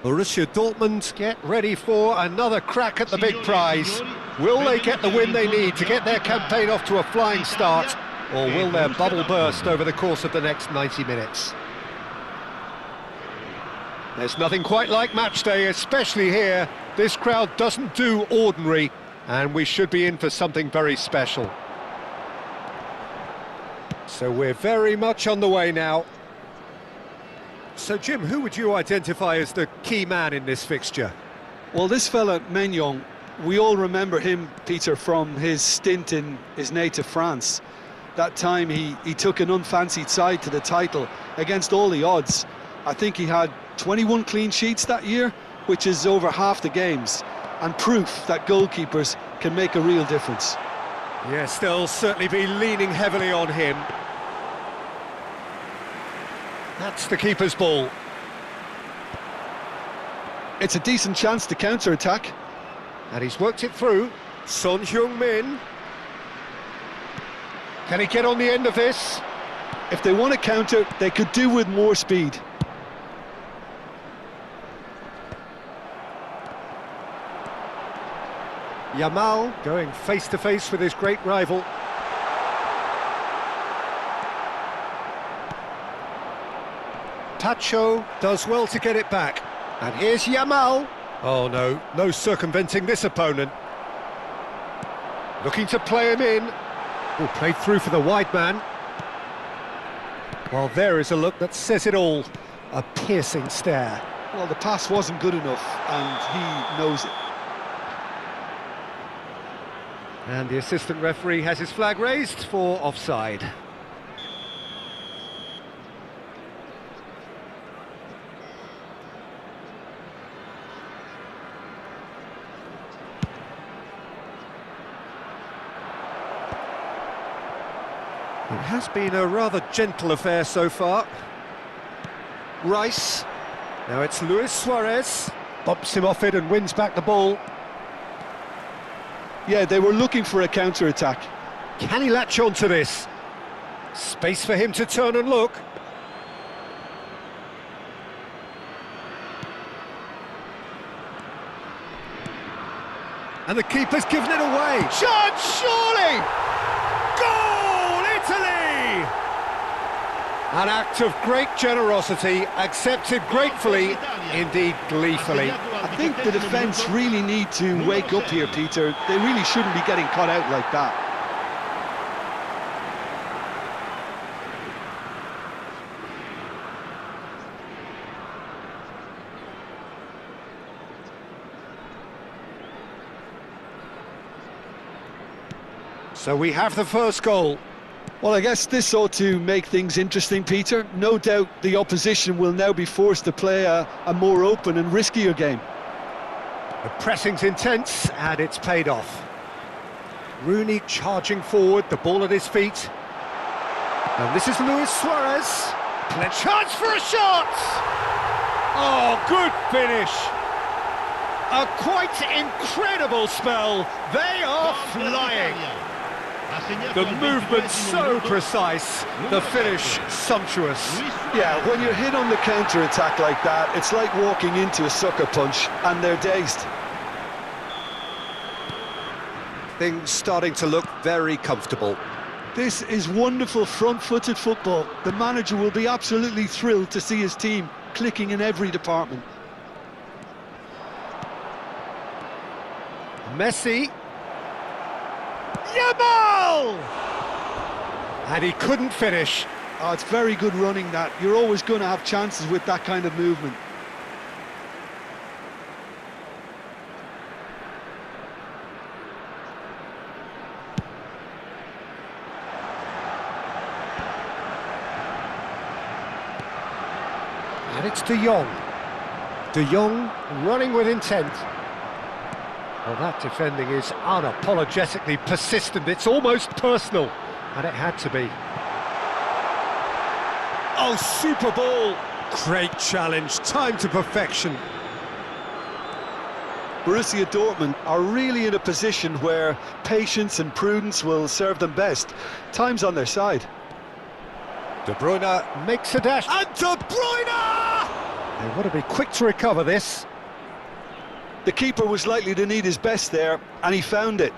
Borussia Dortmund get ready for another crack at the big prize. Will they get the win they need to get their campaign off to a flying start, or will their bubble burst over the course of the next 90 minutes? There's nothing quite like match day, especially here. This crowd doesn't do ordinary, and we should be in for something very special. So we're very much on the way now. So, Jim, who would you identify as the key man in this fixture? Well, this fella, Maignan, we all remember him, Peter, from his stint in his native France. That time he took an unfancied side to the title against all the odds. I think he had 21 clean sheets that year, which is over half the games, and proof that goalkeepers can make a real difference. Yes, they'll certainly be leaning heavily on him. That's the keeper's ball. It's a decent chance to counter-attack. And he's worked it through. Son Heung-min. Can he get on the end of this? If they want to counter, they could do with more speed. Yamal going face-to-face with his great rival. Pacho does well to get it back. And here's Yamal. Oh no, no circumventing this opponent. Looking to play him in. Oh, played through for the wide man. Well, there is a look that says it all. A piercing stare. Well, the pass wasn't good enough, and he knows it. And the assistant referee has his flag raised for offside. It has been a rather gentle affair so far. Rice. Now it's Luis Suarez. Bumps him off it and wins back the ball. Yeah, they were looking for a counter-attack. Can he latch on to this? Space for him to turn and look. And the keeper's given it away. Chance, surely! Goal, Italy! An act of great generosity, accepted gratefully, indeed gleefully. I think the defence really need to wake up here, Peter. They really shouldn't be getting caught out like that. So we have the first goal. Well, I guess this ought to make things interesting, Peter. No doubt the opposition will now be forced to play a more open and riskier game. The pressing's intense, and it's paid off. Rooney charging forward, the ball at his feet. And this is Luis Suarez. Chance for a shot! Oh, good finish. A quite incredible spell. They are flying. The movement so precise, the finish sumptuous. Yeah, when you're hit on the counter-attack like that, it's like walking into a sucker punch, and they're dazed. Things starting to look very comfortable. This is wonderful front-footed football. The manager will be absolutely thrilled to see his team clicking in every department. Messi. Yamal! And he couldn't finish. Oh, it's very good running, that. You're always going to have chances with that kind of movement. And it's De Jong. De Jong running with intent. Well, that defending is unapologetically persistent. It's almost personal, and it had to be. Oh, super ball! Great challenge, time to perfection. Borussia Dortmund are really in a position where patience and prudence will serve them best. Time's on their side. De Bruyne makes a dash, and De Bruyne! They want to be quick to recover this. The keeper was likely to need his best there, and he found it.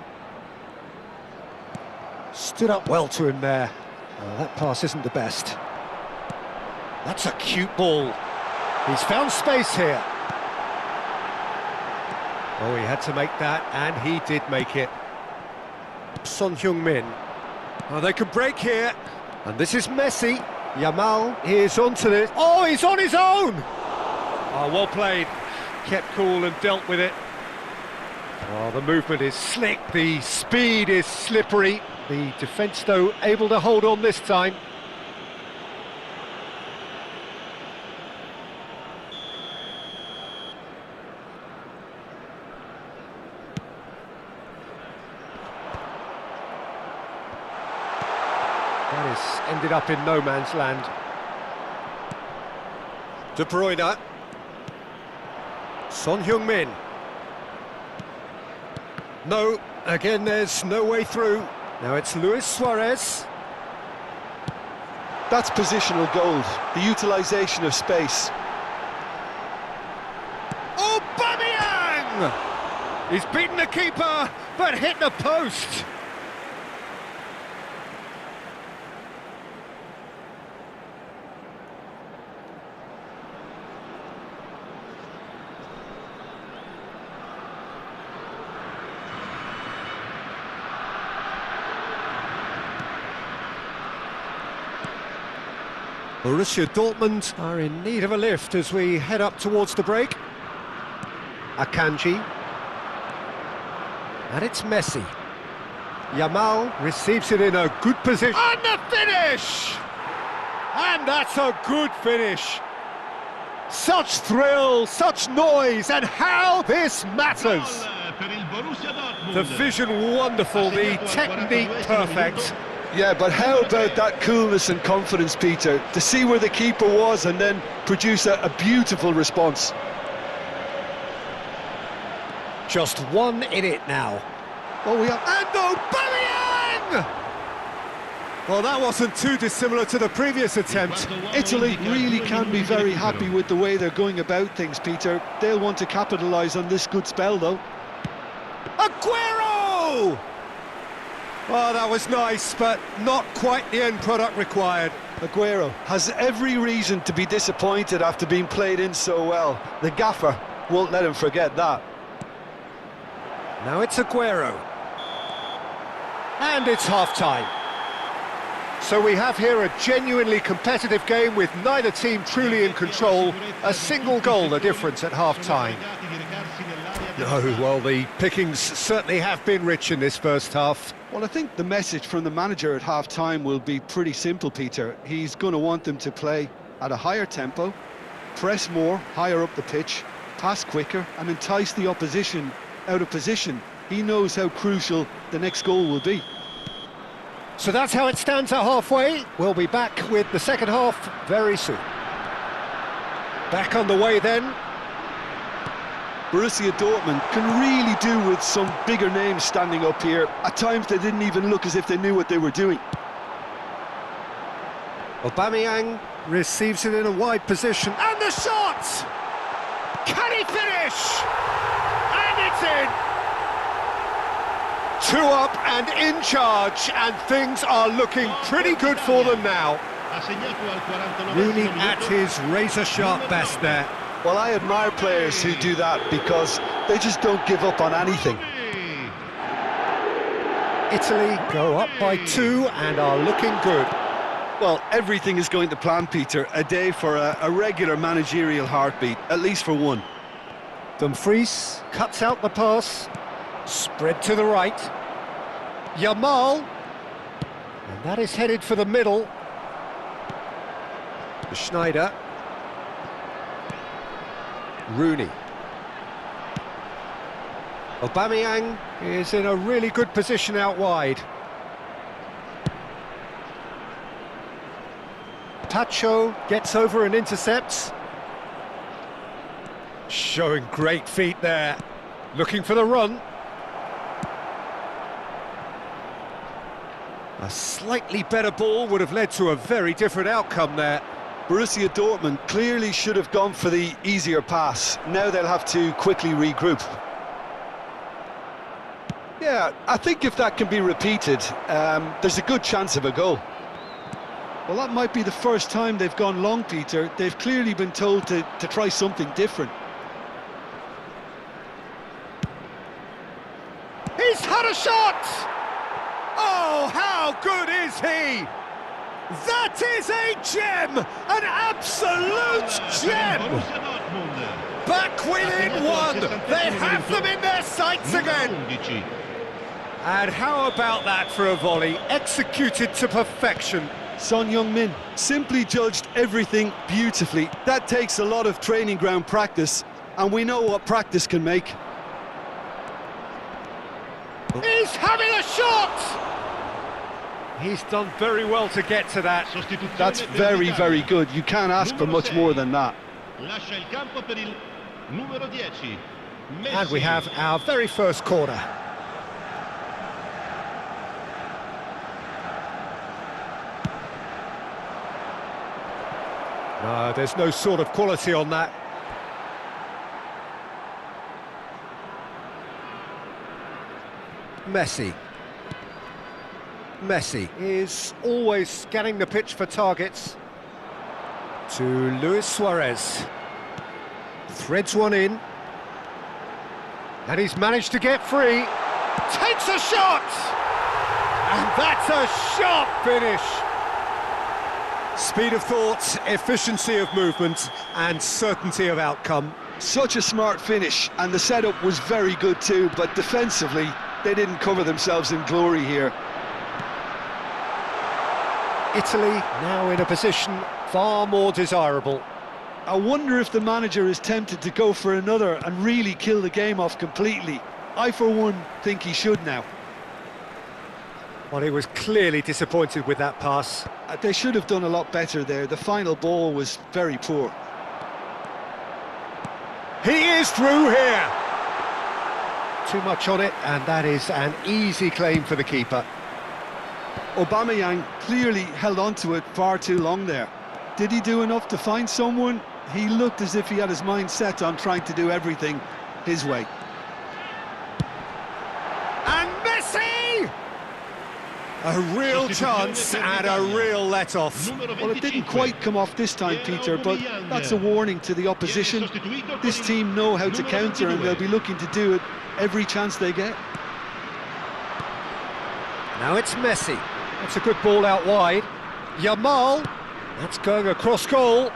Stood up well to him there. Oh, that pass isn't the best. That's a cute ball. He's found space here. Oh, he had to make that, and he did make it. Son Heung-min. Oh, they could break here. And this is Messi. Yamal is onto this. Oh, he's on his own! Oh, well played. Kept cool and dealt with it. Oh, the movement is slick, the speed is slippery. The defence, though, able to hold on this time. That has ended up in no man's land. De Bruyne. Son Heung-min. No, again there's no way through. Now it's Luis Suarez. That's positional gold, the utilisation of space. Aubameyang! He's beaten the keeper, but hit the post. Borussia Dortmund are in need of a lift as we head up towards the break. Akanji. And it's Messi. Yamal receives it in a good position. And the finish! And that's a good finish. Such thrill, such noise, and how this matters. The vision wonderful, the technique perfect. Yeah, but how about that coolness and confidence, Peter? To see where the keeper was and then produce a beautiful response. Just one in it now. Oh, we are... And Aubameyang! Well, that wasn't too dissimilar to the previous attempt. Italy really can be very happy with the way they're going about things, Peter. They'll want to capitalise on this good spell, though. Aguero! Oh, that was nice, but not quite the end product required. Aguero has every reason to be disappointed after being played in so well. The gaffer won't let him forget that. Now it's Aguero. And it's half-time. So we have here a genuinely competitive game with neither team truly in control. A single goal the difference at half-time. No, well, the pickings certainly have been rich in this first half. Well, I think the message from the manager at half-time will be pretty simple, Peter. He's going to want them to play at a higher tempo, press more, higher up the pitch, pass quicker, and entice the opposition out of position. He knows how crucial the next goal will be. So that's how it stands at halfway. We'll be back with the second half very soon. Back on the way then. Borussia Dortmund can really do with some bigger names standing up here. At times they didn't even look as if they knew what they were doing. Aubameyang receives it in a wide position. And the shot! Can he finish? And it's in! 2 up and in charge, and things are looking pretty good for them now. Rooney at his razor-sharp best there. Well, I admire players who do that because they just don't give up on anything. Italy go up by 2 and are looking good. Well, everything is going to plan, Peter. A day for a regular managerial heartbeat, at least for one. Dumfries cuts out the pass. Spread to the right. Yamal. And that is headed for the middle. Schneider. Rooney. Aubameyang is in a really good position out wide. Pacho gets over and intercepts. Showing great feet there. Looking for the run. A slightly better ball would have led to a very different outcome there. Borussia Dortmund clearly should have gone for the easier pass. Now they'll have to quickly regroup. Yeah, I think if that can be repeated, there's a good chance of a goal. Well, that might be the first time they've gone long, Peter. They've clearly been told to try something different. He's had a shot! Oh, how good is he? That is a gem! An absolute gem! Back within 1! They have them in their sights again! And how about that for a volley? Executed to perfection. Son Heung-min simply judged everything beautifully. That takes a lot of training ground practice, and we know what practice can make. He's having a shot! He's done very well to get to that. That's very, very good. You can't ask for much more than that. And we have our very first corner. No, there's no sort of quality on that. Messi. Messi is always scanning the pitch for targets. To Luis Suarez. Threads one in. And he's managed to get free. Takes a shot! And that's a sharp finish. Speed of thought, efficiency of movement, and certainty of outcome. Such a smart finish, and the setup was very good too, but defensively, they didn't cover themselves in glory here. Italy now in a position far more desirable. I wonder if the manager is tempted to go for another and really kill the game off completely. I, for one, think he should now. Well, he was clearly disappointed with that pass. They should have done a lot better there. The final ball was very poor. He is through here! Too much on it, and that is an easy claim for the keeper. Aubameyang clearly held on to it far too long there. Did he do enough to find someone? He looked as if he had his mind set on trying to do everything his way. And Messi! A real chance and a real let-off. Well, it didn't quite come off this time, Peter, but that's a warning to the opposition. This team know how to counter, and they'll be looking to do it every chance they get. Now it's Messi. That's a good ball out wide. Yamal. That's going across goal.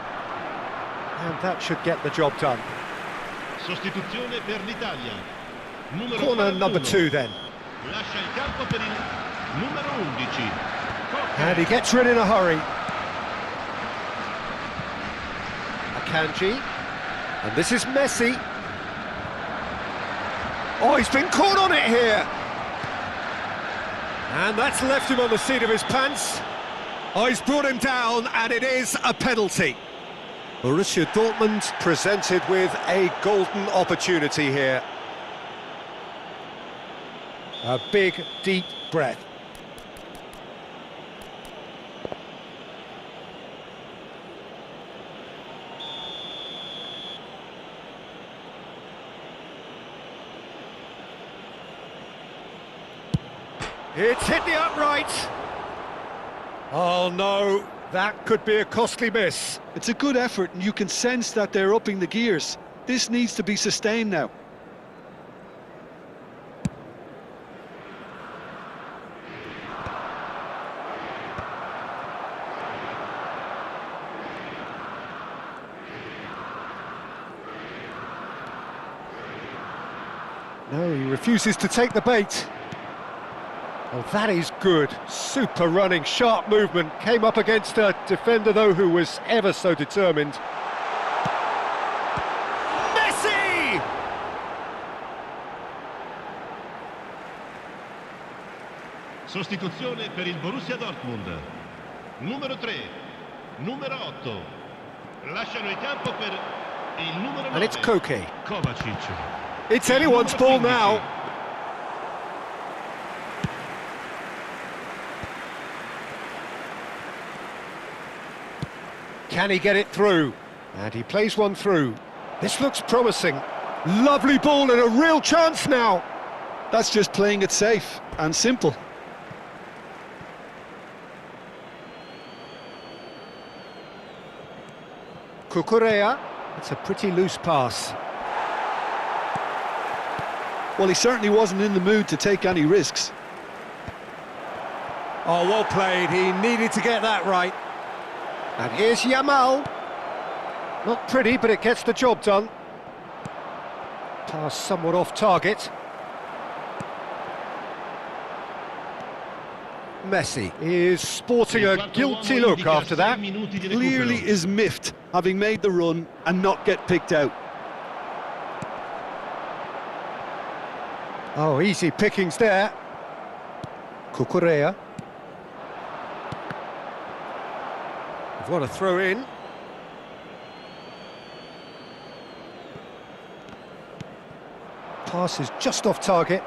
And that should get the job done. Corner number 2 then. And he gets rid in a hurry. Akanji. And this is Messi. Oh, he's been caught on it here. And that's left him on the seat of his pants. Oh, he's brought him down, and it is a penalty. Borussia Dortmund presented with a golden opportunity here. A big, deep breath. It's hit the upright. Oh no, that could be a costly miss. It's a good effort, and you can sense that they're upping the gears. This needs to be sustained now. No, he refuses to take the bait. Oh, that is good. Super running, sharp movement. Came up against a defender, though, who was ever so determined. Messi! Sostituzione per il Borussia Dortmund. Numero 3, numero 8. Lasciano il campo per il numero 9. And it's Koke. Kovacic. It's anyone's ball now. Can he get it through? And he plays one through. This looks promising. Lovely ball and a real chance now. That's just playing it safe and simple. Cucurella. It's a pretty loose pass. Well, he certainly wasn't in the mood to take any risks. Oh, well played. He needed to get that right. And here's Yamal. Not pretty, but it gets the job done. Pass somewhat off target. Messi is sporting a guilty look after that. Clearly is miffed, having made the run and not get picked out. Oh, easy pickings there. Cucurella. What a throw in. Pass is just off target.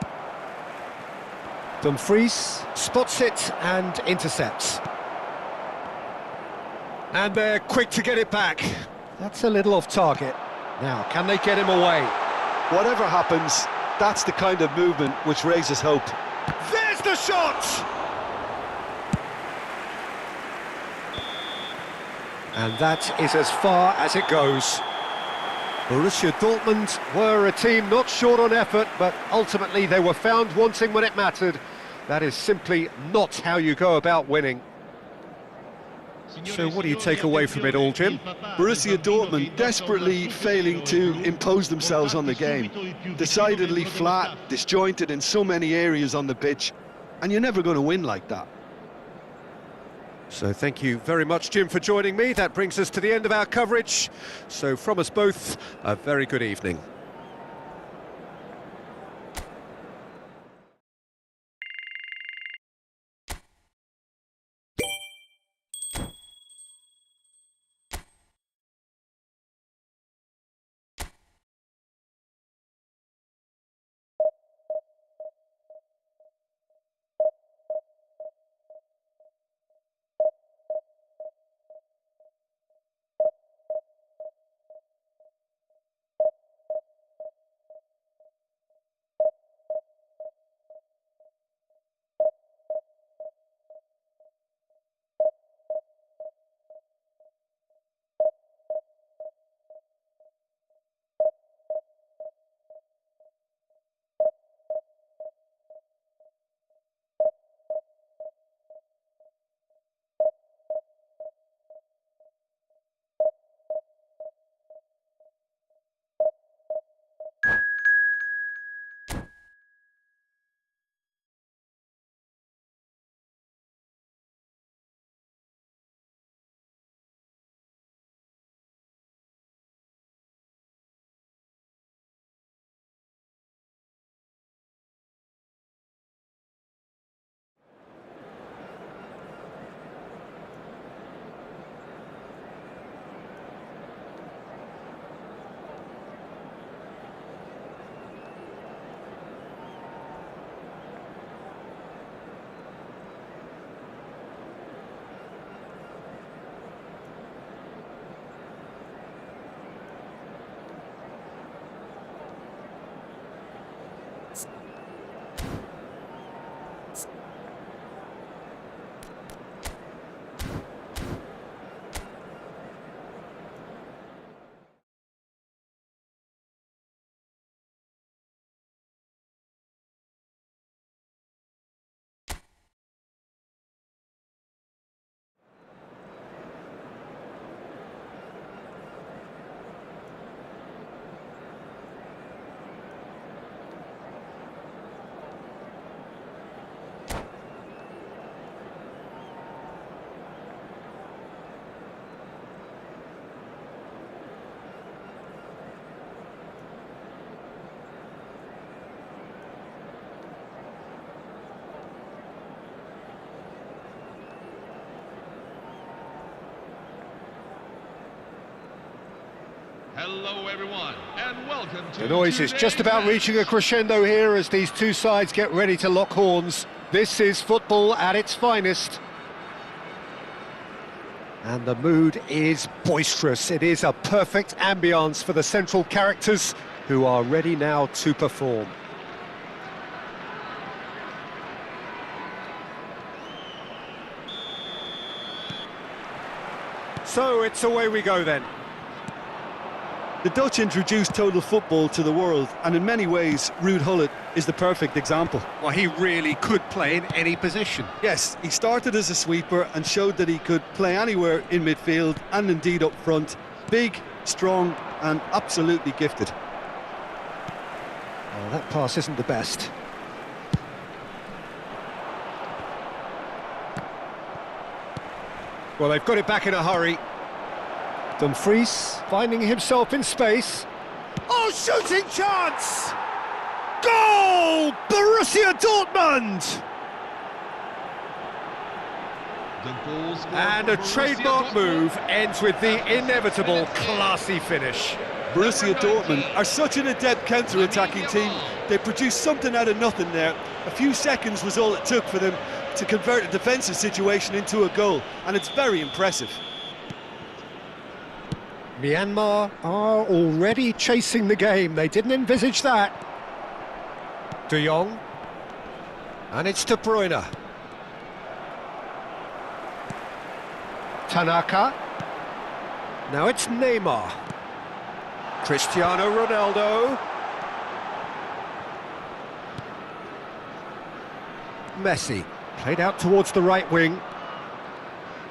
Dumfries spots it and intercepts. And they're quick to get it back. That's a little off target. Now, can they get him away? Whatever happens, that's the kind of movement which raises hope. There's the shot! And that is as far as it goes. Borussia Dortmund were a team not short on effort, but ultimately they were found wanting when it mattered. That is simply not how you go about winning. So what do you take away from it all, Jim? Borussia Dortmund desperately failing to impose themselves on the game. Decidedly flat, disjointed in so many areas on the pitch, and you're never going to win like that. So thank you very much, Jim, for joining me. That brings us to the end of our coverage. So from us both, a very good evening. Hello everyone, and welcome to The noise is just about reaching a crescendo here as these two sides get ready to lock horns. This is football at its finest. And the mood is boisterous. It is a perfect ambience for the central characters who are ready now to perform. So it's away we go then. The Dutch introduced total football to the world, and in many ways, Ruud Gullit is the perfect example. Well, he really could play in any position. Yes, he started as a sweeper and showed that he could play anywhere in midfield and indeed up front. Big, strong and absolutely gifted. Oh, that pass isn't the best. Well, they've got it back in a hurry. Dumfries finding himself in space. Oh, shooting chance! Goal! Borussia Dortmund! And a trademark move ends with the inevitable classy finish. Borussia Dortmund are such an adept counter-attacking team. They produced something out of nothing there. A few seconds was all it took for them to convert a defensive situation into a goal, and it's very impressive. Myanmar are already chasing the game. They didn't envisage that. De Jong. And it's De Bruyne. Tanaka. Now it's Neymar. Cristiano Ronaldo. Messi. Played out towards the right wing.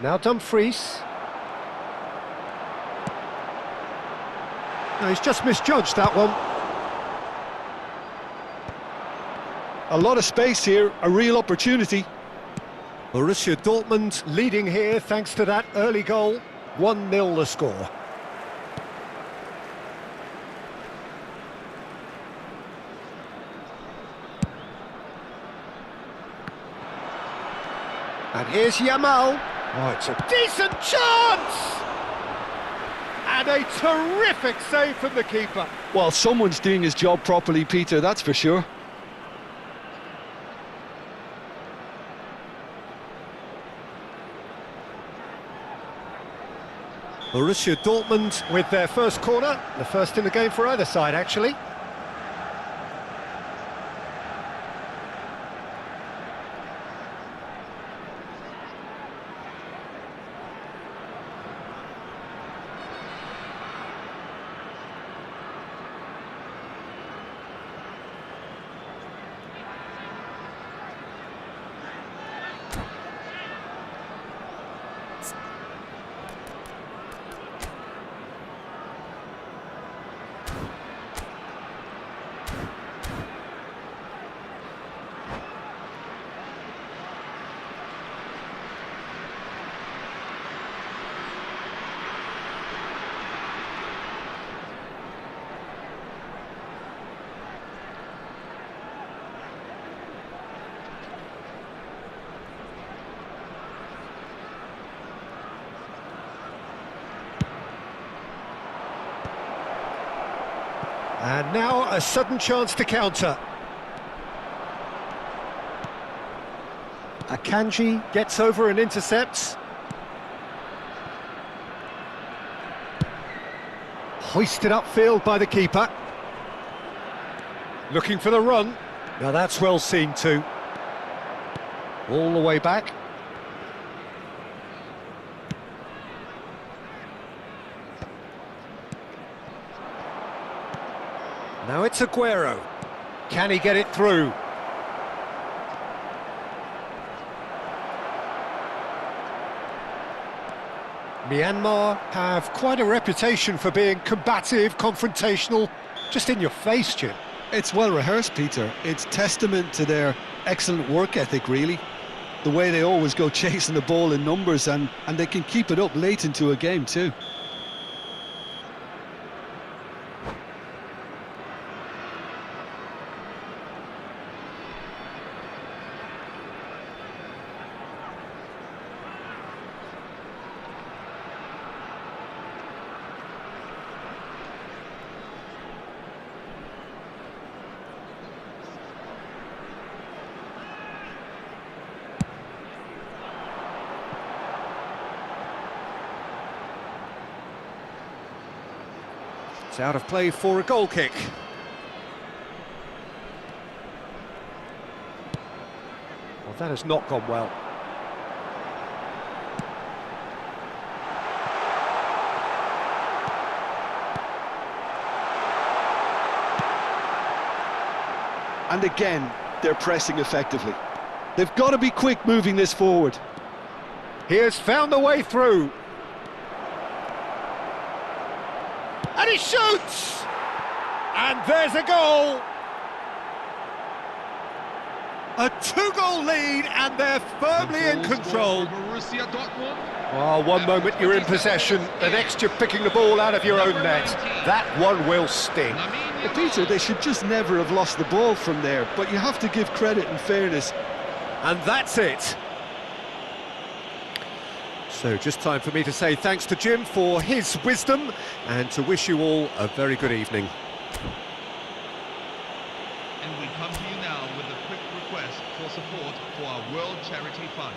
Now Dumfries. No, he's just misjudged that one. A lot of space here, a real opportunity. Borussia Dortmund leading here thanks to that early goal. 1-0 the score. And here's Yamal. Oh, it's a decent chance! And a terrific save from the keeper. Well, someone's doing his job properly, Peter, that's for sure. Borussia Dortmund with their first corner, the first in the game for either side, actually. And now a sudden chance to counter. Akanji gets over and intercepts. Hoisted upfield by the keeper. Looking for the run. Now that's well seen too. All the way back. Now it's Aguero. Can he get it through? Myanmar have quite a reputation for being combative, confrontational, just in your face, Jim. It's well rehearsed, Peter. It's testament to their excellent work ethic, really. The way they always go chasing the ball in numbers, and they can keep it up late into a game too. It's out of play for a goal kick. Well, that has not gone well. And again, they're pressing effectively. They've got to be quick moving this forward. He has found the way through. And he shoots! And there's a goal! A two-goal lead, and they're firmly in control. Oh, one moment you're in possession, the next you're picking the ball out of your own net. That one will sting. Well, Peter, they should just never have lost the ball from there, but you have to give credit and fairness. And that's it. So just time for me to say thanks to Jim for his wisdom and to wish you all a very good evening. And we come to you now with a quick request for support for our World Charity Fund.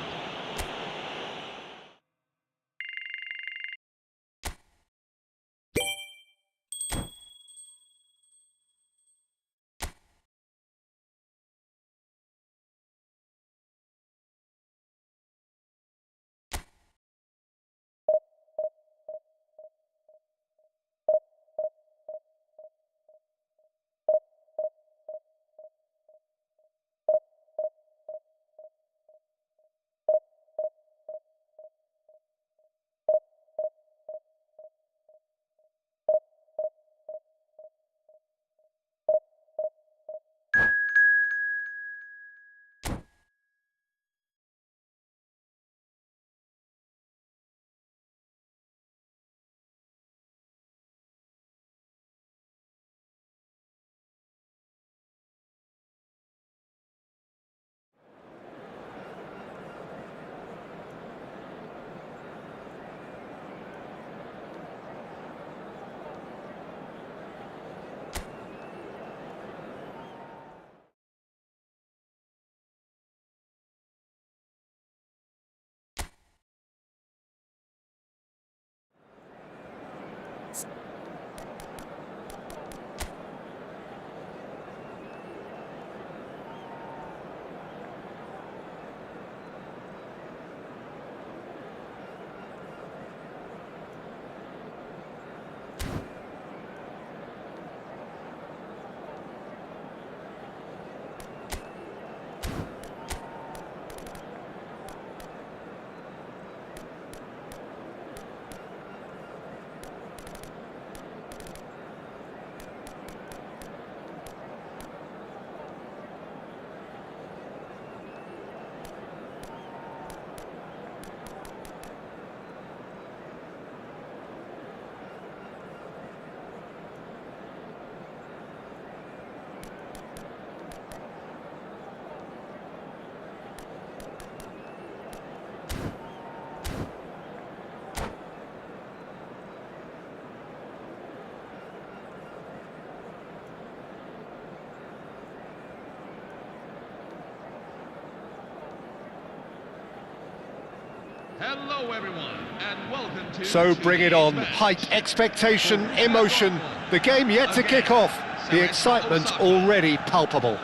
Hello everyone, and welcome to... So bring it on. today's match. Hype, expectation, emotion. The game yet to kick off. The excitement already palpable.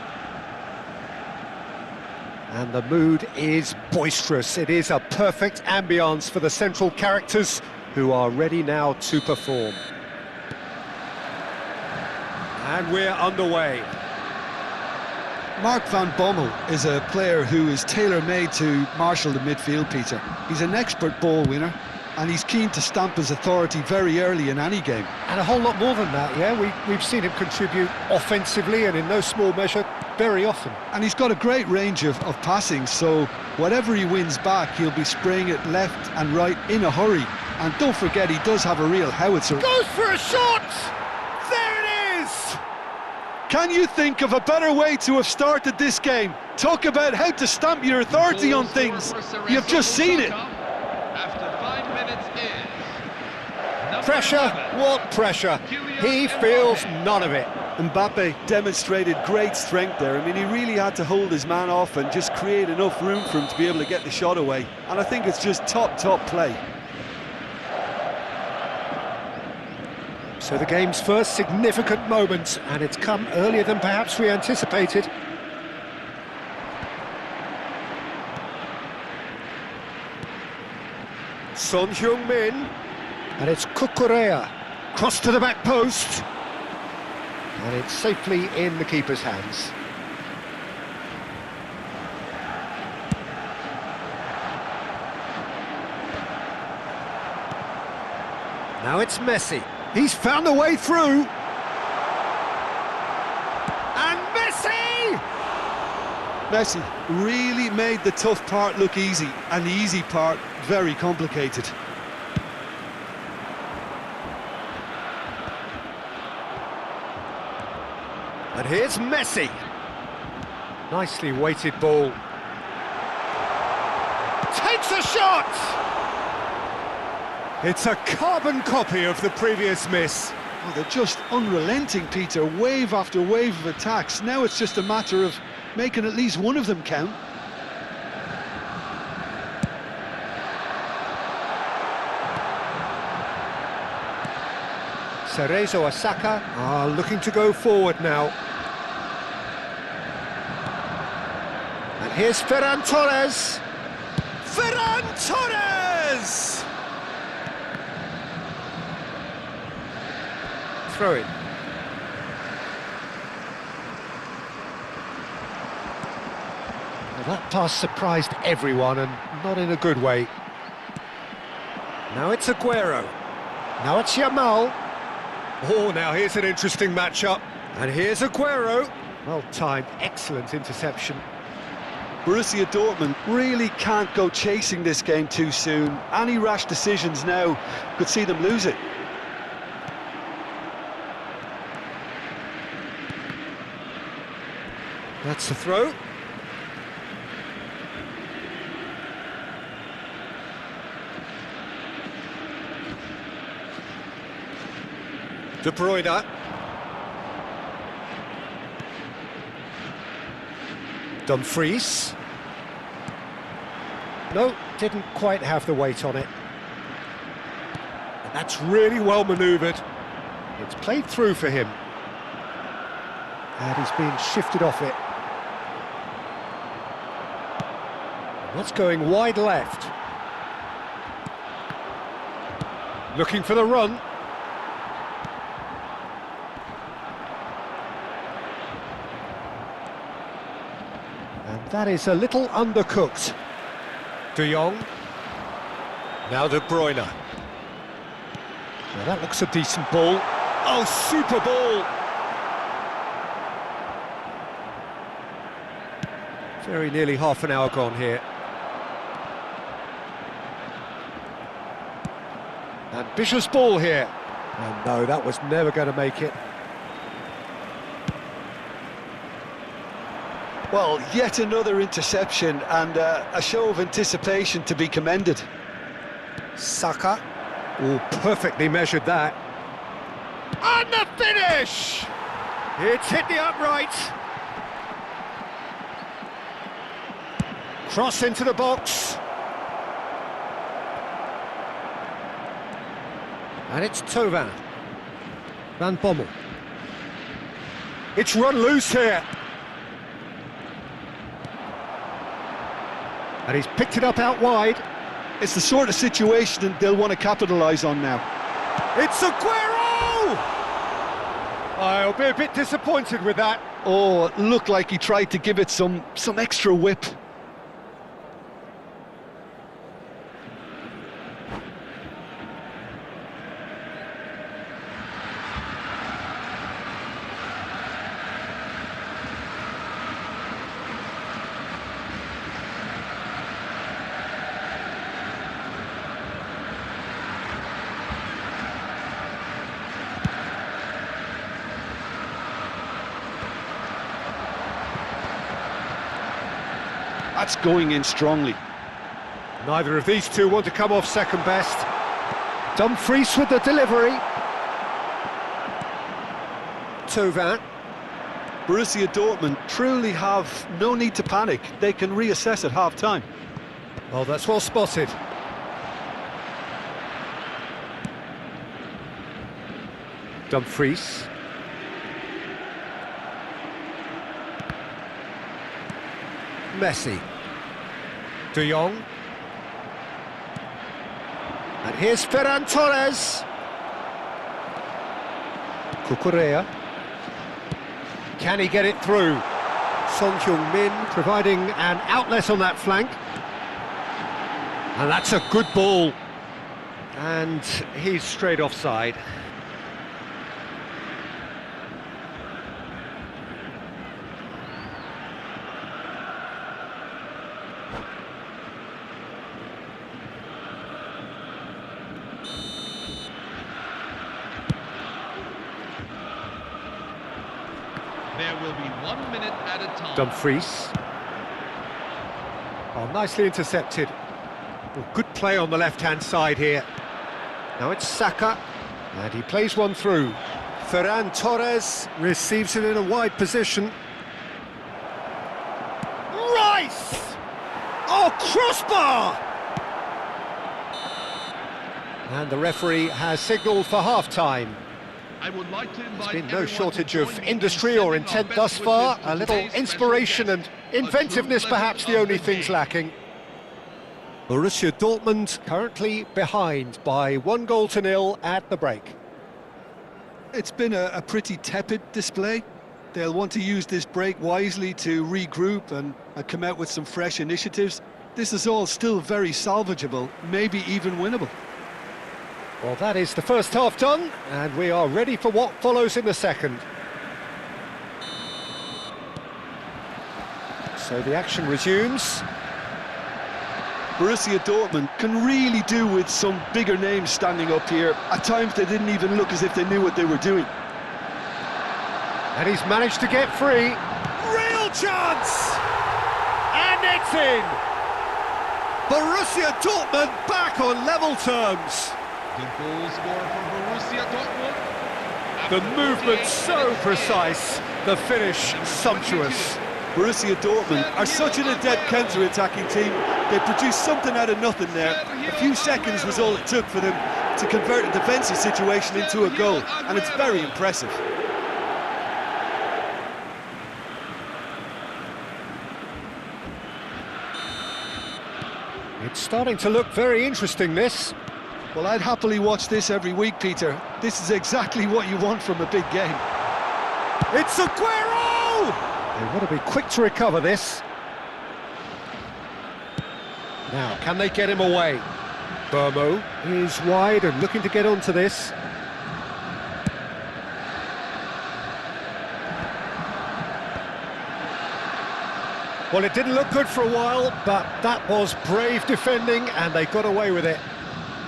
And the mood is boisterous. It is a perfect ambience for the central characters who are ready now to perform. And we're underway. Mark van Bommel is a player who is tailor-made to marshal the midfield, Peter. He's an expert ball winner, and he's keen to stamp his authority very early in any game. And a whole lot more than that, yeah? We've seen him contribute offensively and in no small measure very often. And he's got a great range of passing, so whatever he wins back, he'll be spraying it left and right in a hurry. And don't forget, he does have a real howitzer. Goes for a shot! There it is! Can you think of a better way to have started this game? Talk about how to stamp your authority on things. You've just seen it. After 5 minutes is... number Pressure? 11. What pressure? He feels none of it. Mbappe demonstrated great strength there. I mean, he really had to hold his man off and just create enough room for him to be able to get the shot away. And I think it's just top play. So the game's first significant moment, and it's come earlier than perhaps we anticipated. Son Heung-min, and it's Cucurella, cross to the back post, and it's safely in the keeper's hands. Now it's Messi. He's found a way through. And Messi! Messi really made the tough part look easy, and the easy part very complicated. And here's Messi. Nicely weighted ball. Takes a shot! It's a carbon copy of the previous miss. Oh, they're just unrelenting, Peter. Wave after wave of attacks. Now it's just a matter of making at least one of them count. Cerezo Osaka are looking to go forward now. And here's Ferran Torres. Ferran Torres! Throw it. Well, that pass surprised everyone, and not in a good way. Now it's Aguero. Now it's Yamal. Oh, now here's an interesting matchup. And here's Aguero. Well timed, excellent interception. Borussia Dortmund really can't go chasing this game too soon. Any rash decisions now could see them lose it. That's the throw. De Bruyne. Dumfries. No, didn't quite have the weight on it. And that's really well manoeuvred. It's played through for him. And he's being shifted off it. And that's going wide left. Looking for the run. And that is a little undercooked. De Jong. Now De Bruyne. Now that looks a decent ball. Oh, super ball! Very nearly half an hour gone here. Ambitious ball here. And no, that was never going to make it. Well, yet another interception and a show of anticipation to be commended. Saka. Oh, perfectly measured that. And the finish! It's hit the upright. Cross into the box. And it's Tovan. Van Bommel. It's run loose here. And he's picked it up out wide. It's the sort of situation that they'll want to capitalise on now. It's Aguero! I'll be a bit disappointed with that. Oh, it looked like he tried to give it some extra whip. That's going in strongly. Neither of these two want to come off second best. Dumfries with the delivery. Tovan. Borussia Dortmund truly have no need to panic. They can reassess at half-time. Oh, that's well spotted. Dumfries. Messi. De Jong. And here's Ferran Torres. Cucurella. Can he get it through? Son Heung-min providing an outlet on that flank. And that's a good ball. And he's straight offside. There will be 1 minute at a time. Dumfries. Oh, nicely intercepted. Well, good play on the left-hand side here. Now it's Saka, and he plays one through. Ferran Torres receives it in a wide position. Rice! Oh, crossbar! And the referee has signalled for half-time. I would like to invite There's been no shortage of industry or intent thus far. A little inspiration and inventiveness perhaps the only things lacking. Borussia Dortmund currently behind by 1-0 at the break. It's been a pretty tepid display. They'll want to use this break wisely to regroup and come out with some fresh initiatives. This is all still very salvageable, maybe even winnable. Well, that is the first half done, and we are ready for what follows in the second. So the action resumes. Borussia Dortmund can really do with some bigger names standing up here. At times they didn't even look as if they knew what they were doing. And he's managed to get free. Real chance! And it's in! Borussia Dortmund back on level terms. The goal scorer for Borussia Dortmund. The movement so precise, the finish sumptuous. Borussia Dortmund are such an adept counter-attacking team. They produced something out of nothing there. A few seconds was all it took for them to convert a defensive situation into a goal, and it's very impressive. It's starting to look very interesting, this. Well, I'd happily watch this every week, Peter. This is exactly what you want from a big game. It's Aguero! They want to be quick to recover this. Now, can they get him away? Burmo is wide and looking to get onto this. Well, it didn't look good for a while, but that was brave defending and they got away with it.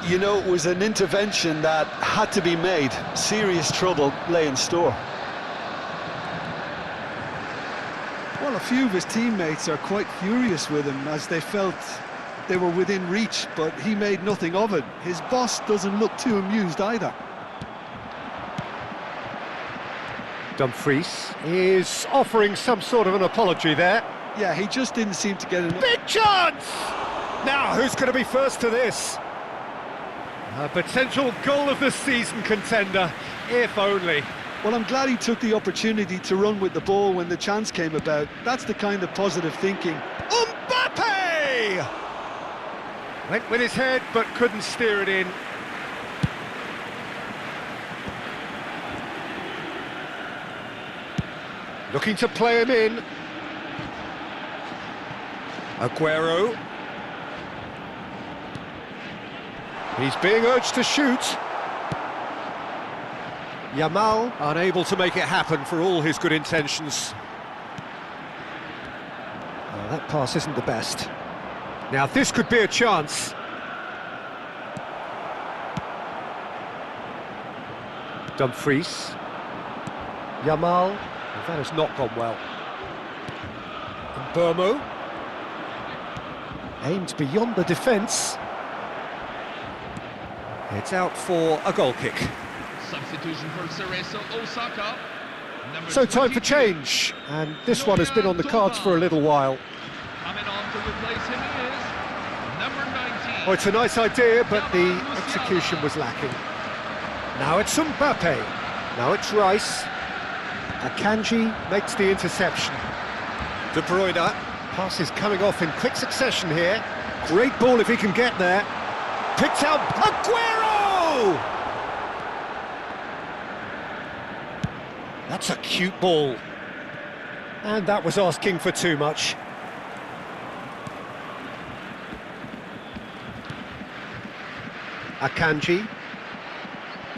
You know, it was an intervention that had to be made. Serious trouble lay in store. Well, a few of his teammates are quite furious with him as they felt they were within reach, but he made nothing of it. His boss doesn't look too amused either. Dumfries is offering some sort of an apology there. Yeah, he just didn't seem to get enough. Big chance! Now, who's going to be first to this? A potential goal of the season contender, if only. Well, I'm glad he took the opportunity to run with the ball when the chance came about. That's the kind of positive thinking. Mbappe! Went with his head, but couldn't steer it in. Looking to play him in. Aguero. He's being urged to shoot. Yamal unable to make it happen for all his good intentions. Oh, that pass isn't the best. Now this could be a chance. Dumfries. Yamal. Well, that has not gone well. And Burmo. Aimed beyond the defence. It's out for a goal kick. Substitution for Cerezo Osaka. So time for change, and this one has been on the cards for a little while. Coming on to replace him is number 19. Oh, it's a nice idea, but the execution was lacking. Now it's Mbappe. Now it's Rice. Akanji makes the interception. De Bruyne. Pass is coming off in quick succession here. Great ball if he can get there. Picked out Aguero! That's a cute ball. And that was asking for too much. Akanji.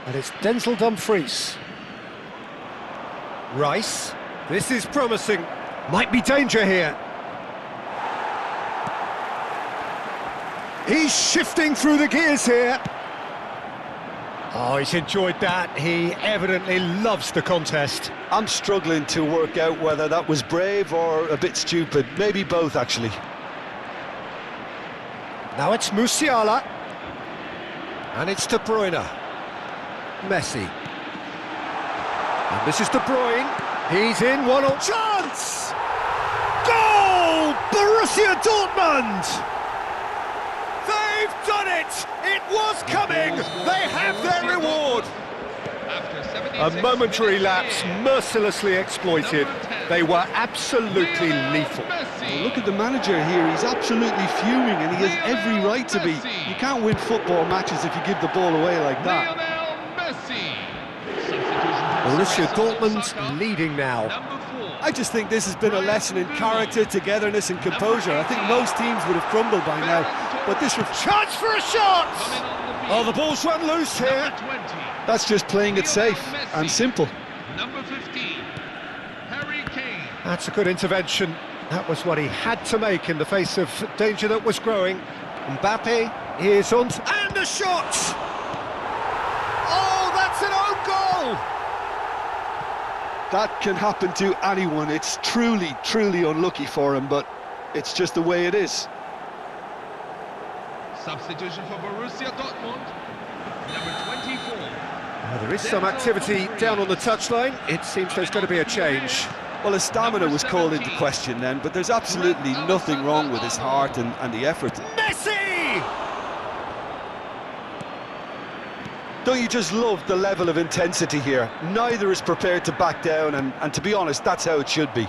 And it's Denzel Dumfries. Rice. This is promising. Might be danger here. He's shifting through the gears here. Oh, he's enjoyed that. He evidently loves the contest. I'm struggling to work out whether that was brave or a bit stupid. Maybe both, actually. Now it's Musiala. And it's De Bruyne. Messi. And this is De Bruyne. He's in, 1-0. Chance! Goal! Borussia Dortmund! They've done it! It was coming! They have their reward! A momentary lapse, mercilessly exploited. They were absolutely lethal. Well, look at the manager here, he's absolutely fuming and he has every right to be. You can't win football matches if you give the ball away like that. Borussia Dortmund leading now. I just think this has been a lesson in character, togetherness and composure. I think most teams would have crumbled by now, but this was... Chance for a shot! Oh, the ball's run loose here. That's just playing it safe and simple. Number 15, Harry Kane. That's a good intervention. That was what he had to make in the face of danger that was growing. Mbappe is on... And the shot! Oh, that's an own goal! That can happen to anyone. It's truly, truly unlucky for him, but it's just the way it is. Substitution for Borussia Dortmund, number 24. Well, there is some activity down on the touchline. It seems there's going to be a change. Well, his stamina was called into question then, but there's absolutely nothing wrong with his heart and the effort. Messi! Don't you just love the level of intensity here? Neither is prepared to back down, and to be honest, that's how it should be.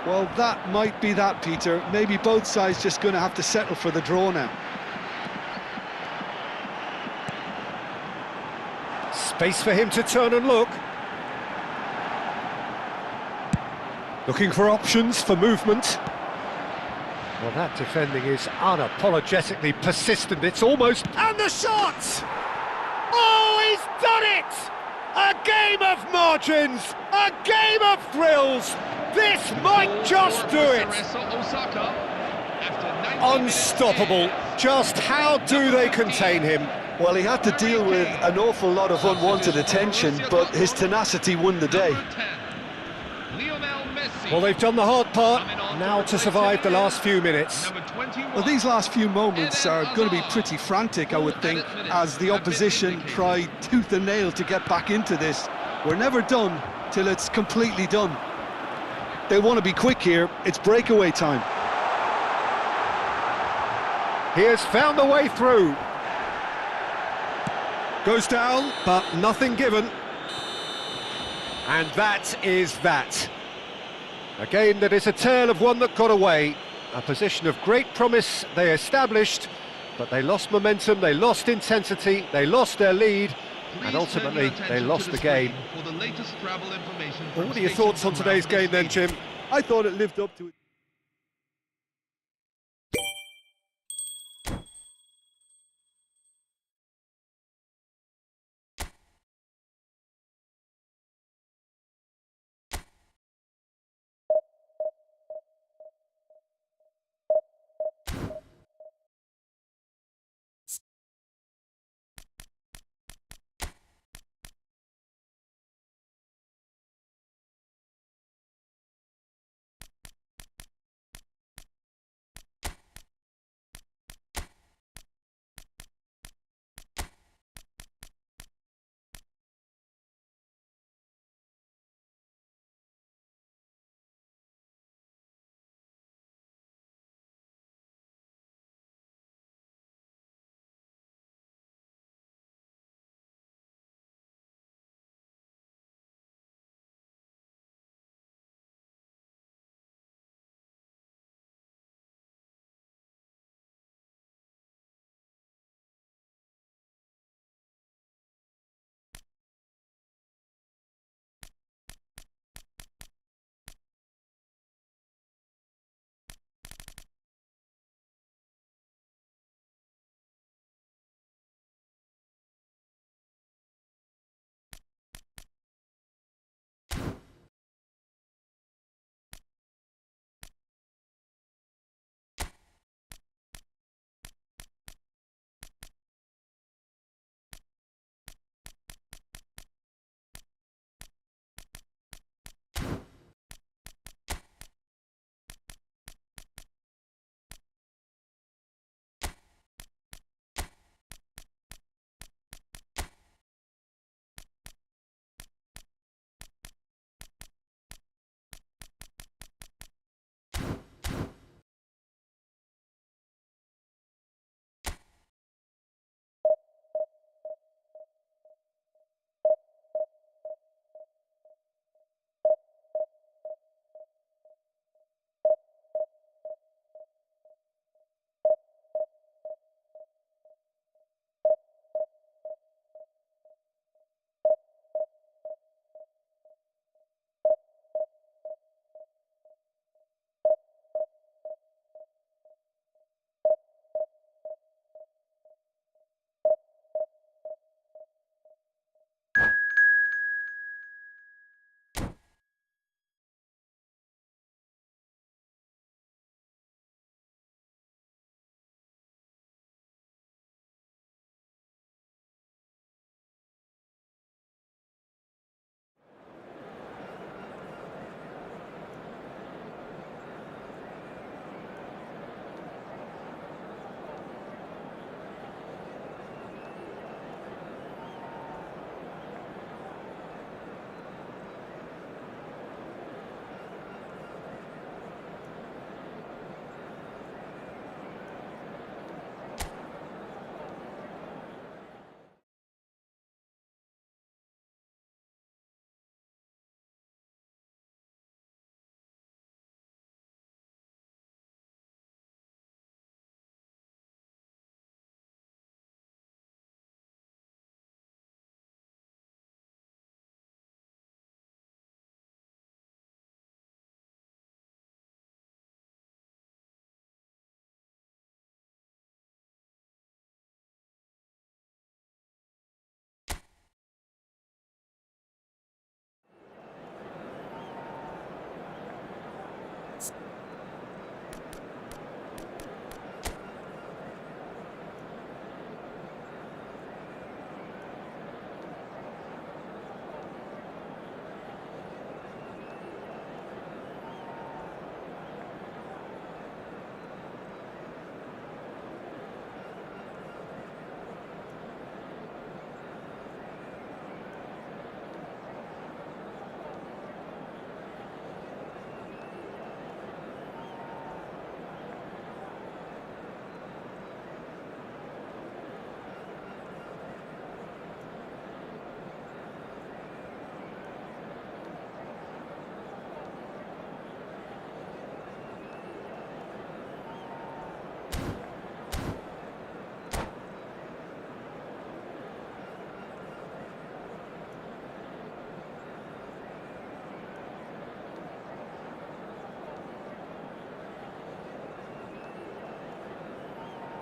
Well, that might be that, Peter. Maybe both sides just going to have to settle for the draw now. Space for him to turn and look. Looking for options for movement. Well, that defending is unapologetically persistent. It's almost... And the shot! Oh, he's done it! A game of margins! A game of thrills! This might just do it! Unstoppable. Just how do they contain him? Well, he had to deal with an awful lot of unwanted attention, but his tenacity won the day. Well, they've done the hard part, now to survive the last few minutes. Well, these last few moments are going to be pretty frantic, I would think, as the opposition try tooth and nail to get back into this. We're never done till it's completely done. They want to be quick here, it's breakaway time. He has found the way through. Goes down, but nothing given. And that is that. A game that is a tale of one that got away. A position of great promise they established, but they lost momentum, they lost intensity, they lost their lead, and ultimately they lost the game. What are your thoughts on today's game then, Jim? I thought it lived up to it.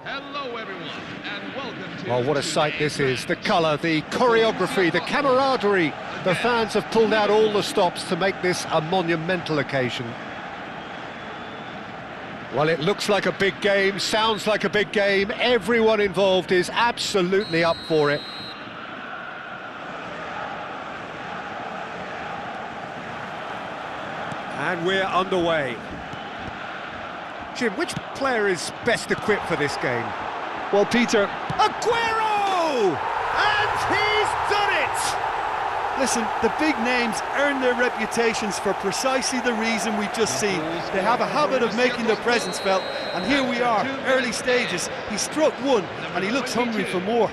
Hello everyone, and welcome to... Well, what a sight this is. The colour, the choreography, the camaraderie. The fans have pulled out all the stops to make this a monumental occasion. Well, it looks like a big game, sounds like a big game. Everyone involved is absolutely up for it. And we're underway. Jim, which player is best equipped for this game? Well, Peter, Aguero! And he's done it! listen, the big names earn their reputations for precisely the reason we've just seen. They have a habit of making their presence felt, and here we are, early stages. He struck one, and he looks hungry for more.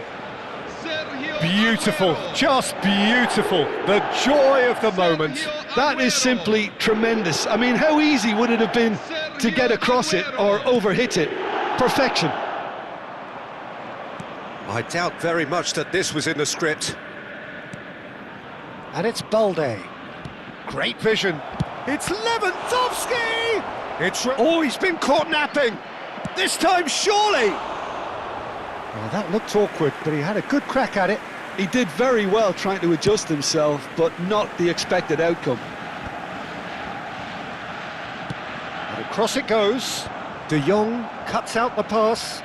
Beautiful, just beautiful. The joy of the moment. That is simply tremendous. I mean, how easy would it have been to get across it or overhit it? Perfection. I doubt very much that this was in the script. And it's Balde. Great vision. It's Lewandowski! Oh, he's been caught napping. This time, surely. Well, that looked awkward, but he had a good crack at it. He did very well trying to adjust himself, but not the expected outcome. And across it goes. De Jong cuts out the pass.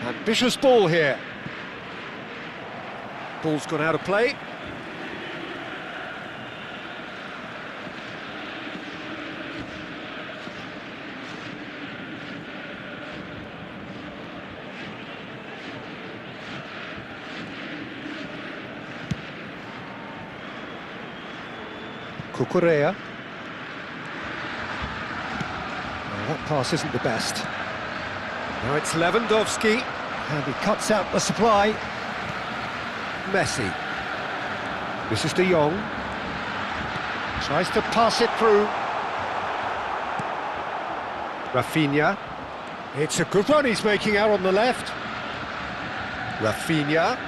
Ambitious ball here. Ball's gone out of play. Cucurella. Well, that pass isn't the best. Now it's Lewandowski, and he cuts out the supply. Messi. This is De Jong. Tries to pass it through. Rafinha. It's a good run he's making out on the left. Rafinha.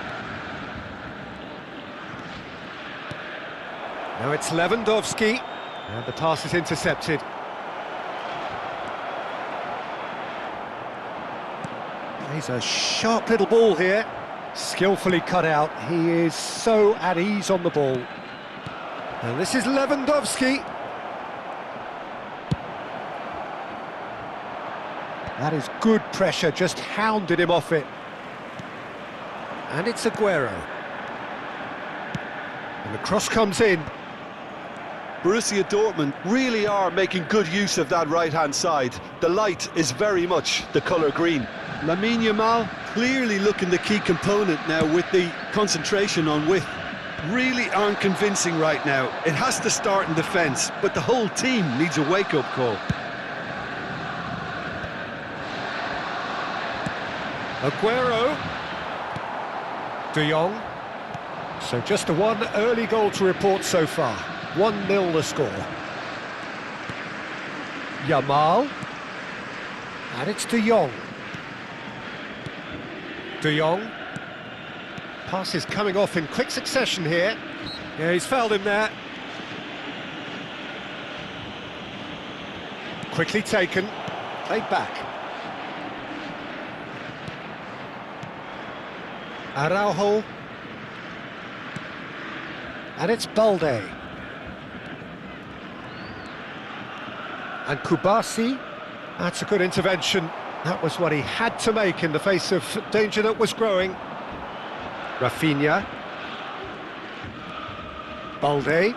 Now it's Lewandowski, and the pass is intercepted. He's a sharp little ball here, skillfully cut out. He is so at ease on the ball. And this is Lewandowski. That is good pressure, just hounded him off it. And it's Aguero. And the cross comes in. Borussia Dortmund really are making good use of that right-hand side. The light is very much the colour green. Lamine Yamal clearly looking the key component now with the concentration on width. Really aren't convincing right now. It has to start in defence, but the whole team needs a wake-up call. Aguero. De Jong. So just the one early goal to report so far. 1-0 the score. Yamal. And it's De Jong. De Jong. Pass is coming off in quick succession here. Yeah, he's fouled him there. Quickly taken. Played back. Araujo. And it's Balde. And Kubasi. That's a good intervention. That was what he had to make in the face of danger that was growing. Rafinha. Balde.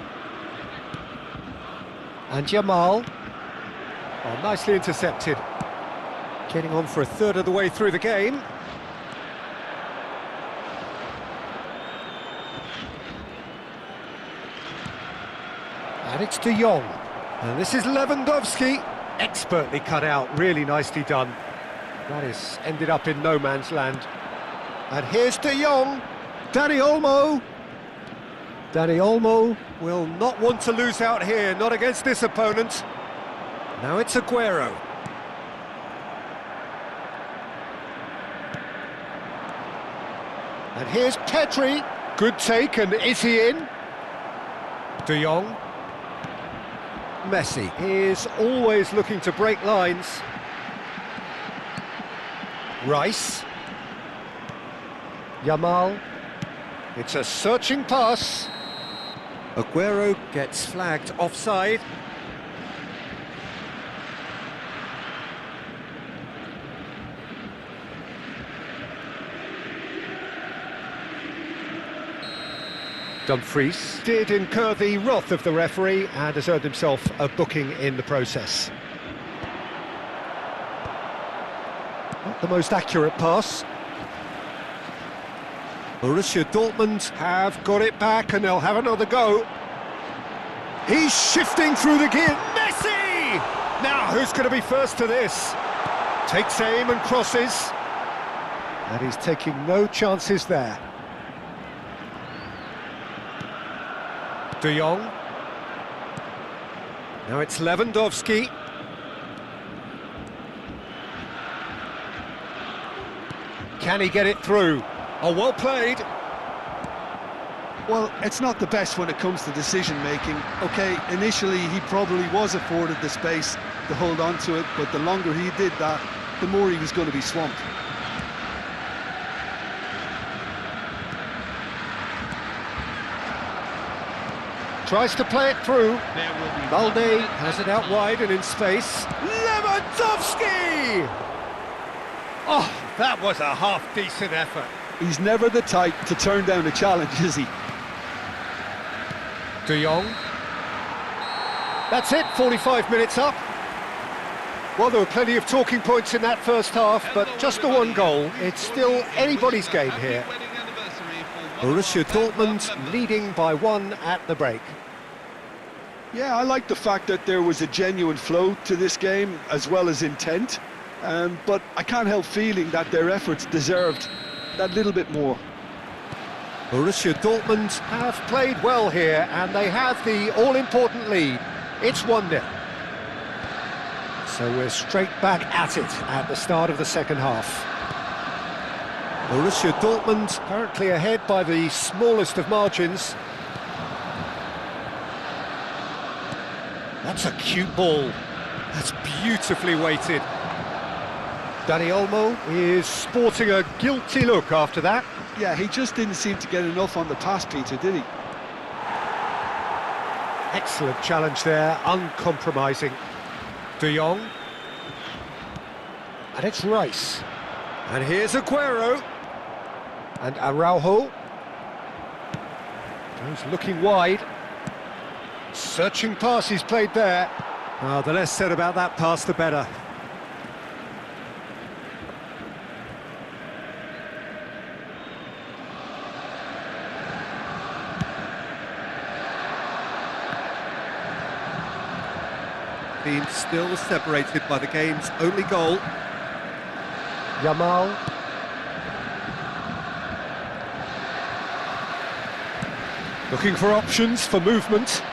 And Yamal. Oh, nicely intercepted. Getting on for a third of the way through the game. And it's De Jong. And this is Lewandowski. Expertly cut out, really nicely done. That is ended up in no man's land. And here's De Jong. Dani Olmo. Dani Olmo will not want to lose out here, not against this opponent. Now it's Aguero. And here's Pedri. Good take, and is he in? De Jong. Messi is always looking to break lines. Rice. Yamal. It's a searching pass. Aguero gets flagged offside. Dumfries did incur the wrath of the referee and has earned himself a booking in the process. Not the most accurate pass. Borussia Dortmund have got it back and they'll have another go. He's shifting through the gear. Messi! Now, who's going to be first to this? Takes aim and crosses. And he's taking no chances there. De Jong. Now it's Lewandowski. Can he get it through? Oh, well played. Well, it's not the best when it comes to decision-making. OK, initially he probably was afforded the space to hold on to it, but the longer he did that, the more he was going to be swamped. Tries to play it through. Balde has it out wide and in space. Lewandowski! Oh, that was a half-decent effort. He's never the type to turn down a challenge, is he? De Jong. That's it, 45 minutes up. Well, there were plenty of talking points in that first half, but just the one goal. It's still anybody's game here. Borussia Dortmund leading by 1 at the break. Yeah, I like the fact that there was a genuine flow to this game, as well as intent. But I can't help feeling that their efforts deserved that little bit more. Borussia Dortmund have played well here, and they have the all-important lead. It's 1-0. So we're straight back at it at the start of the second half. Borussia Dortmund currently ahead by the smallest of margins. That's a cute ball. That's beautifully weighted. Dani Olmo is sporting a guilty look after that. Yeah, he just didn't seem to get enough on the pass, Peter, did he? Excellent challenge there, uncompromising. De Jong. And it's Rice. And here's Aguero. And Araujo. Goes looking wide. Searching pass he's played there. Oh, the less said about that pass, the better. Being still separated by the game's only goal. Yamal. Looking for options for movement.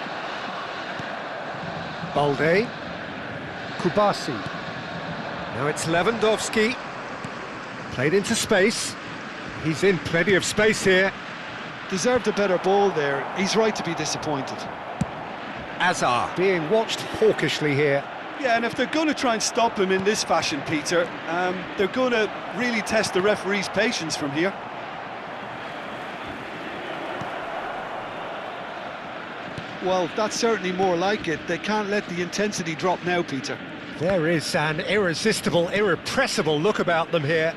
Balde. Kubasi. Now it's Lewandowski. Played into space. He's in plenty of space here. Deserved a better ball there. He's right to be disappointed. Azar being watched hawkishly here. Yeah, and if they're going to try and stop him in this fashion, Peter, they're going to really test the referee's patience from here. Well, that's certainly more like it. They can't let the intensity drop now, Peter. There is an irresistible, irrepressible look about them here.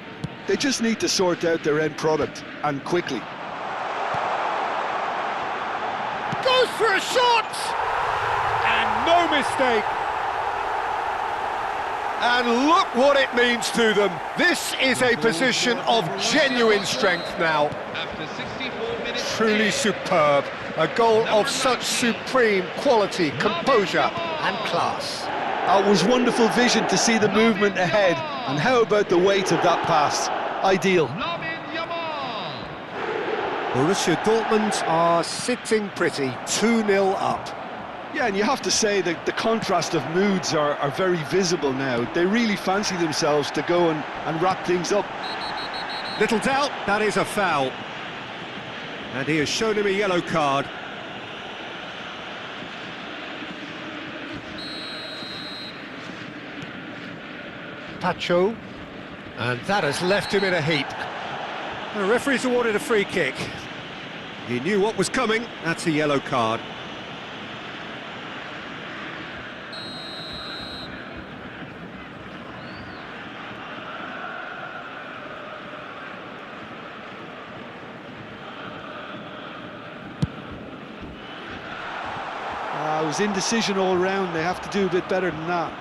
They just need to sort out their end product, and quickly. Goes for a shot! And no mistake. And look what it means to them. This is a position of genuine strength now. Truly superb. A goal of such supreme quality, composure and class. It was wonderful vision to see the movement ahead. And how about the weight of that pass? Ideal. Borussia Dortmund are sitting pretty, 2-0 up. Yeah, and you have to say that the contrast of moods are very visible now. They really fancy themselves to go and wrap things up. Little doubt, that is a foul. And he has shown him a yellow card. Pacho, and that has left him in a heap. The referee's awarded a free kick. He knew what was coming. That's a yellow card. It was indecision all round. They have to do a bit better than that.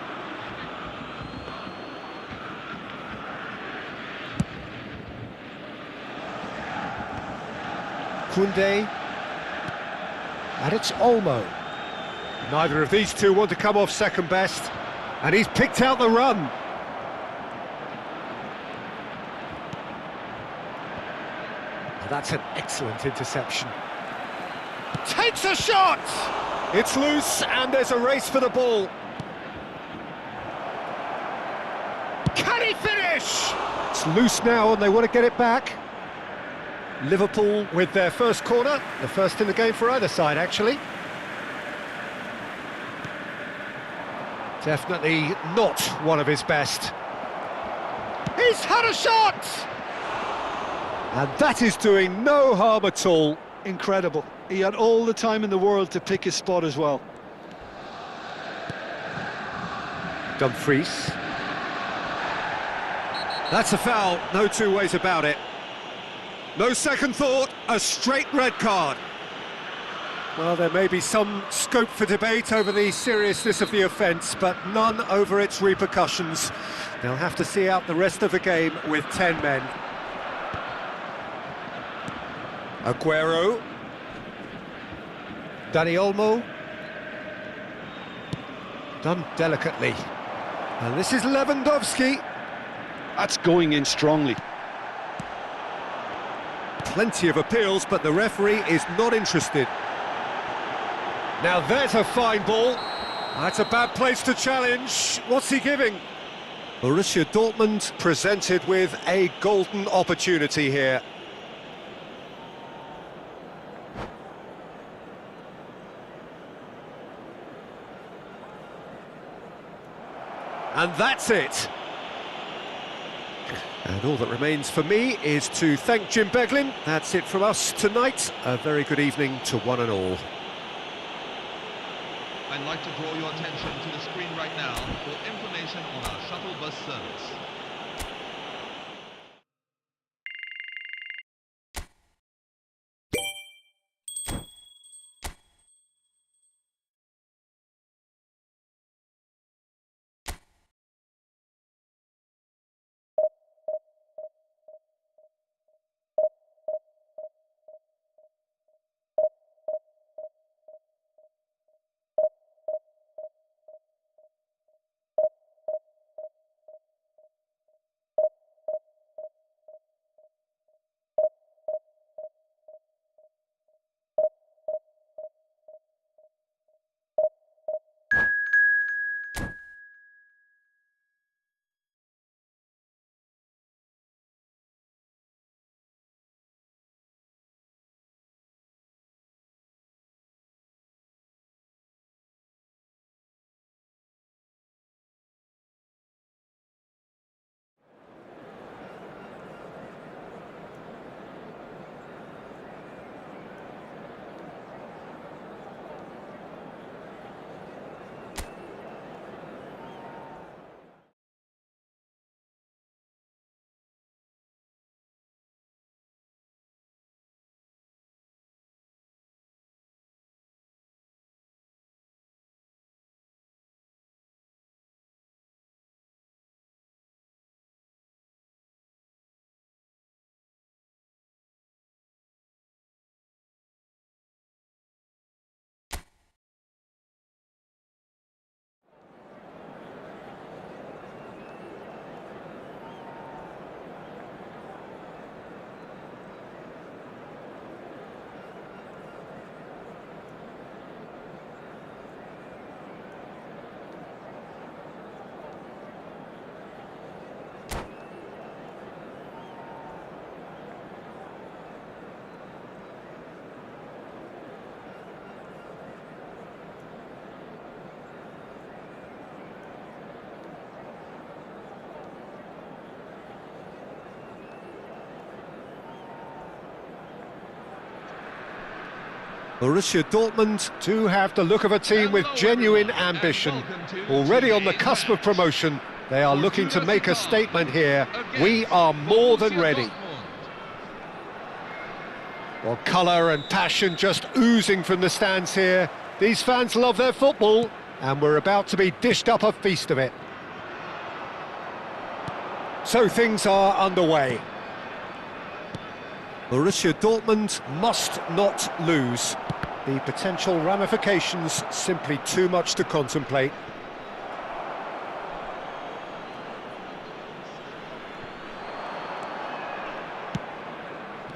Koundé, and it's Olmo. Neither of these two want to come off second best, and he's picked out the run. Well, that's an excellent interception. Takes a shot! It's loose, and there's a race for the ball. Can he finish? It's loose now, and they want to get it back. Liverpool with their first corner, the first in the game for either side, actually. Definitely not one of his best. He's had a shot! And that is doing no harm at all. Incredible. He had all the time in the world to pick his spot as well. Dumfries. That's a foul, no two ways about it. No second thought, a straight red card. Well, there may be some scope for debate over the seriousness of the offence, but none over its repercussions. They'll have to see out the rest of the game with 10 men. Aguero. Dani Olmo. Done delicately. And this is Lewandowski. That's going in strongly. Plenty of appeals, but the referee is not interested. Now there's a fine ball. That's a bad place to challenge. What's he giving? Borussia Dortmund presented with a golden opportunity here. And that's it. And all that remains for me is to thank Jim Beglin. That's it from us tonight. A very good evening to one and all. I'd like to draw your attention to the screen right now for information on our shuttle bus service. Borussia Dortmund do have the look of a team with genuine ambition. Already on the cusp of promotion, they are looking to make a statement here. We are more than ready. Well, colour and passion just oozing from the stands here. These fans love their football, and we're about to be dished up a feast of it. So things are underway. Borussia Dortmund must not lose. The potential ramifications simply too much to contemplate.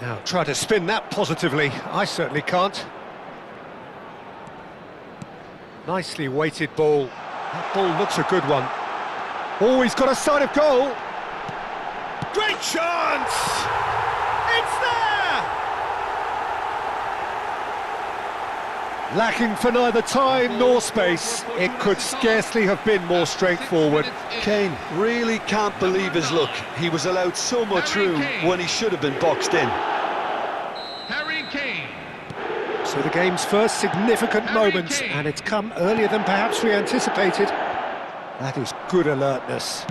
Now try to spin that positively. I certainly can't. Nicely weighted ball. That ball looks a good one. Oh, he's got a sight of goal. Great chance! It's there! Lacking for neither time nor space, it could scarcely have been more straightforward. Kane really can't believe his luck. He was allowed so much room when he should have been boxed in. Harry Kane. So the game's first significant moment, and it's come earlier than perhaps we anticipated. That is good alertness.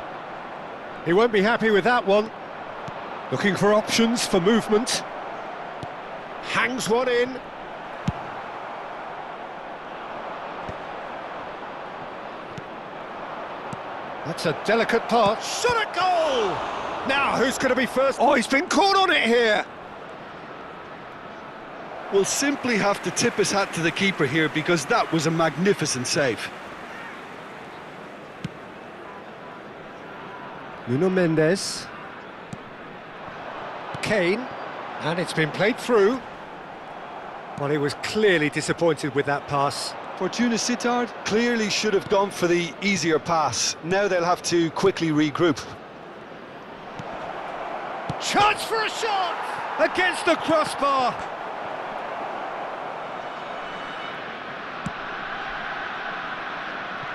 He won't be happy with that one. Looking for options for movement. Hangs one in. That's a delicate pass. Shot at goal! Now, who's going to be first? Oh, he's been caught on it here. We'll simply have to tip his hat to the keeper here because that was a magnificent save. Nuno Mendes. Kane. And it's been played through. Well, he was clearly disappointed with that pass. Fortuna Sittard clearly should have gone for the easier pass. Now they'll have to quickly regroup. Chance for a shot! Against the crossbar!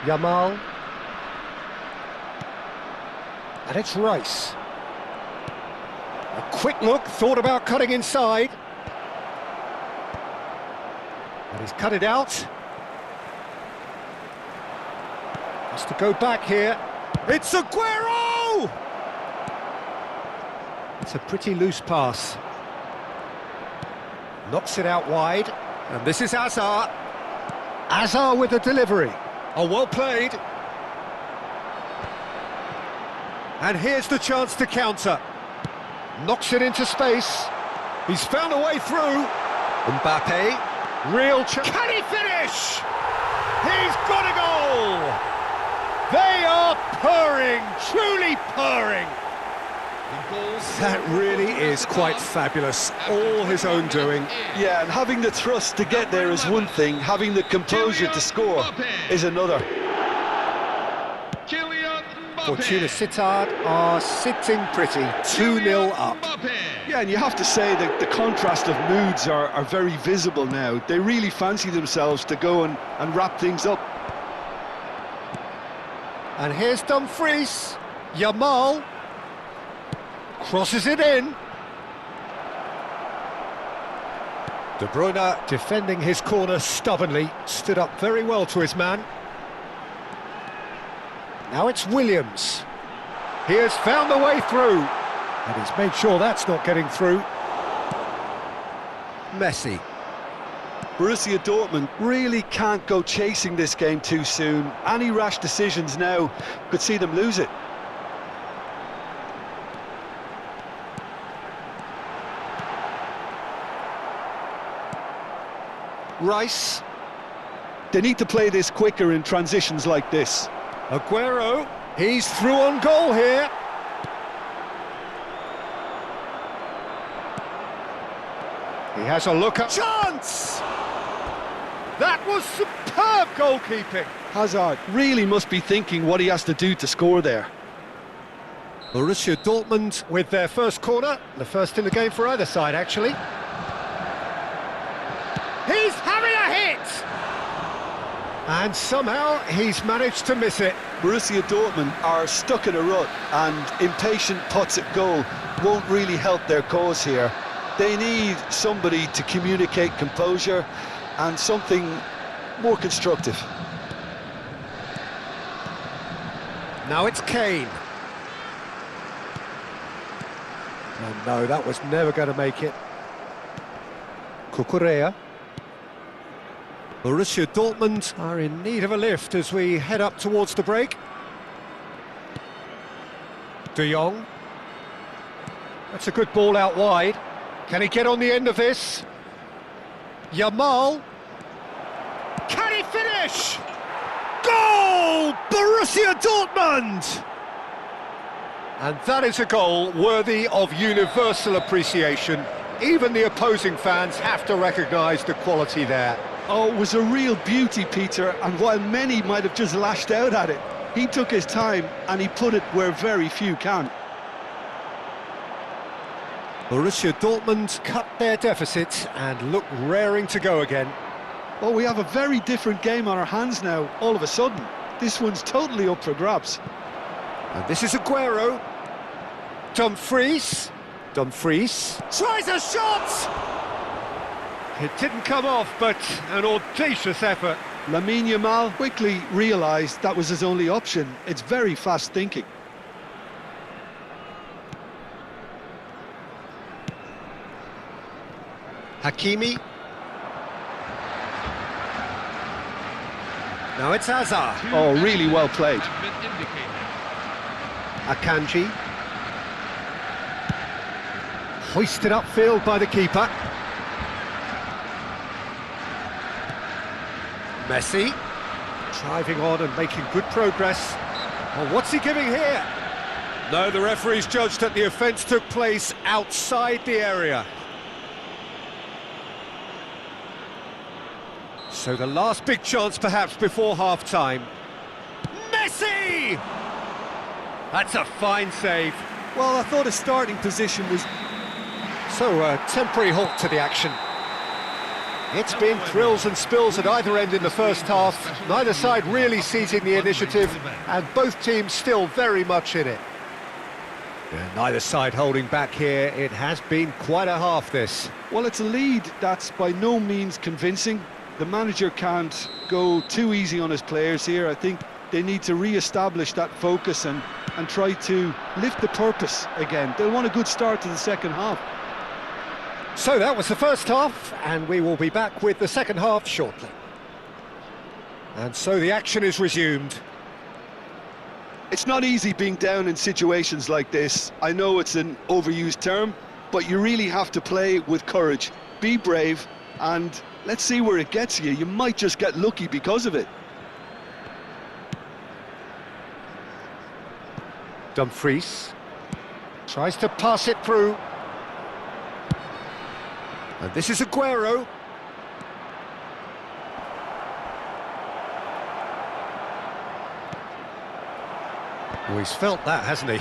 Yamal. And it's Rice. A quick look, thought about cutting inside. And he's cut it out. Has to go back here. It's Aguero! It's a pretty loose pass. Knocks it out wide. And this is Hazard. Hazard with the delivery. Oh, well played. And here's the chance to counter. Knocks it into space. He's found a way through. Mbappe. Real chance. Can he finish? He's got a goal! They are purring, truly purring. That really is quite fabulous, all his own doing. Yeah, and having the thrust to get there is one thing, having the composure to score is another. Fortuna Sittard are sitting pretty, 2-0 up. Yeah, and you have to say that the contrast of moods are very visible now. They really fancy themselves to go and wrap things up. And here's Dumfries. Yamal crosses it in. De Bruyne defending his corner stubbornly, stood up very well to his man. Now it's Williams. He has found the way through, and he's made sure that's not getting through. Messi. Borussia Dortmund really can't go chasing this game too soon. Any rash decisions now could see them lose it. Rice. They need to play this quicker in transitions like this. Aguero, he's through on goal here. He has a look at chance! That was superb goalkeeping. Hazard really must be thinking what he has to do to score there. Borussia Dortmund with their first corner, the first in the game for either side actually. He's having a hit! And somehow he's managed to miss it. Borussia Dortmund are stuck in a rut, and impatient putts at goal won't really help their cause here. They need somebody to communicate composure, and something more constructive. Now it's Kane. Oh no, that was never going to make it. Cucurella. Borussia Dortmund are in need of a lift as we head up towards the break. De Jong. That's a good ball out wide. Can he get on the end of this? Yamal. Can he finish? Goal! Borussia Dortmund! And that is a goal worthy of universal appreciation. Even the opposing fans have to recognise the quality there. Oh, it was a real beauty, Peter, and while many might have just lashed out at it, he took his time and he put it where very few can. Borussia Dortmund cut their deficit and look raring to go again. Well, we have a very different game on our hands now, all of a sudden. This one's totally up for grabs. And this is Aguero. Dumfries tries a shot! It didn't come off, but an audacious effort. Lamine Yamal quickly realised that was his only option. It's very fast thinking. Hakimi. Now it's Hazard. Oh, really well played. Akanji. Hoisted upfield by the keeper. Messi. Driving on and making good progress. Oh, what's he giving here? No, the referee's judged that the offence took place outside the area. So the last big chance perhaps before half-time. Messi! That's a fine save. Well, I thought his starting position was... So a temporary halt to the action. It's been thrills and spills at either end in the first half. Neither side really seizing the initiative, and both teams still very much in it. Yeah, neither side holding back here. It has been quite a half, this. Well, it's a lead that's by no means convincing. The manager can't go too easy on his players here. I think they need to re-establish that focus and try to lift the purpose again. They'll want a good start to the second half. So that was the first half, and we will be back with the second half shortly. And so the action is resumed. It's not easy being down in situations like this. I know it's an overused term, but you really have to play with courage. Be brave, and let's see where it gets you. You might just get lucky because of it. Dumfries tries to pass it through. And this is Aguero. Oh, he's felt that, hasn't he?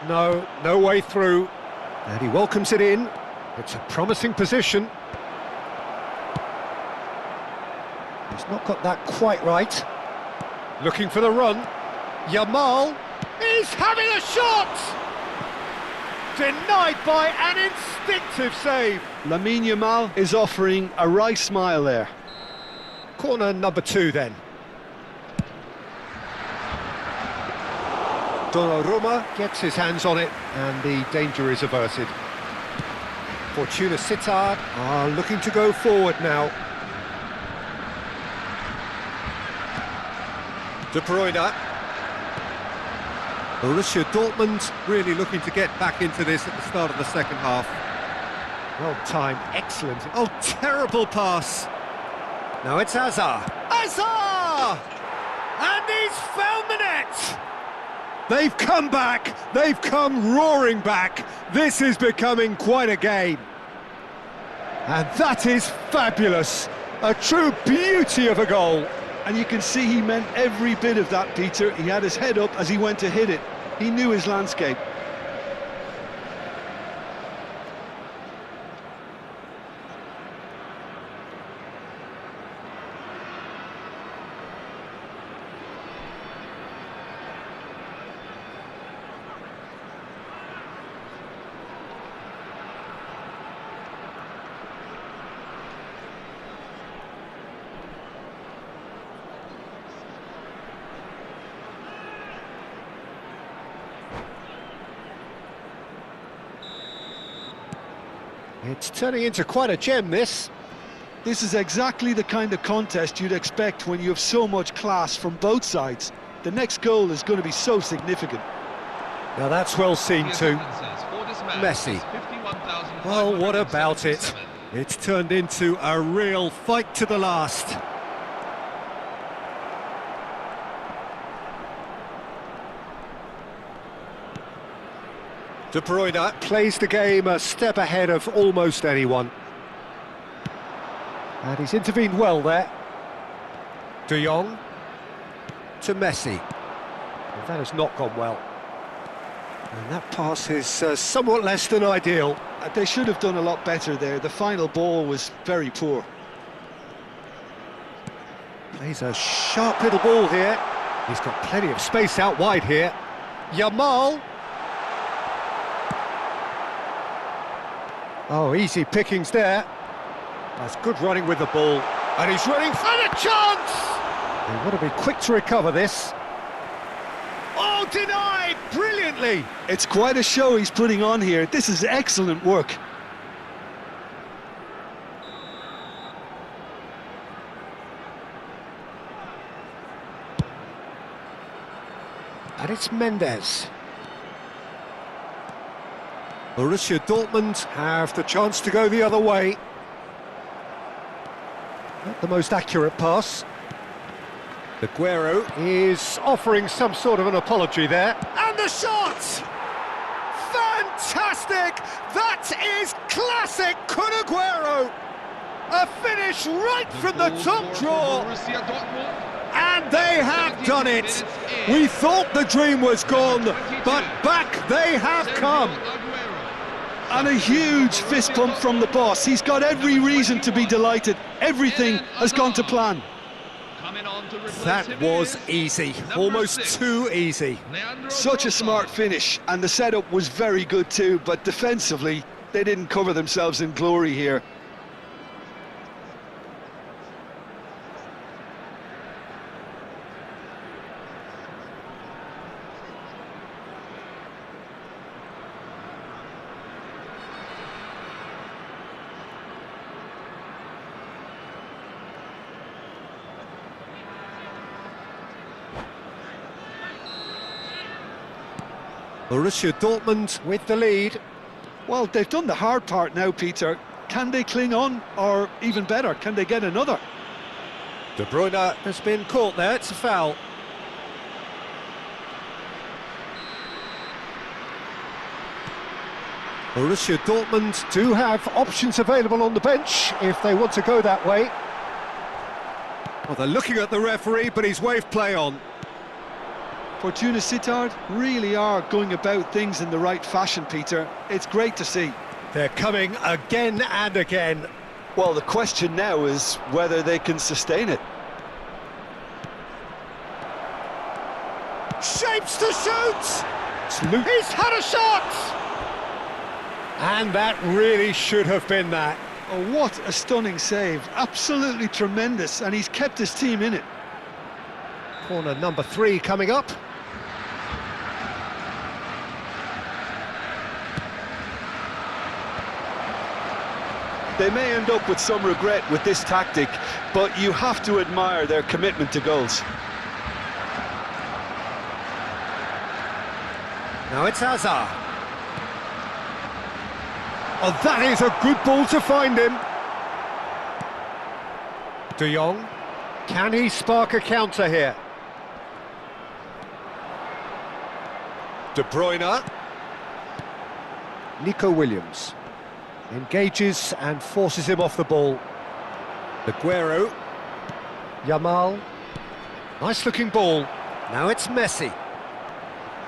No way through. And he welcomes it in. It's a promising position. He's not got that quite right. Looking for the run. Yamal. He's having a shot! Denied by an instinctive save. Lamine Yamal is offering a wry smile there. Corner number 2 then. Donnarumma gets his hands on it and the danger is averted. Fortuna Sittard are looking to go forward now. De Bruyne. Borussia Dortmund really looking to get back into this at the start of the second half. Well timed, excellent. Oh, terrible pass. Now it's Hazard. Hazard! And he's found the net! They've come back, they've come roaring back. This is becoming quite a game. And that is fabulous. A true beauty of a goal. And you can see he meant every bit of that, Peter. He had his head up as he went to hit it. He knew his landscape. It's turning into quite a gem, this. This is exactly the kind of contest you'd expect when you have so much class from both sides. The next goal is going to be so significant. Now that's well seen too. Messi. Well, what about it? It's turned into a real fight to the last. De Bruyne plays the game a step ahead of almost anyone. And he's intervened well there. De Jong to Messi. Well, that has not gone well. And that pass is somewhat less than ideal. They should have done a lot better there. The final ball was very poor. Plays a sharp little ball here. He's got plenty of space out wide here. Yamal. Oh, easy pickings there. That's good running with the ball. And he's running for a chance! They want to be quick to recover this. Oh, denied brilliantly! It's quite a show he's putting on here. This is excellent work. And it's Mendes. Borussia Dortmund have the chance to go the other way. Not the most accurate pass. Aguero is offering some sort of an apology there. And the shot! Fantastic! That is classic Kun Aguero! A finish right from the top draw! And they have done it! We thought the dream was gone, but back they have come! And a huge fist pump from the boss. He's got every reason to be delighted. Everything has gone to plan. That was easy, almost too easy. Such a smart finish, and the setup was very good too, but defensively, they didn't cover themselves in glory here. Borussia Dortmund with the lead. Well, they've done the hard part now, Peter. Can they cling on, or even better, can they get another? De Bruyne has been caught there, it's a foul. Borussia Dortmund do have options available on the bench if they want to go that way. Well, they're looking at the referee, but he's waved play on. Fortuna Sittard really are going about things in the right fashion, Peter. It's great to see. They're coming again and again. Well, the question now is whether they can sustain it. Shapes to shoot! He's had a shot! And that really should have been that. Oh, what a stunning save. Absolutely tremendous, and he's kept his team in it. Corner number 3 coming up. They may end up with some regret with this tactic, but you have to admire their commitment to goals. Now it's Hazard. Oh, that is a good ball to find him. De Jong, can he spark a counter here? De Bruyne. Nico Williams engages and forces him off the ball. Aguero. Yamal. Nice looking ball. Now it's Messi.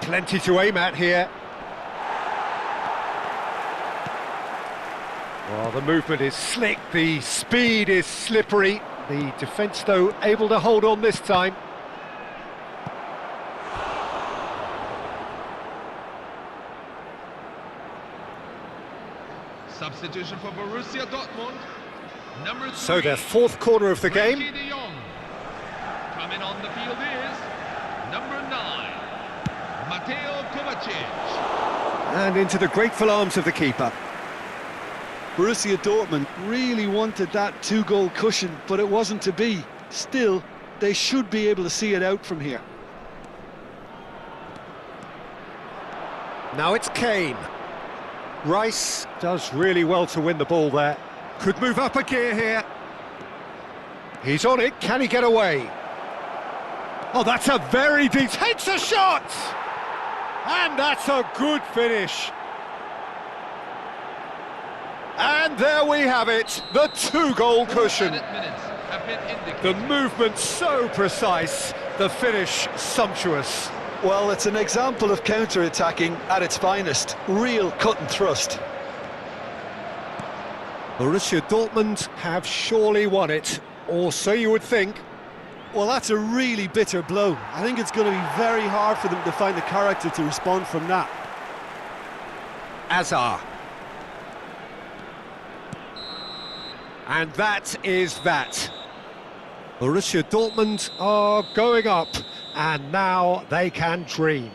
Plenty to aim at here. Well, the movement is slick, the speed is slippery. The defence, though, able to hold on this time. Substitution for Borussia Dortmund. Number 3. So their 4th corner of the game. De Jong. Coming on the field is number 9, Mateo Kovacic. And into the grateful arms of the keeper. Borussia Dortmund really wanted that two-goal cushion, but it wasn't to be. Still, they should be able to see it out from here. Now it's Kane. Rice does really well to win the ball there. Could move up a gear here. He's on it, can he get away? Oh, that's a very deep... Takes a shot! And that's a good finish. And there we have it, the two-goal cushion. The movement so precise, the finish sumptuous. Well, it's an example of counter-attacking at its finest. Real cut and thrust. Borussia Dortmund have surely won it, or so you would think. Well, that's a really bitter blow. I think it's going to be very hard for them to find the character to respond from that. Azar. And that is that. Borussia Dortmund are going up, and now they can dream.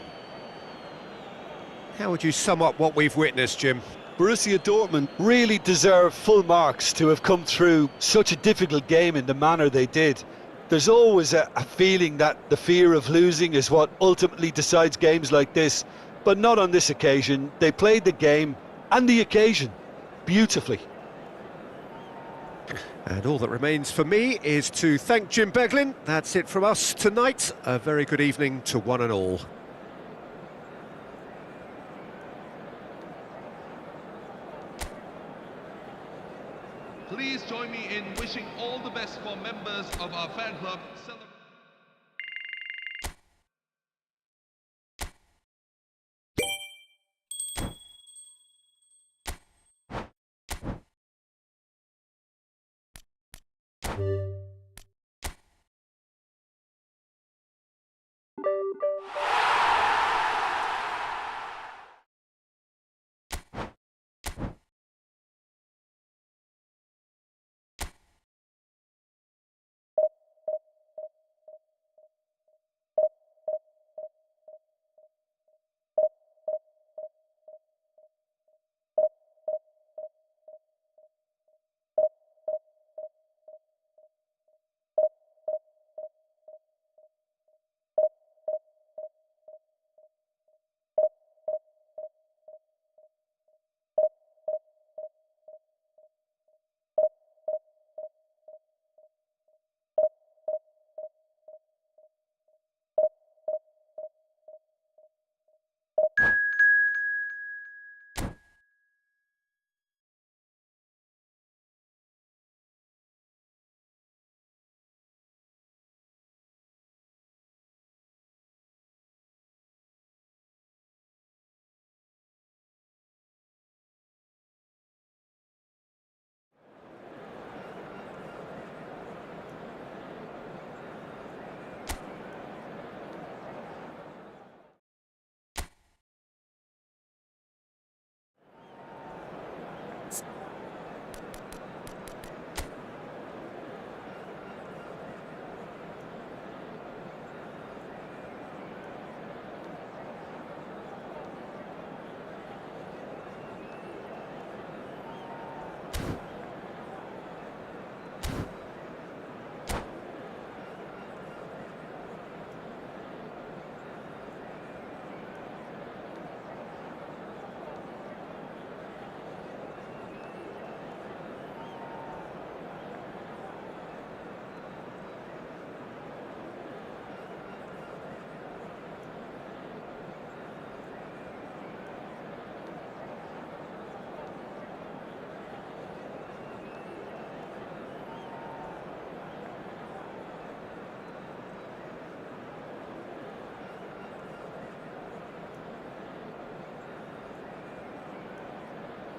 How would you sum up what we've witnessed, Jim? Borussia Dortmund really deserve full marks to have come through such a difficult game in the manner they did. There's always a feeling that the fear of losing is what ultimately decides games like this, but not on this occasion. They played the game and the occasion beautifully. And all that remains for me is to thank Jim Beglin. That's it from us tonight. A very good evening to one and all. Please join me in wishing all the best for members of our fan club.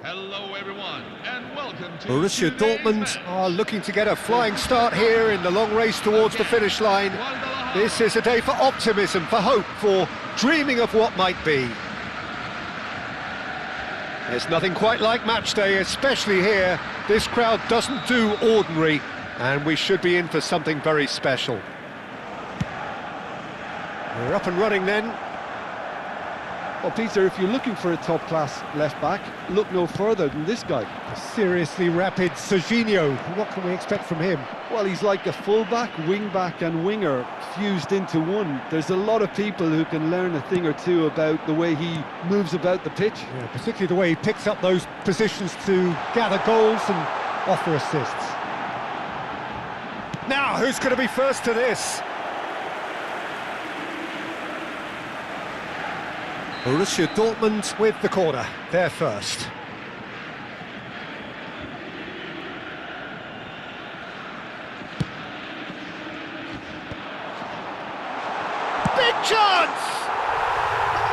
Hello everyone, and welcome to Borussia Dortmund are looking to get a flying start here in the long race towards the finish line. This is a day for optimism, for hope, for dreaming of what might be. There's nothing quite like match day, especially here. This crowd doesn't do ordinary, and we should be in for something very special. We're up and running then. Well, Peter, if you're looking for a top-class left-back, look no further than this guy. A seriously rapid Serginho. What can we expect from him? Well, he's like a full-back, wing-back and winger fused into one. There's a lot of people who can learn a thing or two about the way he moves about the pitch. Yeah, particularly the way he picks up those positions to gather goals and offer assists. Now, who's going to be first to this? Borussia Dortmund with the corner. They're first. Big chance!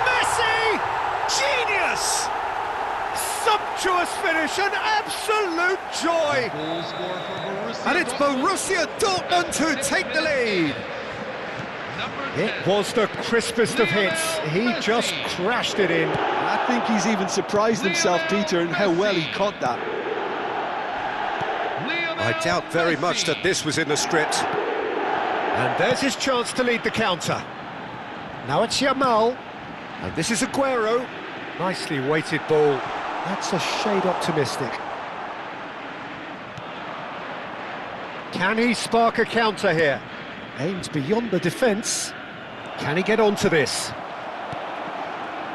Messi! Genius! Sumptuous finish, an absolute joy! Goal scorer for Borussia And it's Borussia Dortmund who take the lead. Number 10. It was the crispest of hits. He just crashed it in. I think he's even surprised himself, Peter, in how well he caught that. I doubt very much that this was in the script. And there's his chance to lead the counter. Now it's Yamal. And this is Aguero. Nicely weighted ball. That's a shade optimistic. Can he spark a counter here? Aims beyond the defence. Can he get onto this?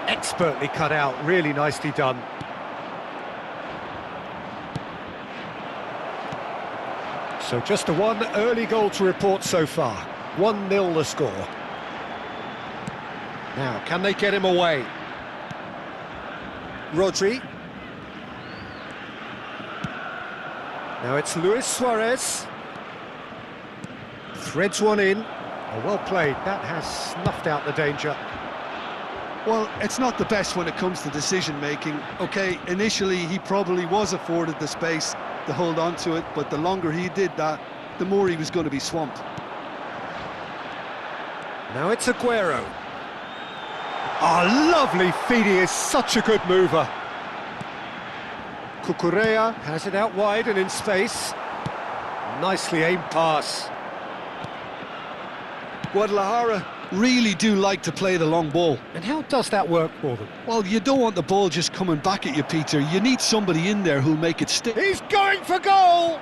Expertly cut out, really nicely done. So just the one early goal to report so far. 1-0 the score. Now, can they get him away? Rodri. Now it's Luis Suarez. Threads one in. Oh, well played. That has snuffed out the danger. Well, it's not the best when it comes to decision-making. OK, initially he probably was afforded the space to hold on to it, but the longer he did that, the more he was going to be swamped. Now it's Aguero. Oh, lovely feed. He is such a good mover. Cucurella has it out wide and in space. Nicely aimed pass. Guadalajara really do like to play the long ball. And how does that work for them? Well, you don't want the ball just coming back at you, Peter. You need somebody in there who'll make it stick. He's going for goal!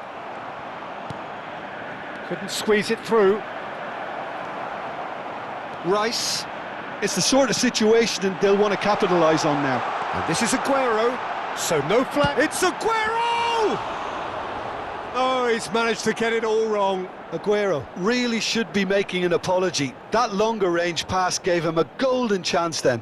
Couldn't squeeze it through. Rice. It's the sort of situation that they'll want to capitalise on now. And this is Aguero, so no flag. It's Aguero! Oh, he's managed to get it all wrong. Aguero really should be making an apology. That longer range pass gave him a golden chance then.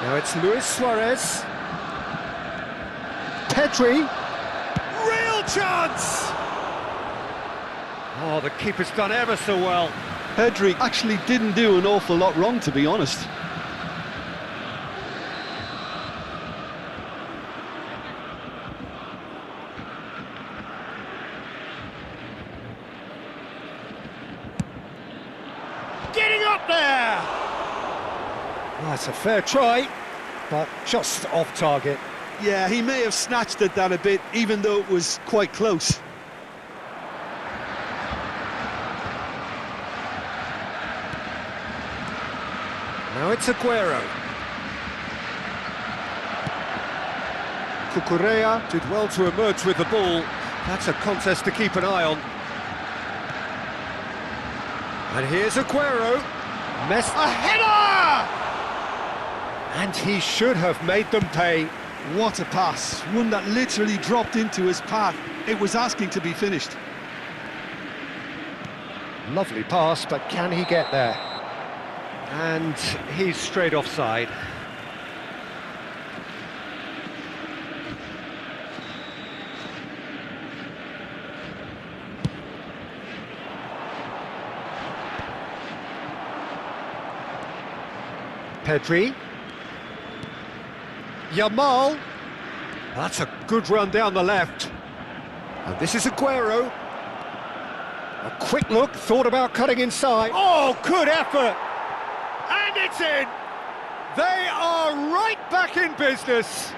Now it's Luis Suarez. Pedri. Real chance! Oh, the keeper's done ever so well. Pedri actually didn't do an awful lot wrong, to be honest. Getting up there! That's a fair try, but just off target. Yeah, he may have snatched at that a bit, even though it was quite close. Now it's Aguero. Cucurella did well to emerge with the ball. That's a contest to keep an eye on. And here's Aguero. A header! And he should have made them pay. What a pass. One that literally dropped into his path. It was asking to be finished. Lovely pass, but can he get there? And he's straight offside. Pedri. Yamal. That's a good run down the left. And this is Aguero. A quick look, thought about cutting inside. Oh, good effort! And it's in! They are right back in business.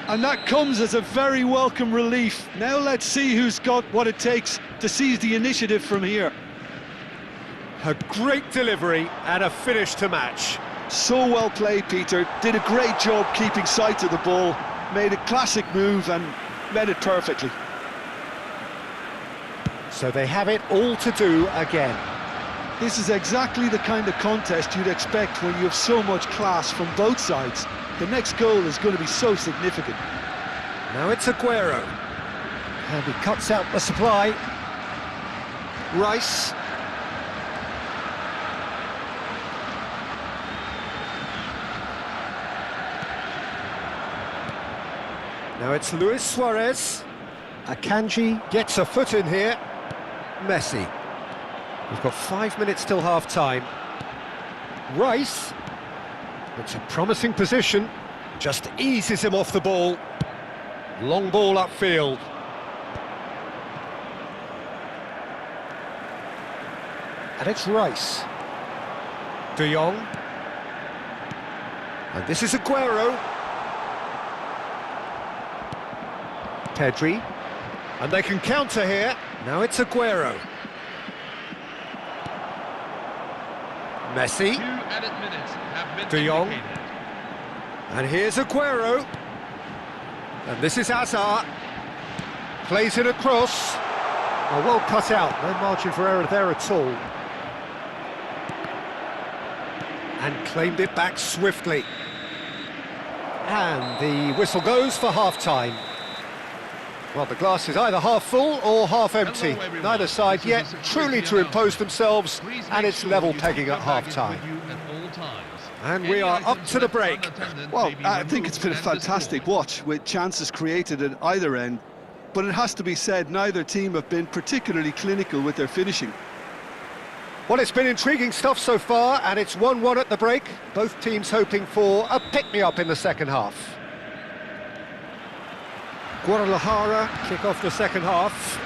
And that comes as a very welcome relief. Now let's see who's got what it takes to seize the initiative from here. A great delivery and a finish to match. So well played, Peter. Did a great job keeping sight of the ball. Made a classic move and met it perfectly. So they have it all to do again. This is exactly the kind of contest you'd expect when you have so much class from both sides. The next goal is going to be so significant. Now it's Aguero. And he cuts out the supply. Rice. Now it's Luis Suarez. Akanji gets a foot in here. Messi. We've got 5 minutes till half-time. Rice. It's a promising position. Just eases him off the ball. Long ball upfield. And it's Rice. De Jong. And this is Aguero. Pedri. And they can counter here. Now it's Aguero. Messi. 2 added minutes have been De Jong. indicated. And here's Aguero. And this is Hazard. Plays it across. Oh, well cut out. No margin for error there at all. And claimed it back swiftly. And the whistle goes for half-time. Well, the glass is either half full or half empty. Hello, everyone. Neither side This is yet a truly security to impose announcement. themselves, Please and make it's sure level you pegging keep at your baggage half-time. with you at all times. And we Any are up items to the left break. unattended Well, may be I think it's been a removed and fantastic destroyed. watch with chances created at either end. But it has to be said, neither team have been particularly clinical with their finishing. Well, it's been intriguing stuff so far, and it's 1-1 at the break. Both teams hoping for a pick-me-up in the second half. Guadalajara kick off the second half.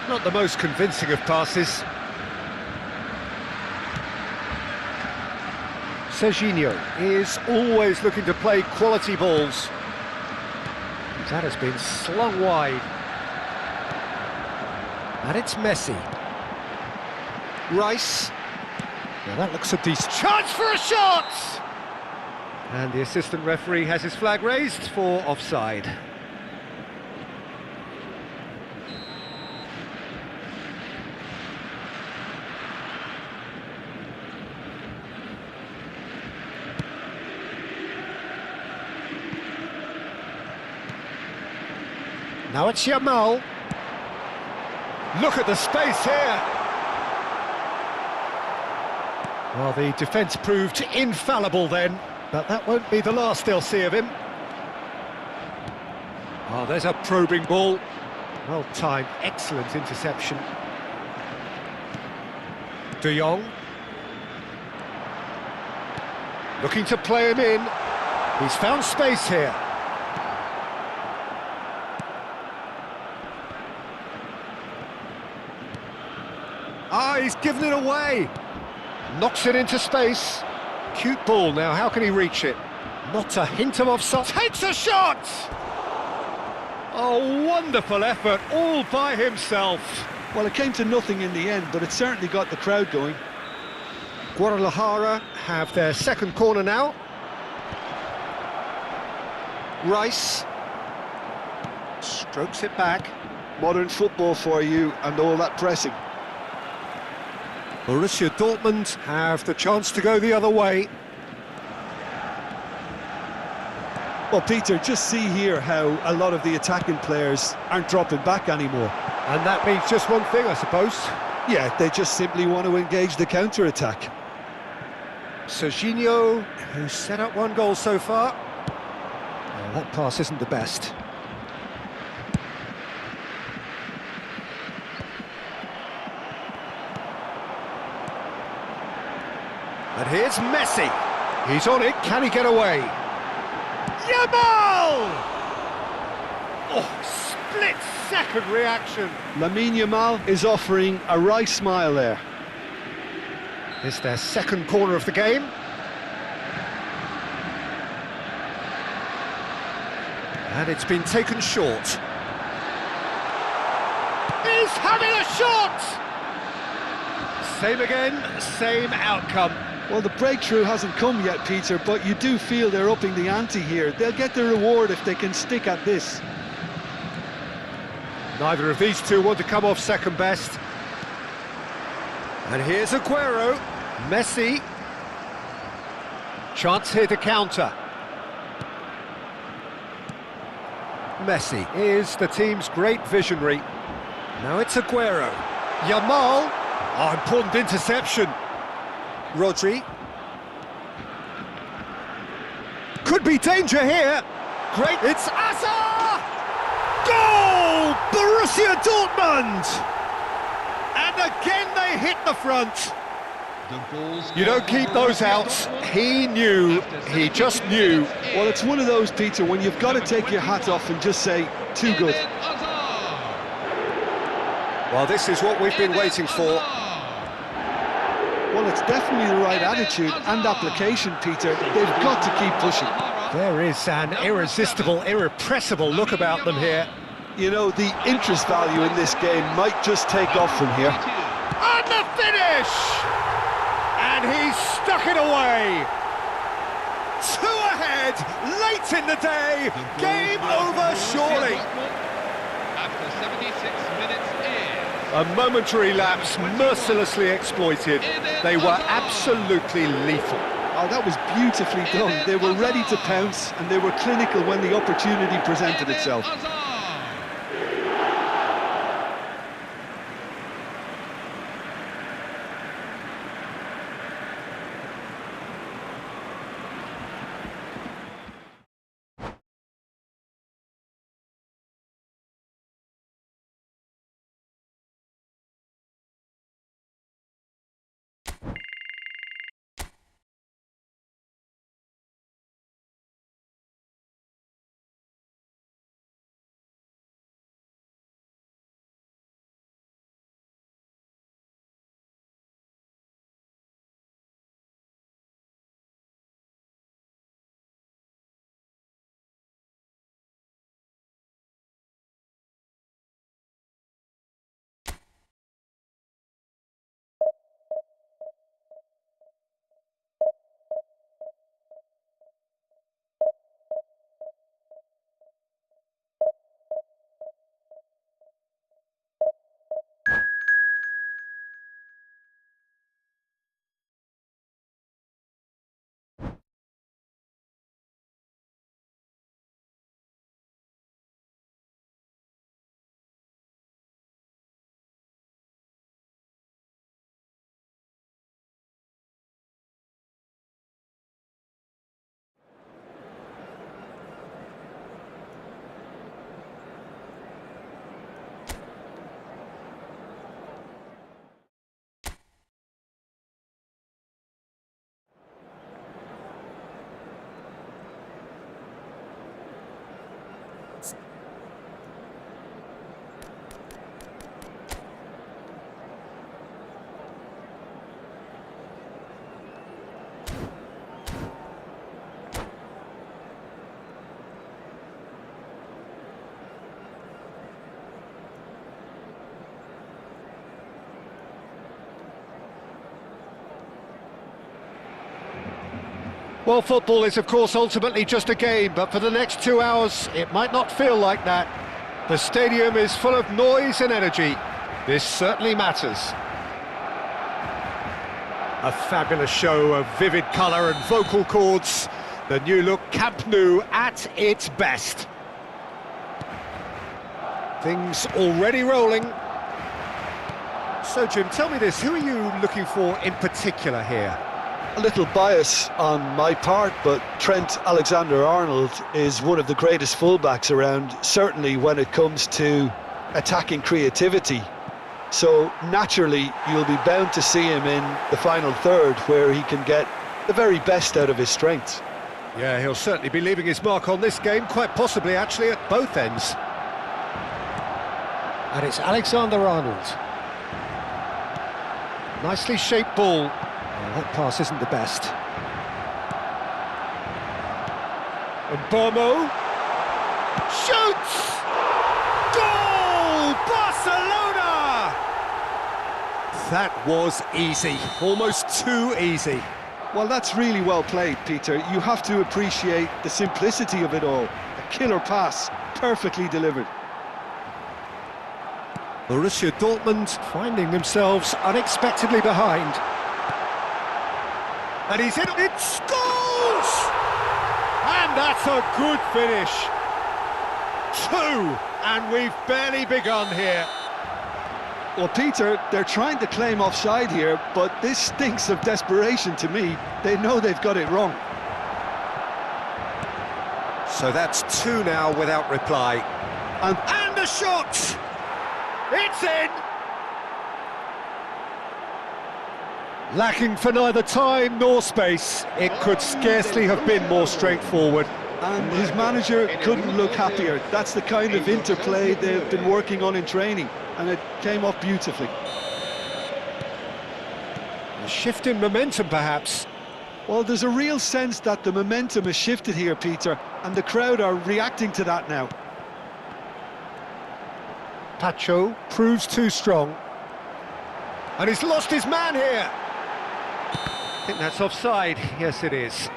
Not the most convincing of passes. Serginho is always looking to play quality balls. That has been slung wide. And it's Messi. Rice. Now that looks a decent chance for a shot! And the assistant referee has his flag raised for offside. Now it's Yamal. Look at the space here. Well, the defence proved infallible then, but that won't be the last they'll see of him. Oh, there's a probing ball. Well timed, excellent interception. De Jong. Looking to play him in. He's found space here. Ah, he's given it away. Knocks it into space. Cute ball now, how can he reach it? Not a hint of offside. Takes a shot! Oh, wonderful effort, all by himself. Well, it came to nothing in the end, but it certainly got the crowd going. Guadalajara have their second corner now. Rice. Strokes it back. Modern football for you and all that pressing. Borussia Dortmund have the chance to go the other way. Well, Peter, just see here how a lot of the attacking players aren't dropping back anymore. And that means just one thing, I suppose. Yeah, they just simply want to engage the counter-attack. Serginho, who's set up one goal so far. Oh, that pass isn't the best. And here's Messi. He's on it, can he get away? Yamal! Oh, split-second reaction. Lamine Yamal is offering a right smile there. It's their second corner of the game. And it's been taken short. He's having a shot! Same again, same outcome. Well, the breakthrough hasn't come yet, Peter, but you do feel they're upping the ante here. They'll get the reward if they can stick at this. Neither of these two want to come off second best. And here's Aguero. Messi. Chance here to counter. Messi is the team's great visionary. Now it's Aguero. Yamal. Oh, important interception. Rodri. Could be danger here. Great. It's Asa! Goal! Borussia Dortmund! And again they hit the front. You don't keep those out. He knew. He just knew. Well, it's one of those, Peter, when you've got to take your hat off and just say, too good. Well, this is what we've been waiting for. Well, it's definitely the right attitude and application, Peter. They've got to keep pushing. There is an irresistible, irrepressible look about them here. You know, the interest value in this game might just take off from here. And the finish! And he's stuck it away. 2 ahead, late in the day. Game over, surely. After 76 minutes in. A momentary lapse, mercilessly exploited. They were absolutely lethal. Oh, that was beautifully done. They were ready to pounce, and they were clinical when the opportunity presented itself. Well, football is, of course, ultimately just a game, but for the next 2 hours, it might not feel like that. The stadium is full of noise and energy. This certainly matters. A fabulous show of vivid colour and vocal cords. The new look Camp Nou at its best. Things already rolling. So, Jim, tell me this, who are you looking for in particular here? A little bias on my part, but Trent Alexander-Arnold is one of the greatest fullbacks around, certainly when it comes to attacking creativity. So naturally, you'll be bound to see him in the final third, where he can get the very best out of his strengths. Yeah, he'll certainly be leaving his mark on this game, quite possibly actually at both ends. And it's Alexander-Arnold. Nicely shaped ball. That pass isn't the best. And Bomo shoots! Goal! Barcelona! That was easy, almost too easy. Well, that's really well played, Peter. You have to appreciate the simplicity of it all. A killer pass, perfectly delivered. Borussia Dortmund finding themselves unexpectedly behind. And he's in, it scores! And that's a good finish. 2, and we've barely begun here. Well, Peter, they're trying to claim offside here, but this stinks of desperation to me. They know they've got it wrong. So that's 2 now without reply. And the shot! It's in! Lacking for neither time nor space, it could scarcely have been more straightforward. And his manager couldn't look happier. That's the kind of interplay they've been working on in training, and it came off beautifully. A shift in momentum, perhaps. Well, there's a real sense that the momentum has shifted here, Peter, and the crowd are reacting to that now. Pacho proves too strong. And he's lost his man here. I think that's offside. Yes, it is.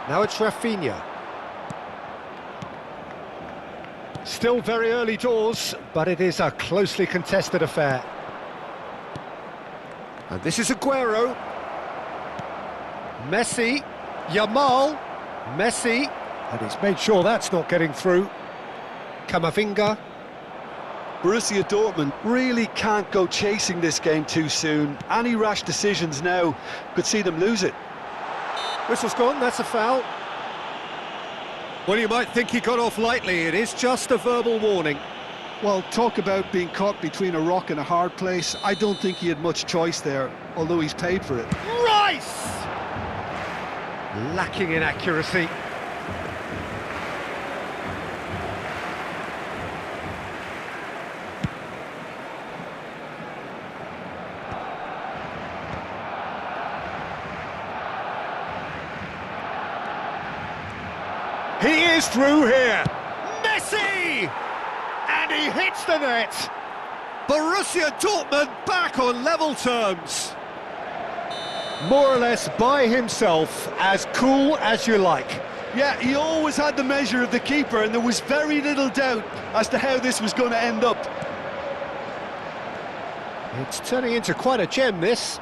Now it's Rafinha. Still very early doors, but it is a closely contested affair. And this is Aguero. Messi. Yamal. Messi. And he's made sure that's not getting through. Camavinga. Borussia Dortmund really can't go chasing this game too soon. Any rash decisions now could see them lose it. Whistle's gone, that's a foul. Well, you might think he got off lightly, it is just a verbal warning. Well, talk about being caught between a rock and a hard place. I don't think he had much choice there, although he's paid for it. Rice! Lacking in accuracy. He is through here. Messi! And he hits the net. Borussia Dortmund back on level terms. More or less by himself, as cool as you like. Yeah, he always had the measure of the keeper, and there was very little doubt as to how this was going to end up. It's turning into quite a gem, this.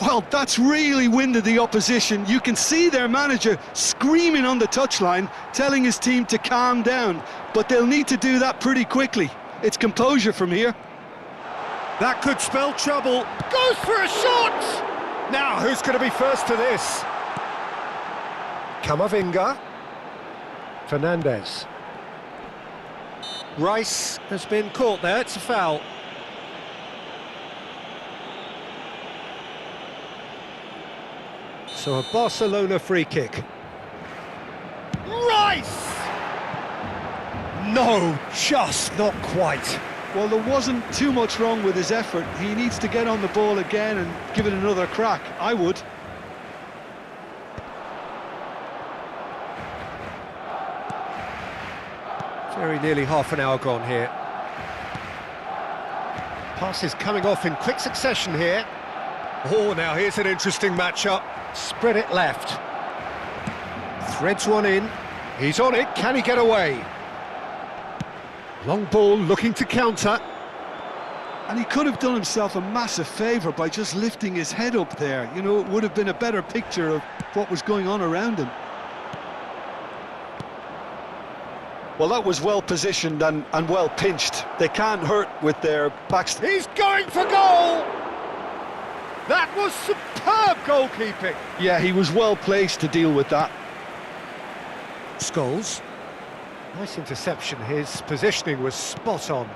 Well, that's really winded the opposition. You can see their manager screaming on the touchline, telling his team to calm down, but they'll need to do that pretty quickly. It's composure from here. That could spell trouble. Goes for a shot! Now, who's going to be first to this? Camavinga. Fernandez. Rice has been caught there, it's a foul. So a Barcelona free kick. Rice! No, just not quite. Well, there wasn't too much wrong with his effort. He needs to get on the ball again and give it another crack. I would. Very nearly half an hour gone here. Passes coming off in quick succession here. Oh, now here's an interesting matchup. Spread it left. Threads one in. He's on it. Can he get away? Long ball looking to counter. And he could have done himself a massive favour by just lifting his head up there. You know, it would have been a better picture of what was going on around him. Well, that was well positioned and well pinched. They can't hurt with their backs. He's going for goal! That was superb goalkeeping. Yeah, he was well placed to deal with that. Scholes. Nice interception. His positioning was spot on.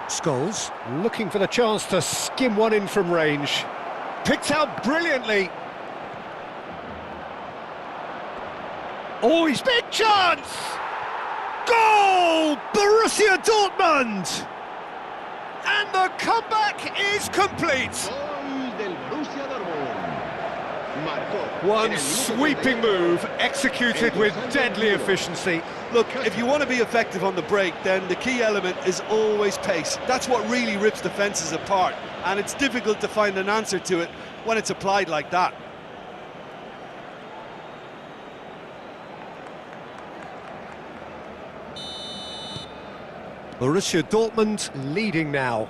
Scholes looking for the chance to skim one in from range. picked out brilliantly. Oh, he's big chance! Goal! Borussia Dortmund! And the comeback is complete. One sweeping move, executed with deadly efficiency. Look, if you want to be effective on the break, then the key element is always pace. That's what really rips defences apart, and it's difficult to find an answer to it when it's applied like that. Borussia Dortmund leading now.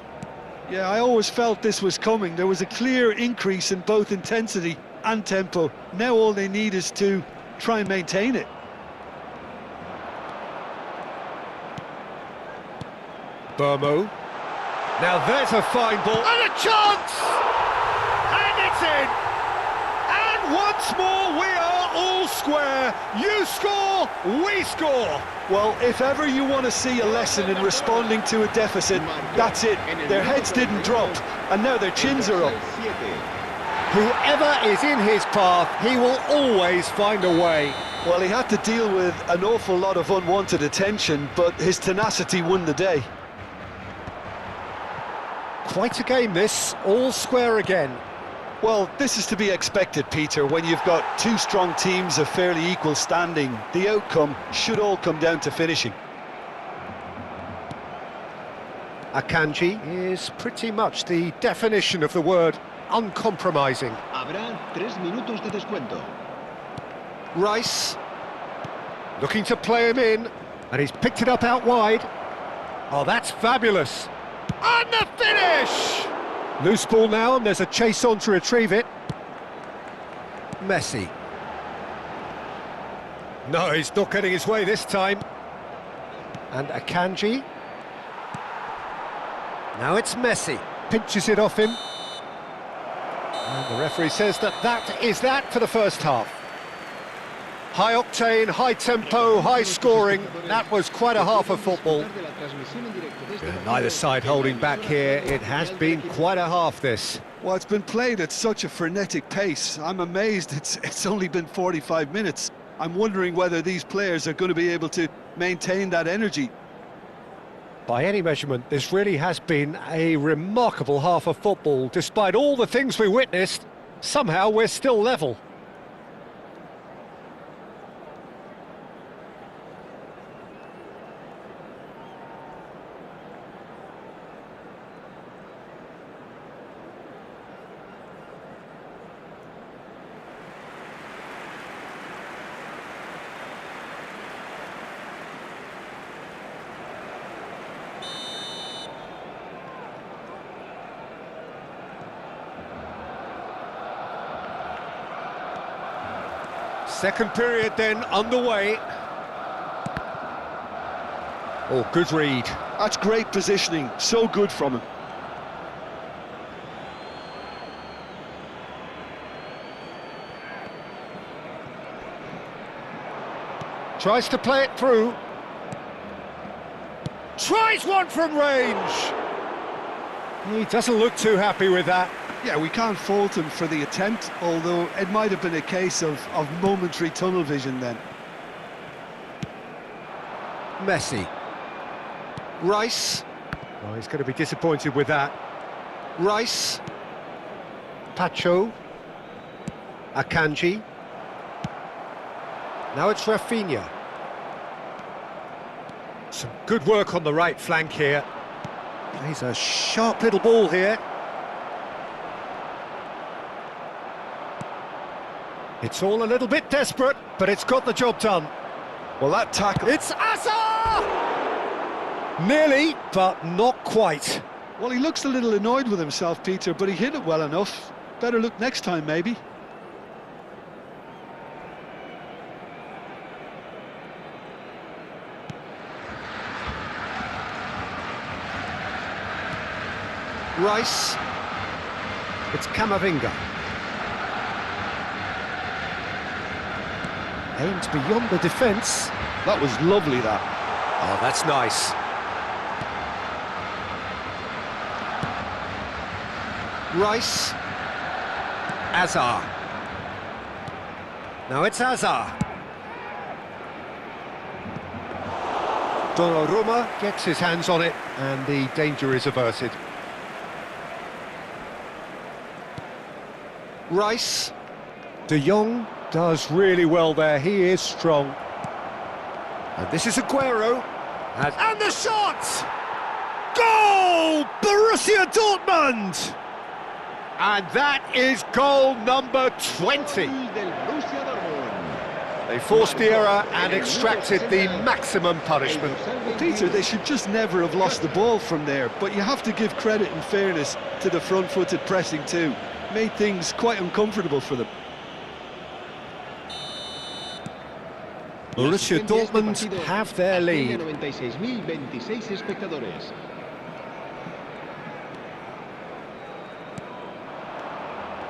Yeah, I always felt this was coming. There was a clear increase in both intensity and tempo. Now all they need is to try and maintain it. Burmo. Now there's a fine ball. And a chance! And it's in! And once more we are all square. You score, we score. Well, if ever you want to see a lesson in responding to a deficit, that's it. Their heads didn't drop, and now their chins are up. Whoever is in his path, he will always find a way. Well, he had to deal with an awful lot of unwanted attention, but his tenacity won the day. Quite a game this, all square again. Well, this is to be expected, Peter. When you've got two strong teams of fairly equal standing, the outcome should all come down to finishing. Akanji is pretty much the definition of the word uncompromising. Habrá 3 minutos de descuento. Rice, looking to play him in, and he's picked it up out wide. Oh, that's fabulous. And the finish! Loose ball now, and there's a chase on to retrieve it. Messi. No, he's not getting his way this time. And Akanji. Now it's Messi. Pinches it off him. And the referee says that is that for the first half. High octane, high tempo, high scoring. That was quite a half of football. Neither side holding back here. It has been quite a half, this. Well, it's been played at such a frenetic pace. I'm amazed it's only been 45 minutes. I'm wondering whether these players are going to be able to maintain that energy. By any measurement, this really has been a remarkable half of football. Despite all the things we witnessed, somehow we're still level. Second period then underway. Oh, good read. That's great positioning, so good from him. Tries to play it through. Tries one from range. He doesn't look too happy with that. Yeah, we can't fault him for the attempt, although it might have been a case of momentary tunnel vision then. Messi. Rice. Oh, he's going to be disappointed with that. Rice. Pacho. Akanji. Now it's Rafinha. Some good work on the right flank here. Plays a sharp little ball here. It's all a little bit desperate, but it's got the job done. Well, that tackle... It's Asa! Nearly, but not quite. Well, he looks a little annoyed with himself, Peter, but he hit it well enough. Better look next time, maybe. Rice. It's Camavinga. Aimed beyond the defence. That was lovely, that. Oh, that's nice. Rice. Azar. Now it's Azar. Donnarumma gets his hands on it, and the danger is averted. Rice. De Jong does really well there, he is strong. And this is Aguero. And the shot! Goal! Borussia Dortmund! And that is goal number 20. They forced the error and extracted the maximum punishment. Peter, they should just never have lost the ball from there, but you have to give credit and fairness to the front-footed pressing too. Made things quite uncomfortable for them. Borussia Dortmund have their lead.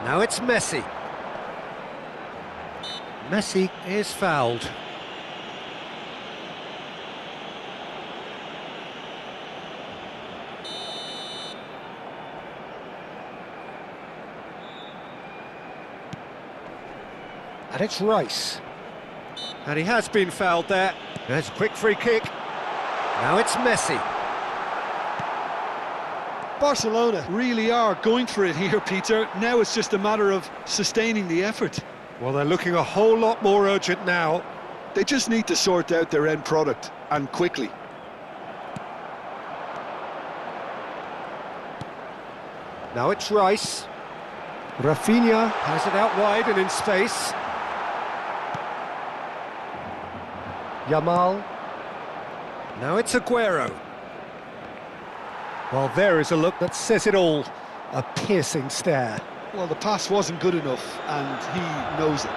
Now it's Messi. Messi is fouled. And it's Rice. And he has been fouled there. There's a quick free kick. Now it's Messi. Barcelona really are going for it here, Peter. Now it's just a matter of sustaining the effort. Well, they're looking a whole lot more urgent now. They just need to sort out their end product, and quickly. Now it's Rice. Rafinha has it out wide and in space. Yamal. Now it's Aguero. Well, there is a look that says it all. A piercing stare. Well, the pass wasn't good enough, and he knows it.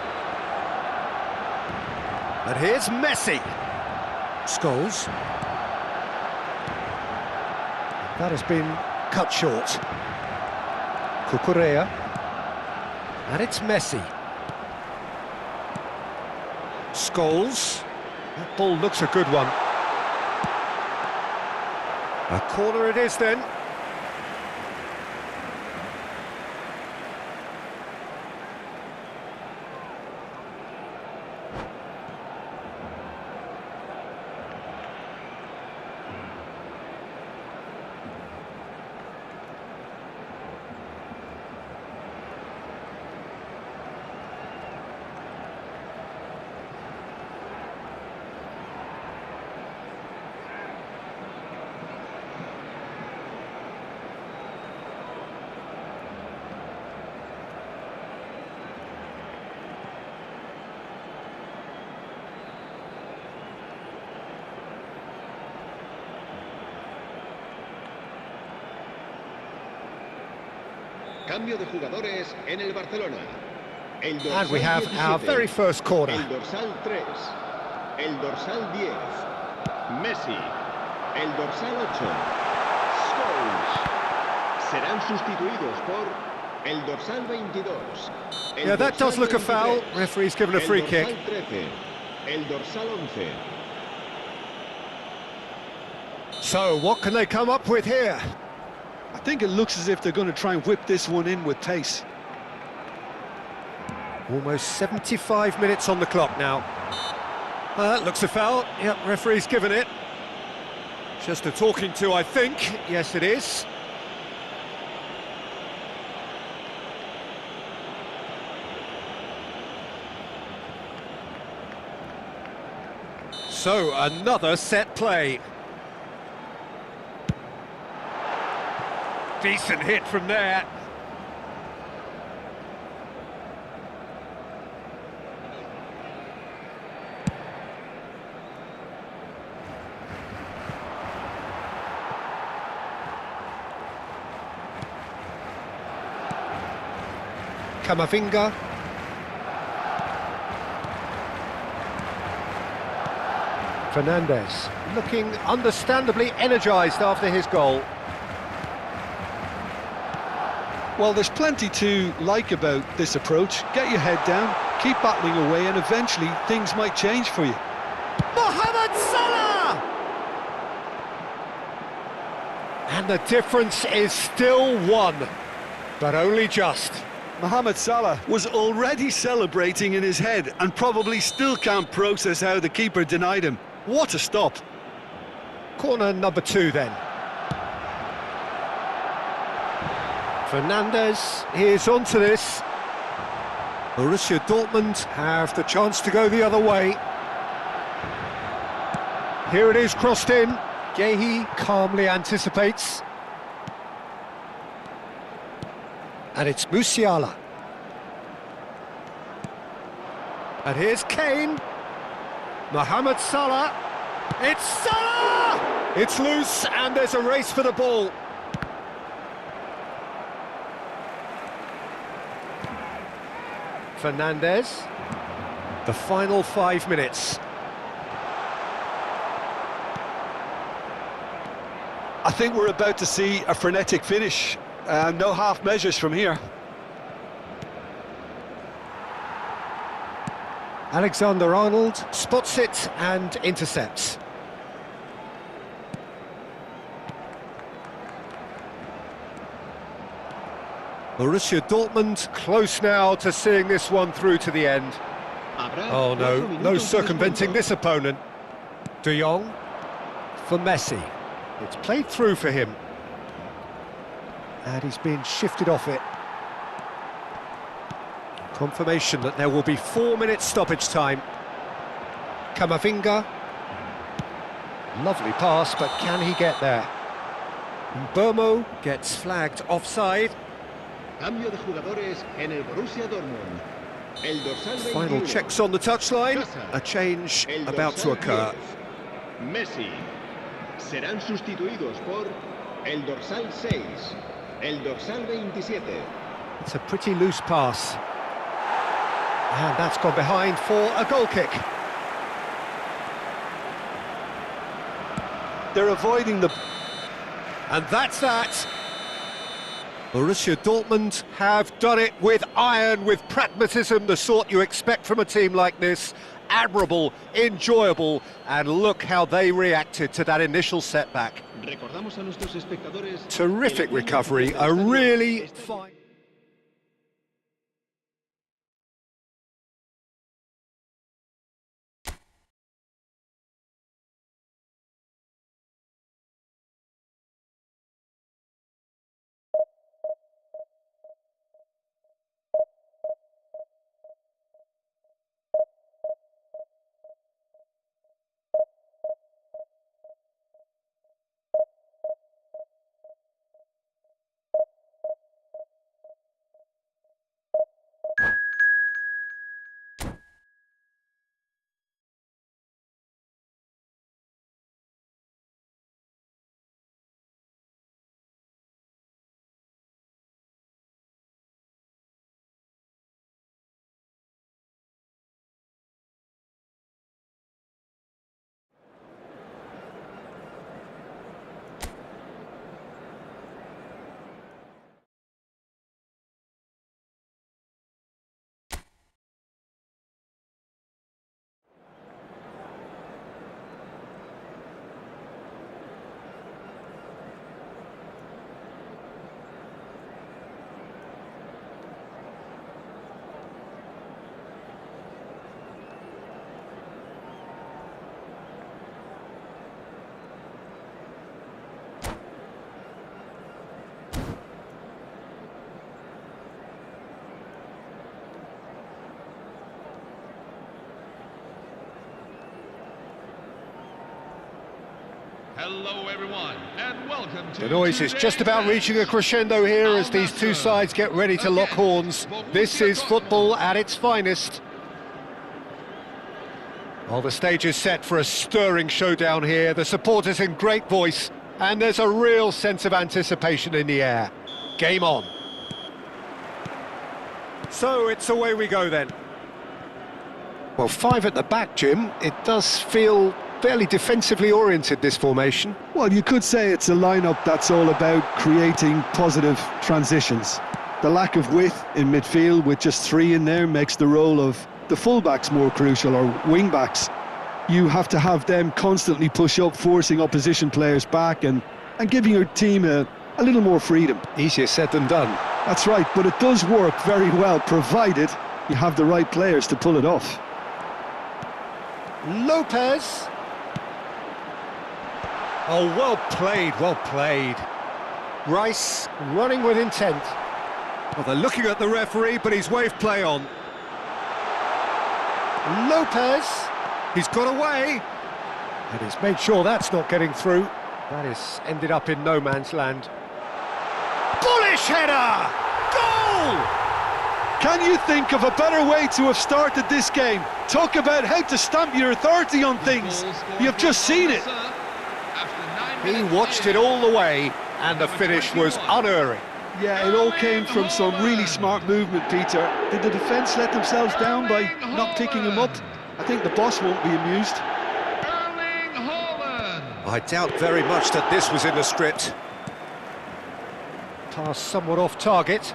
And here's Messi. Scholes. That has been cut short. Cucurella. And it's Messi. Scholes. That ball looks a good one. A corner it is then. Cambio de jugadores en el Barcelona. El dorsal And we have 17, our very first corner. El dorsal 3. El dorsal 10. Messi. El dorsal 8. Scholes. Serán sustituidos por el dorsal 22. Yeah, that does look a foul. Referee's given a free kick. El dorsal 13. El dorsal 11. So, what can they come up with here? I think it looks as if they're going to try and whip this one in with pace. Almost 75 minutes on the clock now. That looks a foul. Yep, referee's given it. Just a talking to, I think. Yes, it is. So, another set play. Decent hit from there. Camavinga. Fernandes looking understandably energised after his goal. Well, there's plenty to like about this approach. Get your head down, keep battling away, and eventually things might change for you. Mohamed Salah! And the difference is still one, but only just. Mohamed Salah was already celebrating in his head and probably still can't process how the keeper denied him. What a stop. Corner number 2 then. Fernandes is onto this. Borussia Dortmund have the chance to go the other way. Here it is, crossed in. Gehi calmly anticipates. And it's Musiala. And here's Kane. Mohamed Salah. It's Salah! It's loose and there's a race for the ball. Fernandes. The final 5 minutes. I think we're about to see a frenetic finish. No half measures from here. Alexander-Arnold spots it and intercepts. Borussia Dortmund close now to seeing this one through to the end. Oh no, no circumventing this opponent. De Jong for Messi. It's played through for him. And he's been shifted off it. Confirmation that there will be 4 minutes stoppage time. Camavinga. Lovely pass, but can he get there? Burmo gets flagged offside. Cambio de jugadores en el Borussia Dortmund. El dorsal Final 21. checks on the touchline. A change El about to dorsal occur. 10. Messi. Serán sustituidos por el dorsal 6. El dorsal 27. It's a pretty loose pass. And that's gone behind for a goal kick. They're avoiding the... And that's that. Borussia Dortmund have done it with iron, with pragmatism, the sort you expect from a team like this. Admirable, enjoyable, and look how they reacted to that initial setback. Recordamos a nuestros espectadores. Terrific recovery, a really fine... Hello everyone, and welcome to The noise is just about reaching a crescendo here as these two sides get ready to lock horns. This is football at its finest. Well, the stage is set for a stirring showdown here. The supporters in great voice, and there's a real sense of anticipation in the air. Game on. So it's away we go then. Well, 5 at the back, Jim. It does feel fairly defensively oriented, this formation. Well, you could say it's a lineup that's all about creating positive transitions. The lack of width in midfield with just 3 in there makes the role of the fullbacks more crucial, or wing-backs. You have to have them constantly push up, forcing opposition players back and giving your team a little more freedom. Easier said than done. That's right, but it does work very well, provided you have the right players to pull it off. Lopez. Oh, well played, well played. Rice running with intent. Well, they're looking at the referee, but he's waved play on. Lopez. He's got away. And he's made sure that's not getting through. That has ended up in no man's land. Bullish header! Goal! Can you think of a better way to have started this game? Talk about how to stamp your authority on things. You've just seen it. He watched it all the way, and the finish was unerring. Yeah, it all came from some really smart movement, Peter. Did the defence let themselves down by not picking him up? I think the boss won't be amused. I doubt very much that this was in the script. Pass somewhat off target.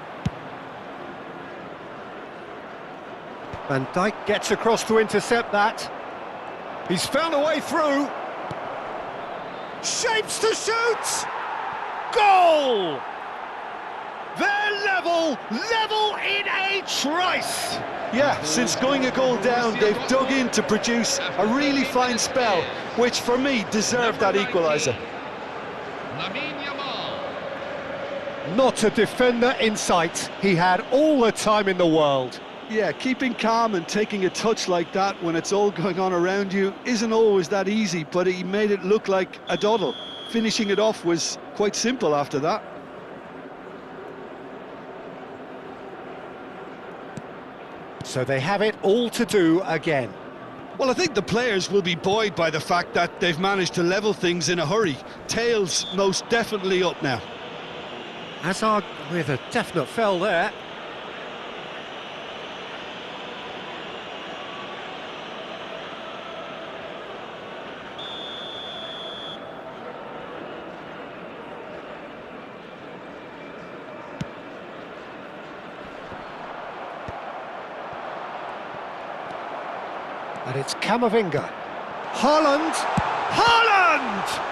Van Dijk gets across to intercept that. He's found a way through. Shapes to shoot! Goal! They're level in a trice! Yeah, since going a goal down, they've dug in to produce a really fine spell, which for me deserved that equaliser. Not a defender in sight. He had all the time in the world. Yeah, keeping calm and taking a touch like that when it's all going on around you isn't always that easy, but he made it look like a doddle. Finishing it off was quite simple after that. So they have it all to do again. Well, I think the players will be buoyed by the fact that they've managed to level things in a hurry. Tails most definitely up now. Hazard with a definite fell there. And it's Camavinga. Haaland! Haaland!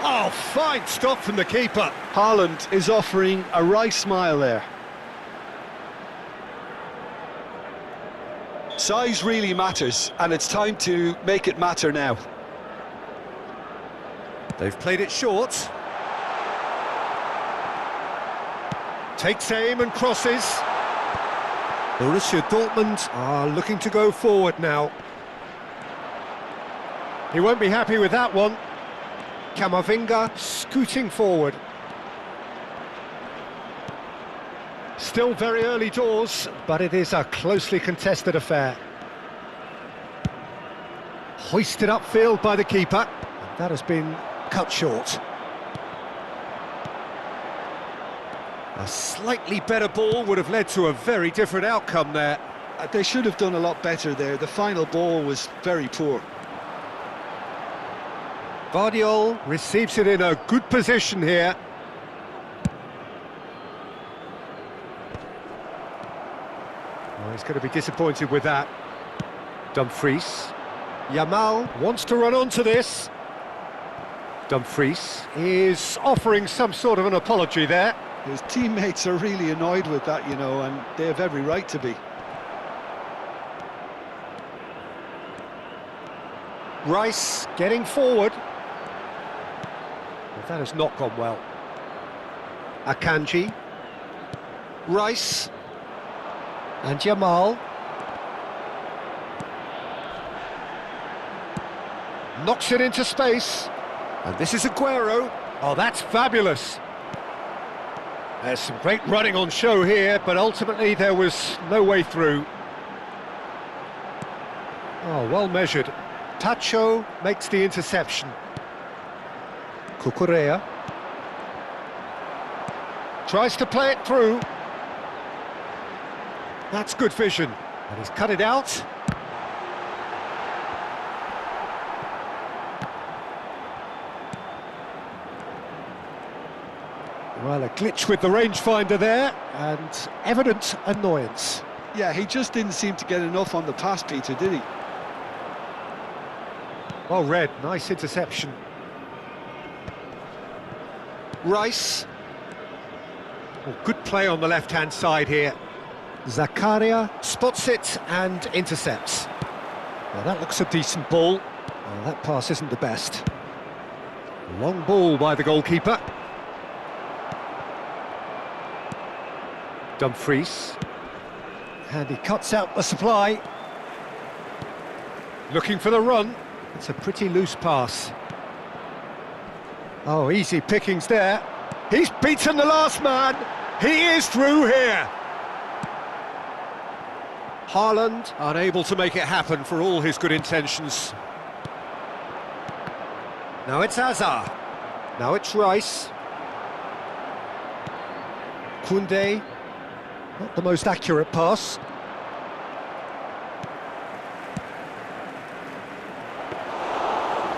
Oh, fine stop from the keeper. Haaland is offering a wry smile there. Size really matters, and it's time to make it matter now. They've played it short. Takes aim and crosses. Borussia Dortmund are looking to go forward now. He won't be happy with that one. Camavinga scooting forward. Still very early doors, but it is a closely contested affair. Hoisted upfield by the keeper. That has been cut short. A slightly better ball would have led to a very different outcome there. They should have done a lot better there. The final ball was very poor. Guardiola receives it in a good position here. Oh, he's going to be disappointed with that. Dumfries. Yamal wants to run onto this. Dumfries is offering some sort of an apology there. His teammates are really annoyed with that, you know, and they have every right to be. Rice getting forward. Well, that has not gone well. Akanji. Rice. And Yamal. Knocks it into space. And this is Aguero. Oh, that's fabulous. There's some great running on show here, but ultimately there was no way through. Oh, well measured. Tacho makes the interception. Cucurella tries to play it through. That's good vision. And he's cut it out. Well, a glitch with the rangefinder there, and evident annoyance. Yeah, he just didn't seem to get enough on the pass, Peter, did he? Well read, nice interception. Rice. Well, good play on the left-hand side here. Zakaria spots it and intercepts. Well, that looks a decent ball. Well, that pass isn't the best. Long ball by the goalkeeper. Dumfries. And he cuts out the supply. Looking for the run. It's a pretty loose pass. Oh, easy pickings there. He's beaten the last man. He is through here. Haaland unable to make it happen for all his good intentions. Now it's Hazard. Now it's Rice. Koundé. Not the most accurate pass.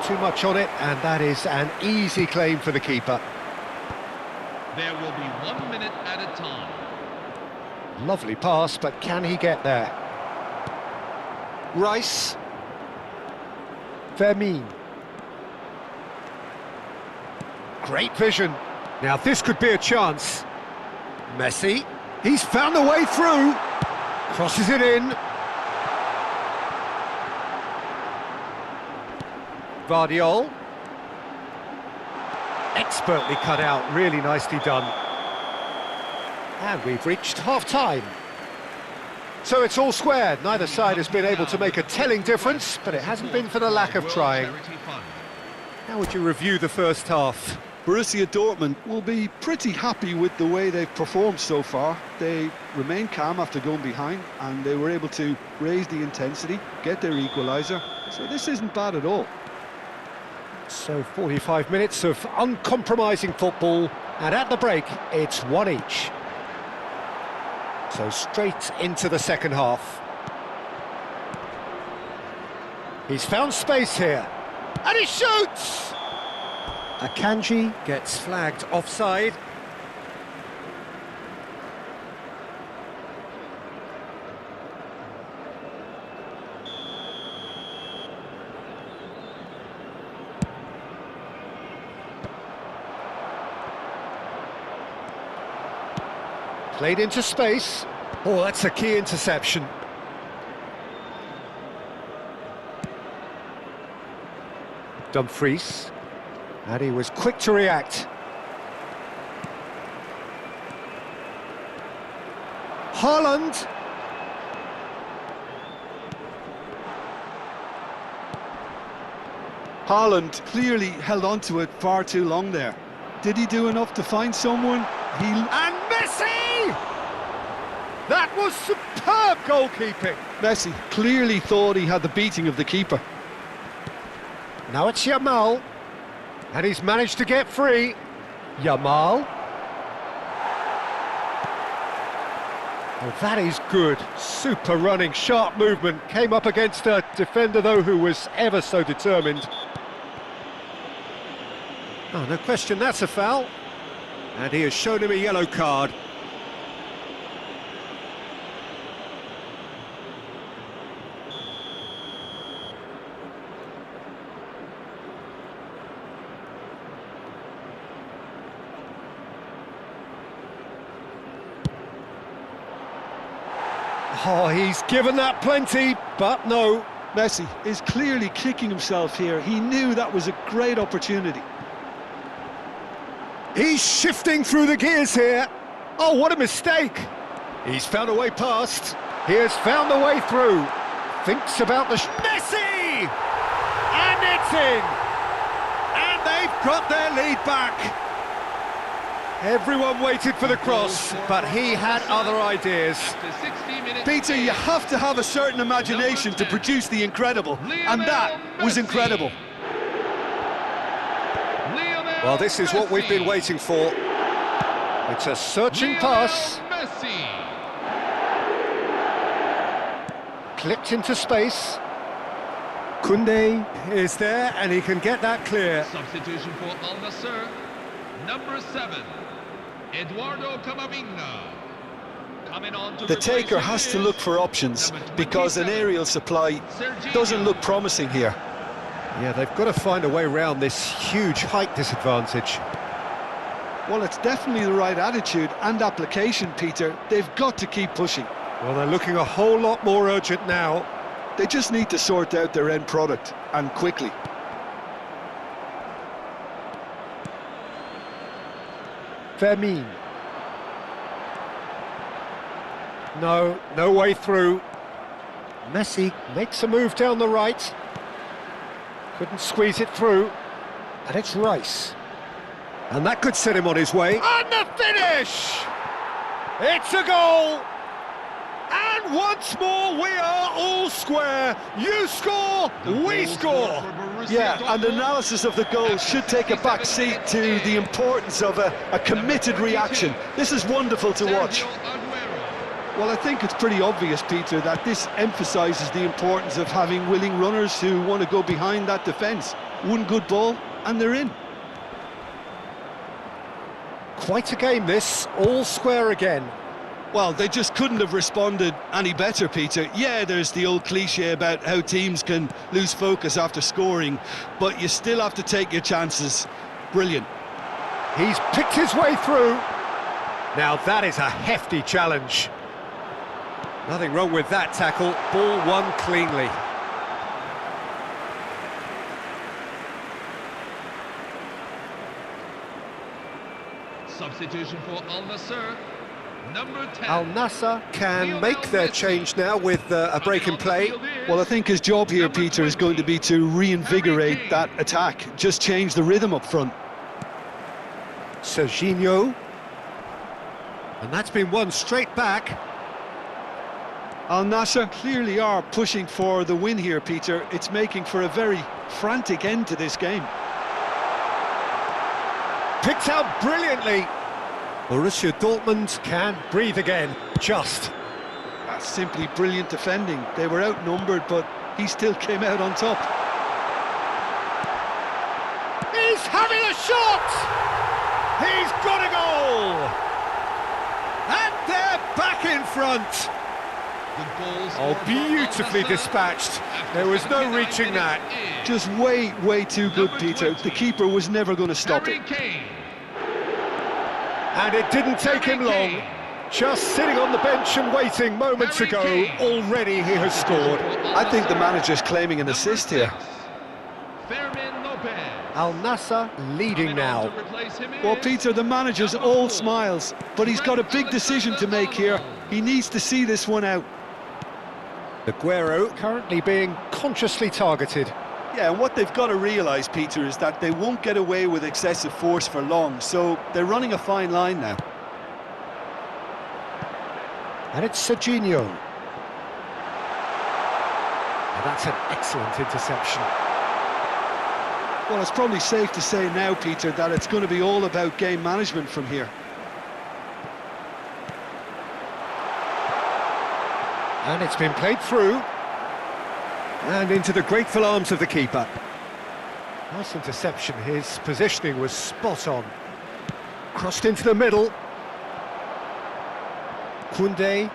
Too much on it, and that is an easy claim for the keeper. There will be 1 minute at a time. Lovely pass, but can he get there? Rice. Vermin. Great vision. Now this could be a chance. Messi. He's found the way through. Crosses it in. Vardiol. Expertly cut out, really nicely done. And we've reached half-time. So it's all square. Neither side has been able to make a telling difference, but it hasn't been for the lack of trying. How would you review the first half? Borussia Dortmund will be pretty happy with the way they've performed so far. They remained calm after going behind, and they were able to raise the intensity, get their equaliser. So this isn't bad at all. So 45 minutes of uncompromising football, and at the break, it's one each. So straight into the second half. He's found space here, and he shoots! Akanji gets flagged offside. Played into space. Oh, that's a key interception. Dumfries. And he was quick to react. Haaland. Haaland clearly held on to it far too long there. Did he do enough to find someone? And Messi! That was superb goalkeeping. Messi clearly thought he had the beating of the keeper. Now it's Yamal. And he's managed to get free. Yamal. Oh, that is good. Super running, sharp movement. Came up against a defender, though, who was ever so determined. Oh, no question, that's a foul. And he has shown him a yellow card. Oh, he's given that plenty, but no. Messi is clearly kicking himself here. He knew that was a great opportunity. He's shifting through the gears here. Oh, what a mistake. He's found a way past. He has found a way through. Thinks about the... Messi! And it's in! And they've got their lead back. Everyone waited for the cross, but he had other ideas. Peter, you have to have a certain imagination to produce the incredible, and that was incredible. Well, this is what we've been waiting for. It's a searching pass. Clipped into space. Koundé is there, and he can get that clear. Substitution for Al Nassr, number 7, Eduardo Camavinga. Coming on to the taker has to look for options because an aerial supply doesn't look promising here. Yeah, they've got to find a way around this huge height disadvantage. Well, it's definitely the right attitude and application, Peter. They've got to keep pushing. Well, they're looking a whole lot more urgent now. They just need to sort out their end product, and quickly. Vermin. No way through. Messi makes a move down the right. Couldn't squeeze it through. And it's Rice. And that could set him on his way. And the finish! It's a goal! And once more we are all square. You score, we score. Yeah, and analysis of the goal should take a back seat to the importance of a committed reaction. This is wonderful to watch. Well, I think it's pretty obvious, Peter, that this emphasises the importance of having willing runners who want to go behind that defence. One good ball, and they're in. Quite a game this, all square again. Well, they just couldn't have responded any better, Peter. Yeah, there's the old cliche about how teams can lose focus after scoring, but you still have to take your chances. Brilliant. He's picked his way through. Now that is a hefty challenge. Nothing wrong with that tackle, ball won cleanly. Substitution for Al Nassr, number 10. Al Nassr can make their change now with a break in play. Well, I think his job here, Peter, is going to be to reinvigorate that attack. Just change the rhythm up front. Serginho. And that's been won straight back. Al Nassr clearly are pushing for the win here, Peter. It's making for a very frantic end to this game. Picked out brilliantly. Borussia Dortmund can breathe again, just. That's simply brilliant defending. They were outnumbered, but he still came out on top. He's having a shot! He's got a goal! And they're back in front. Oh, beautifully dispatched. There was no reaching that. Just way too good, Peter. The keeper was never going to stop it. And it didn't take him long. Just sitting on the bench and waiting moments ago, already he has scored. I think the manager's claiming an assist here. Al Nassr leading now. Well, Peter, the manager's all smiles, but he's got a big decision to make here. He needs to see this one out. Aguero currently being consciously targeted. Yeah, and what they've got to realise, Peter, is that they won't get away with excessive force for long, so they're running a fine line now. And it's Serginho. And that's an excellent interception. Well, it's probably safe to say now, Peter, that it's going to be all about game management from here. And it's been played through. And into the grateful arms of the keeper. Nice interception, his positioning was spot on. Crossed into the middle. Koundé.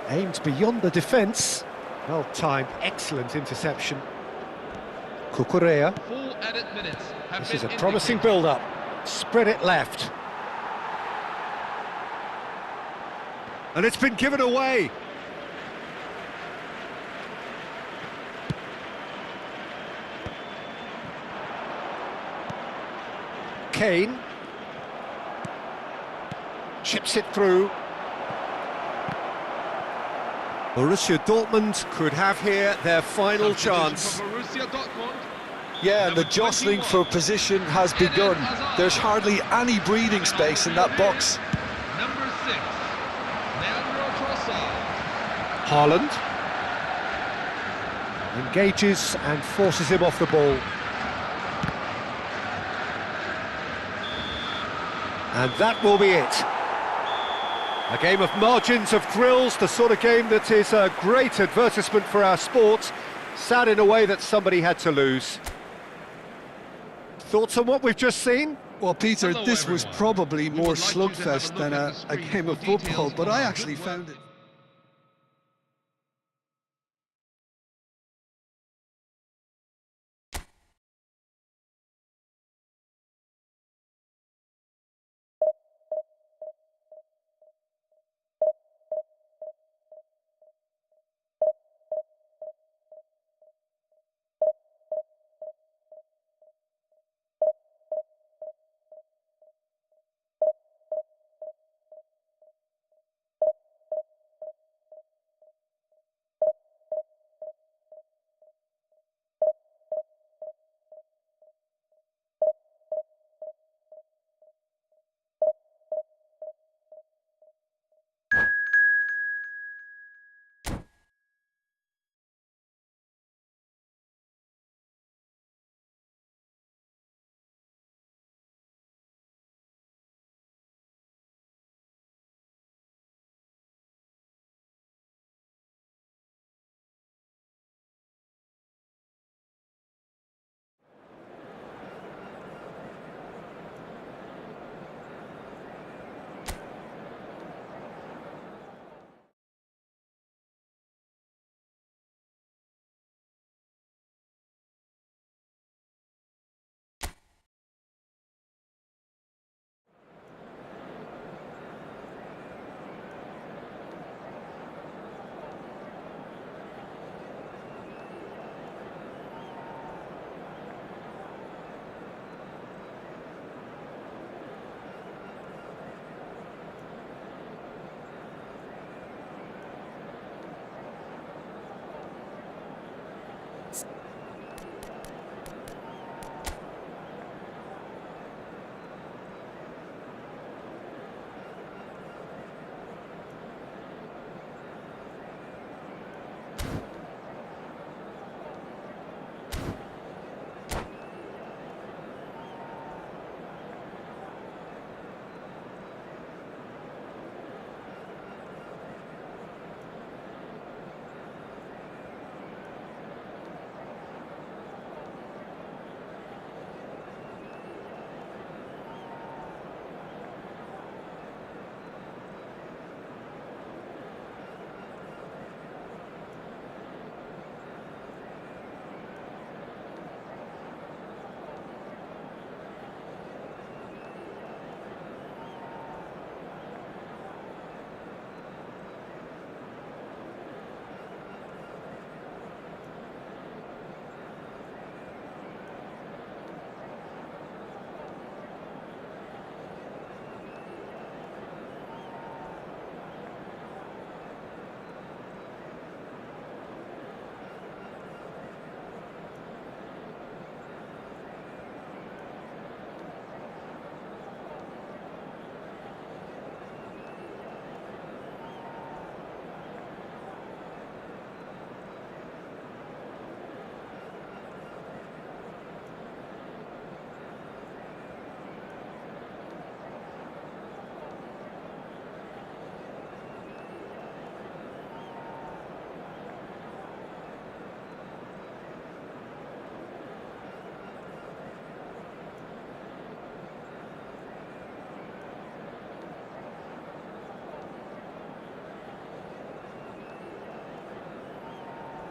Aimed beyond the defence. Well timed, excellent interception. Cucurella. This is a promising build-up. Spread it left. And it's been given away. Kane. Chips it through. Borussia Dortmund could have here their final chance. Yeah, and the jostling for position has begun. There's hardly any breathing space in that box. Number 6, Haaland engages and forces him off the ball. And that will be it. A game of margins, of thrills, the sort of game that is a great advertisement for our sport. Sad in a way that somebody had to lose. Thoughts on what we've just seen? Well, Peter, this was probably more slugfest than a game of football, but I actually found it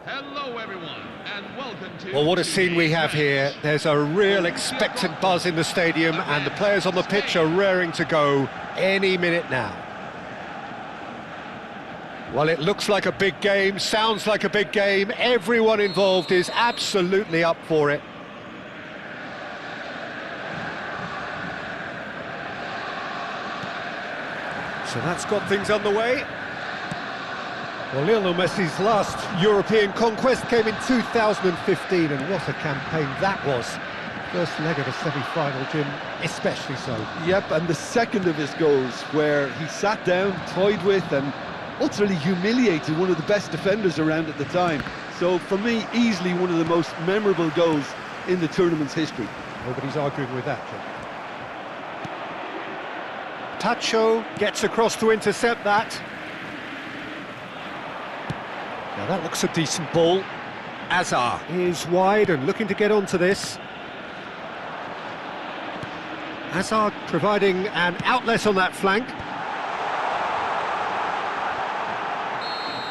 Hello, everyone, and welcome to... Well, what a scene we have here. There's a real expectant buzz in the stadium, and the players on the pitch are raring to go any minute now. Well, it looks like a big game, sounds like a big game. Everyone involved is absolutely up for it. So that's got things underway. Well, Lionel Messi's last European conquest came in 2015, and what a campaign that was. First leg of a semi-final, Jim, especially so. Yep, and the second of his goals, where he sat down, toyed with, and utterly humiliated one of the best defenders around at the time. So, for me, easily one of the most memorable goals in the tournament's history. Nobody's arguing with that, Jim. Tacho gets across to intercept that. Now that looks a decent ball. Azar is wide and looking to get onto this. Azar providing an outlet on that flank.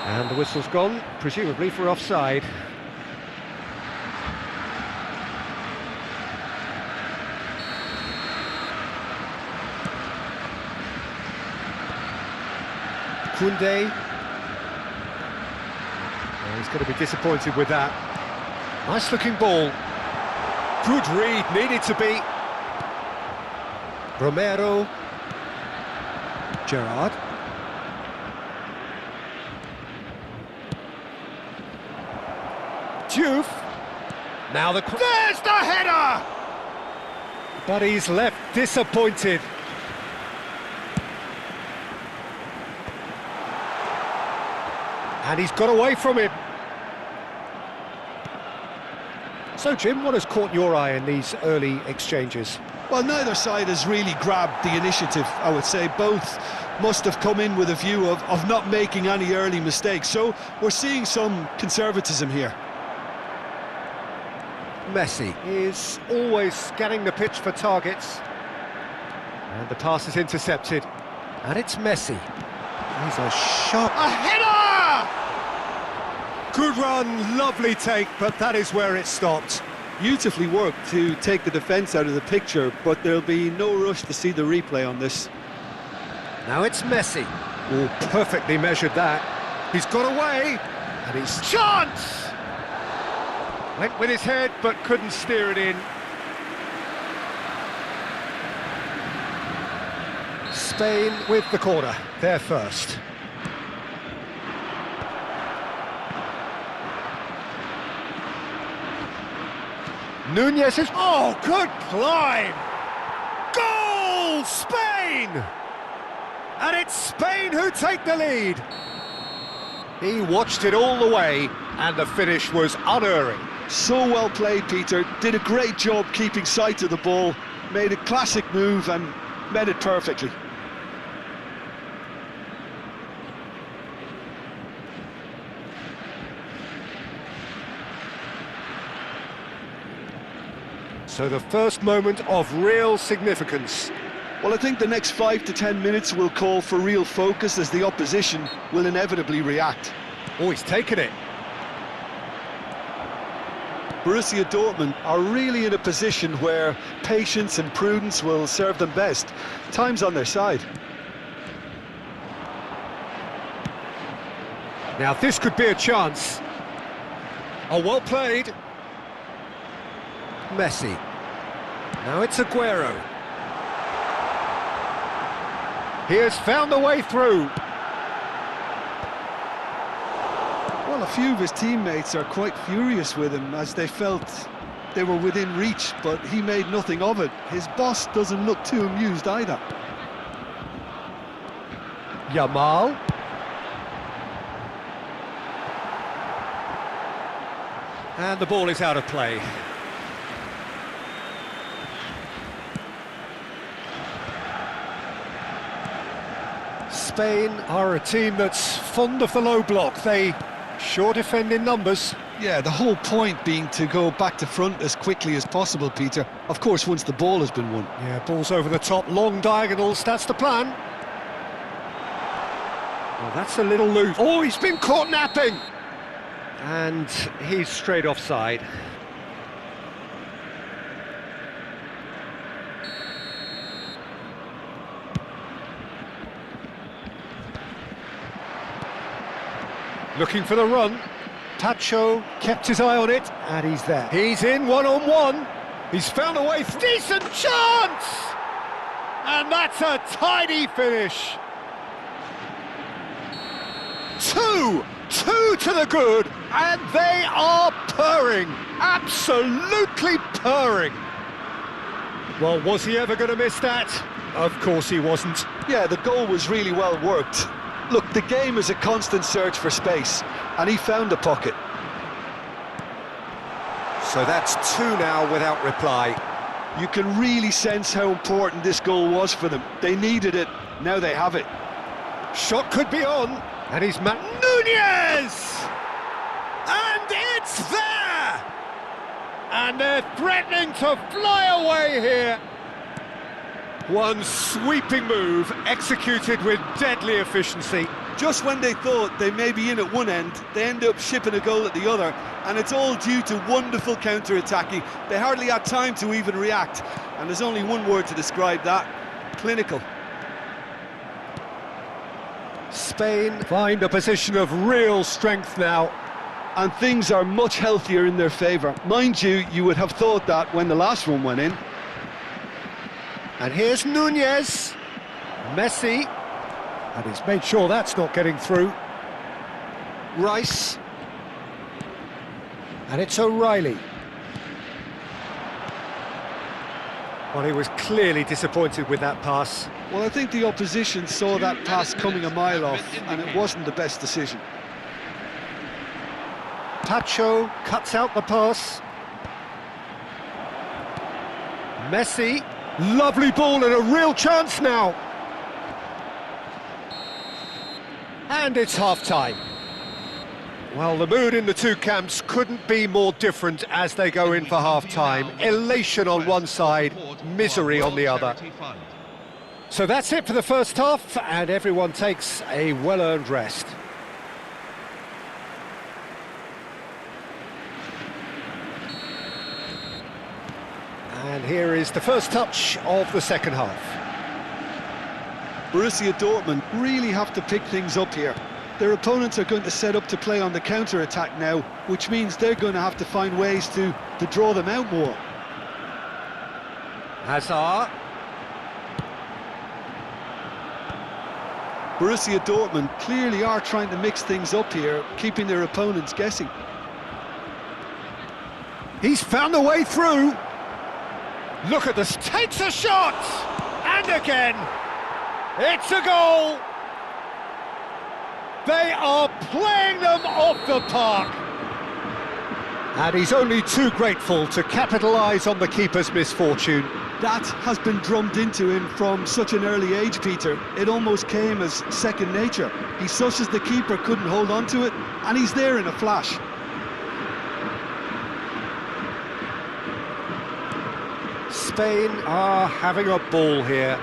And the whistle's gone, presumably for offside. Koundé. He's going to be disappointed with that. Nice looking ball. Good read, needed to be. Romero. Gerrard. Diouf. Now there's the header! But he's left disappointed. And he's got away from him. So, Jim, what has caught your eye in these early exchanges? Well, neither side has really grabbed the initiative, I would say. Both must have come in with a view of not making any early mistakes. So, we're seeing some conservatism here. Messi is always scanning the pitch for targets. And the pass is intercepted. And it's Messi. He's a shot. A header! Good run, lovely take, but that is where it stopped. Beautifully worked to take the defence out of the picture, but there'll be no rush to see the replay on this. Now it's Messi. Oh, perfectly measured that. He's got away, and he's... Chance! Went with his head, but couldn't steer it in. Spain with the corner, they're first. Nunez is... Oh, good climb! Goal! Spain! And it's Spain who take the lead. He watched it all the way, and the finish was unerring. So well played, Peter. Did a great job keeping sight of the ball, made a classic move and met it perfectly. So the first moment of real significance. Well, I think the next 5 to 10 minutes will call for real focus as the opposition will inevitably react. Oh, he's taken it. Borussia Dortmund are really in a position where patience and prudence will serve them best. Time's on their side. Now this could be a chance. Oh, well played. Messi. Now it's Aguero. He has found a way through. Well, a few of his teammates are quite furious with him as they felt they were within reach, but he made nothing of it. His boss doesn't look too amused either. Yamal. And the ball is out of play. Spain are a team that's fond of the low block. They sure defend in numbers. Yeah, the whole point being to go back to front as quickly as possible, Peter. Of course, once the ball has been won. Yeah, ball's over the top, long diagonals, that's the plan. Well, that's a little loose. Oh, he's been caught napping. And he's straight offside. Looking for the run. Pacho kept his eye on it, and he's there. He's in one-on-one. He's found a way. Decent chance! And that's a tidy finish. Two to the good, and they are purring. Absolutely purring. Well, was he ever going to miss that? Of course he wasn't. Yeah, the goal was really well worked. Look, the game is a constant search for space, and he found the pocket. So that's two now without reply. You can really sense how important this goal was for them. They needed it, now they have it. Shot could be on, and he's Nunez! And it's there! And they're threatening to fly away here. One sweeping move, executed with deadly efficiency. Just when they thought they may be in at one end, they end up shipping a goal at the other, and it's all due to wonderful counter-attacking. They hardly had time to even react, and there's only one word to describe that: clinical. Spain find a position of real strength now. And things are much healthier in their favour. Mind you, you would have thought that when the last one went in. And here's Nunez. Messi. And he's made sure that's not getting through. Rice. And it's O'Reilly. Well, he was clearly disappointed with that pass. Well, I think the opposition saw that pass coming a mile off, and it wasn't the best decision. Pacho cuts out the pass. Messi. Lovely ball and a real chance now. And it's half-time. Well, the mood in the two camps couldn't be more different as they go in for half-time. Elation on one side, misery on the other. So that's it for the first half, and everyone takes a well-earned rest. And here is the first touch of the second half. Borussia Dortmund really have to pick things up here. Their opponents are going to set up to play on the counter-attack now, which means they're going to have to find ways to draw them out more. Hazard. Borussia Dortmund clearly are trying to mix things up here, keeping their opponents guessing. He's found a way through. Look at this, takes a shot! And again, it's a goal! They are playing them off the park! And he's only too grateful to capitalise on the keeper's misfortune. That has been drummed into him from such an early age, Peter. It almost came as second nature. He susses the keeper couldn't hold on to it, and he's there in a flash. Spain are having a ball here.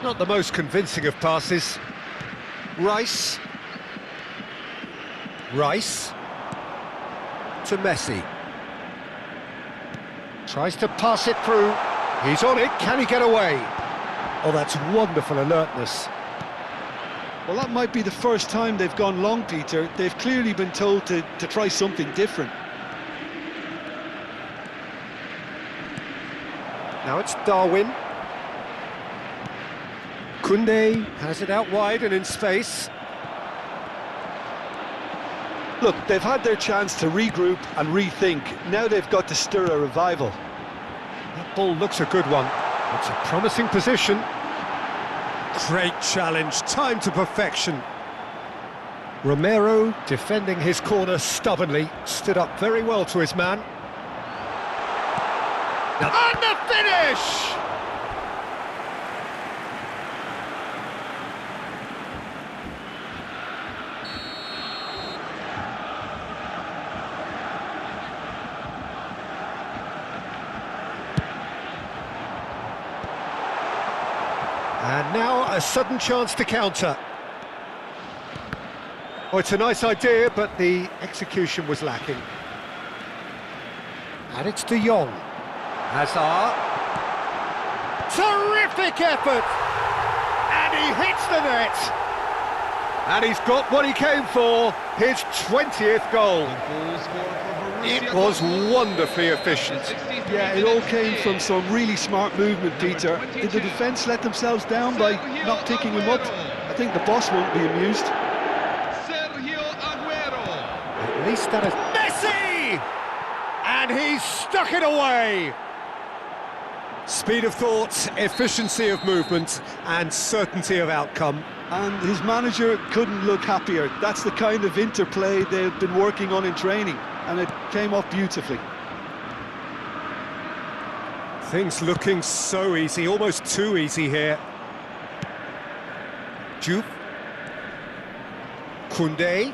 Not the most convincing of passes. Rice. Rice. To Messi. Tries to pass it through. He's on it, can he get away? Oh, that's wonderful alertness. Well, that might be the first time they've gone long, Peter. They've clearly been told to try something different. Now it's Darwin. Koundé has it out wide and in space. Look, they've had their chance to regroup and rethink. Now they've got to stir a revival. That ball looks a good one. It's a promising position. Great challenge, time to perfection. Romero, defending his corner stubbornly, stood up very well to his man. And the finish! And now a sudden chance to counter. Oh, it's a nice idea, but the execution was lacking. And it's De Jong. Hazard. Terrific effort! And he hits the net! And he's got what he came for, his 20th goal. It was wonderfully efficient. Yeah, it all came from some really smart movement, Peter. Did the defence let themselves down by not picking him up? I think the boss won't be amused. At least that is Messi! And he's stuck it away! Speed of thought, efficiency of movement, and certainty of outcome. And his manager couldn't look happier. That's the kind of interplay they've been working on in training, and it came off beautifully. Things looking so easy, almost too easy here. Juve. Koundé.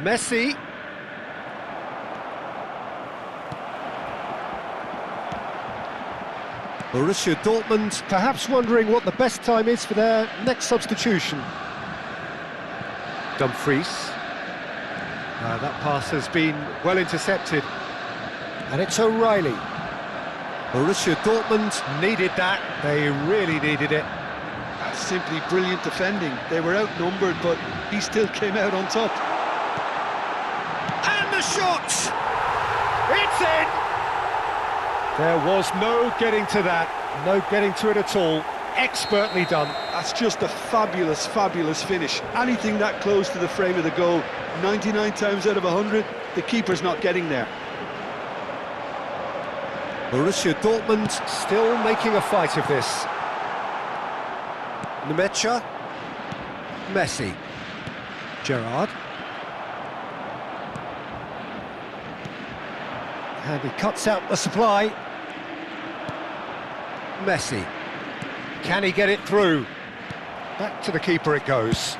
Messi. Borussia Dortmund perhaps wondering what the best time is for their next substitution. Dumfries. That pass has been well intercepted. And it's O'Reilly. Borussia Dortmund needed that. They really needed it. That's simply brilliant defending. They were outnumbered, but he still came out on top. And the shot! It's in! There was no getting to that, no getting to it at all. Expertly done. That's just a fabulous, fabulous finish. Anything that close to the frame of the goal, 99 times out of 100, the keeper's not getting there. Borussia Dortmund still making a fight of this. Nmecha. Messi. Gerrard. And he cuts out the supply. Messi. Can he get it through? Back to the keeper it goes.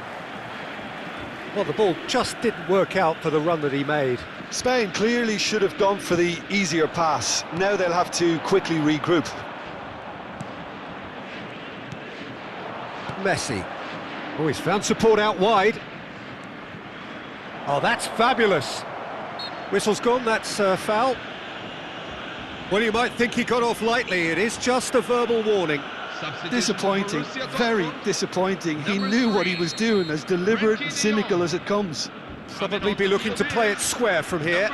Well, the ball just didn't work out for the run that he made. Spain clearly should have gone for the easier pass. Now they'll have to quickly regroup. Messi. Oh, he's found support out wide. Oh, that's fabulous. Whistle's gone, that's a foul. Well, you might think he got off lightly. It is just a verbal warning. Disappointing, very disappointing. He knew what he was doing, as deliberate and cynical as it comes. Probably be looking to play it square from here.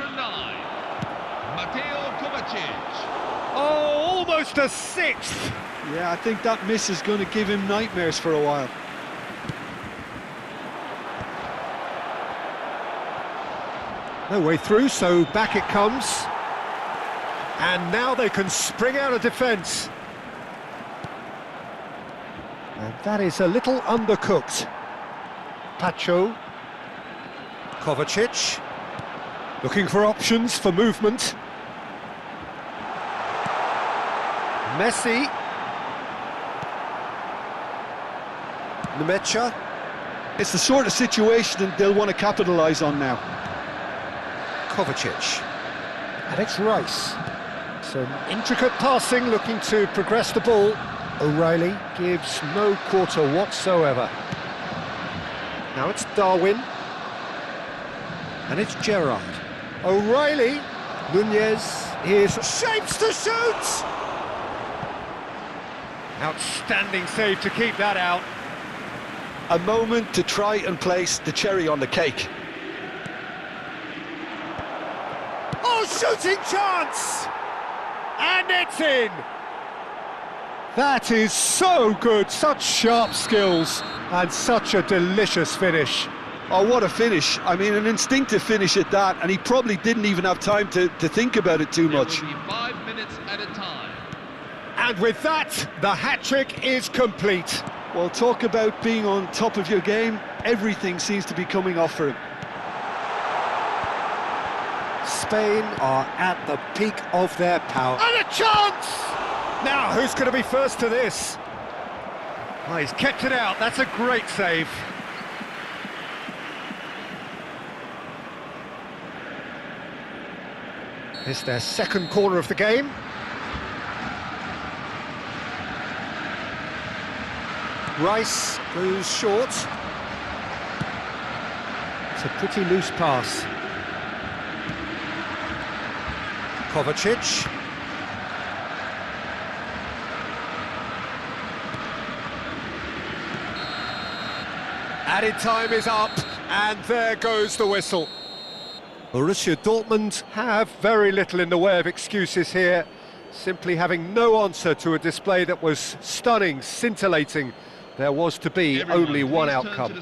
Oh, almost a sixth. Yeah, I think that miss is going to give him nightmares for a while. No way through, so back it comes. And now they can spring out of defence. And that is a little undercooked. Pacho. Kovacic. Looking for options for movement. Messi. Nmecha. It's the sort of situation that they'll want to capitalise on now. Kovacic. And it's Rice. Some intricate passing, looking to progress the ball. O'Reilly gives no quarter whatsoever. Now it's Darwin. And it's Gerrard. O'Reilly. Nunez is shapes to shoot! Outstanding save to keep that out. A moment to try and place the cherry on the cake. Oh, shooting chance! And it's in! That is so good, such sharp skills, and such a delicious finish. Oh, what a finish. I mean, an instinctive finish at that, and he probably didn't even have time to think about it too much. It will be 5 minutes at a time. And with that, the hat-trick is complete. Well, talk about being on top of your game. Everything seems to be coming off for him. Spain are at the peak of their power. And a chance! Now, who's going to be first to this? Oh, he's kept it out. That's a great save. It's their second corner of the game. Rice goes short. It's a pretty loose pass. Kovacic. Added time is up, and there goes the whistle. Borussia Dortmund have very little in the way of excuses here, simply having no answer to a display that was stunning, scintillating. There was to be only one outcome.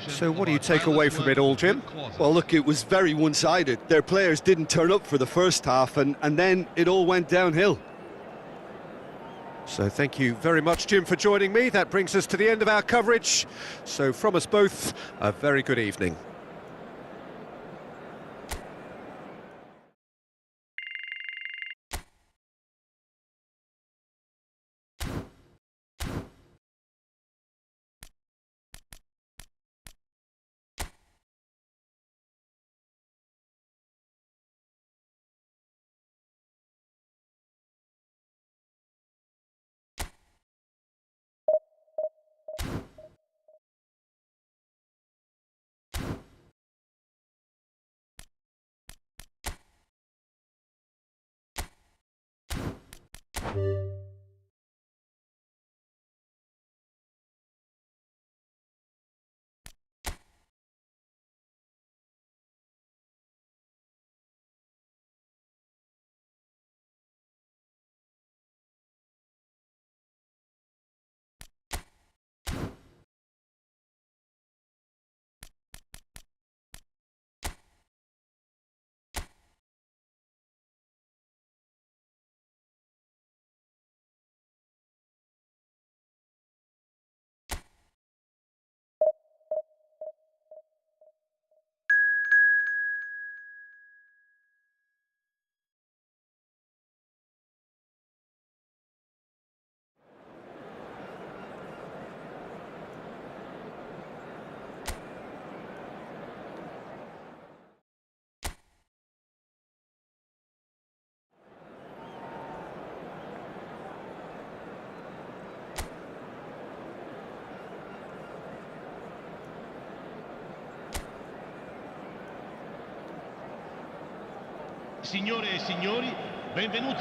So what do you take away from it all, Jim? Well, look, it was very one-sided. Their players didn't turn up for the first half, and then it all went downhill. So thank you very much, Jim, for joining me. That brings us to the end of our coverage. So from us both, a very good evening.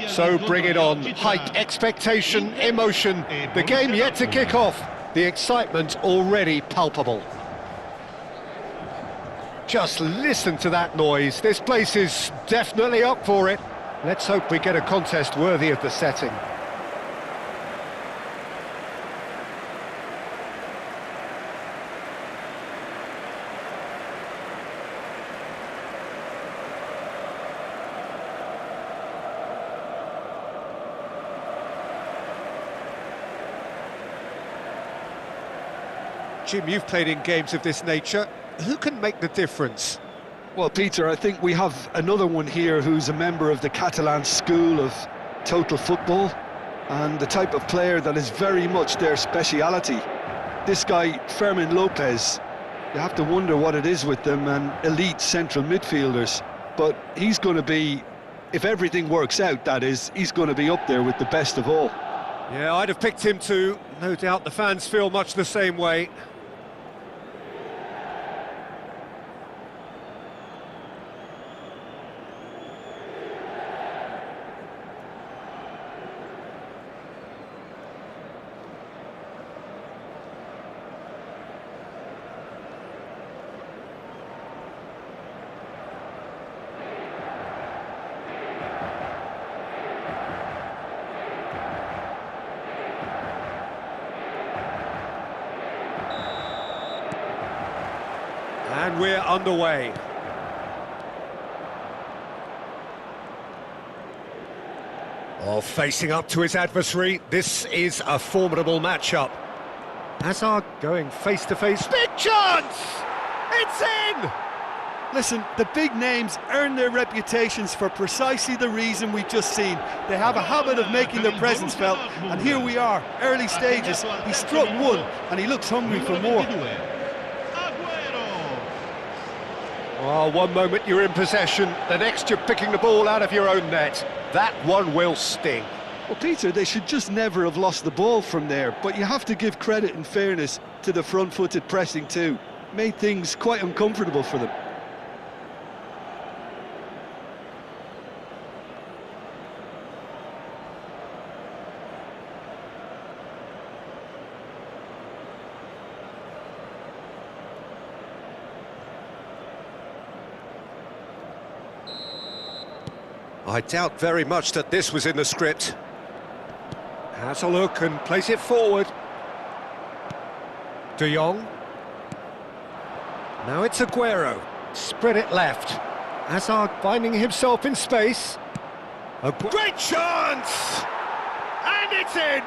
So bring it on. Height, expectation, emotion. The game yet to kick off. The excitement already palpable. Just listen to that noise. This place is definitely up for it. Let's hope we get a contest worthy of the setting. Jim, you've played in games of this nature. Who can make the difference? Well, Peter, I think we have another one here who's a member of the Catalan school of total football, and the type of player that is very much their speciality. This guy, Fermin Lopez, you have to wonder what it is with them and elite central midfielders. But he's going to be, if everything works out, that is, he's going to be up there with the best of all. Yeah, I'd have picked him too. No doubt the fans feel much the same way. And we're underway. Oh, facing up to his adversary, this is a formidable matchup. Hazard going face-to-face, big chance! It's in! Listen, the big names earn their reputations for precisely the reason we've just seen. They have a habit of making their presence felt, and here we are, early stages. He struck one, and he looks hungry for more. Oh, one moment you're in possession, the next you're picking the ball out of your own net. That one will sting. Well, Peter, they should just never have lost the ball from there, but you have to give credit and fairness to the front-footed pressing too. made things quite uncomfortable for them. I doubt very much that this was in the script. Has a look and plays it forward. De Jong. Now it's Aguero. Spread it left. Hazard finding himself in space. A great chance! And it's in!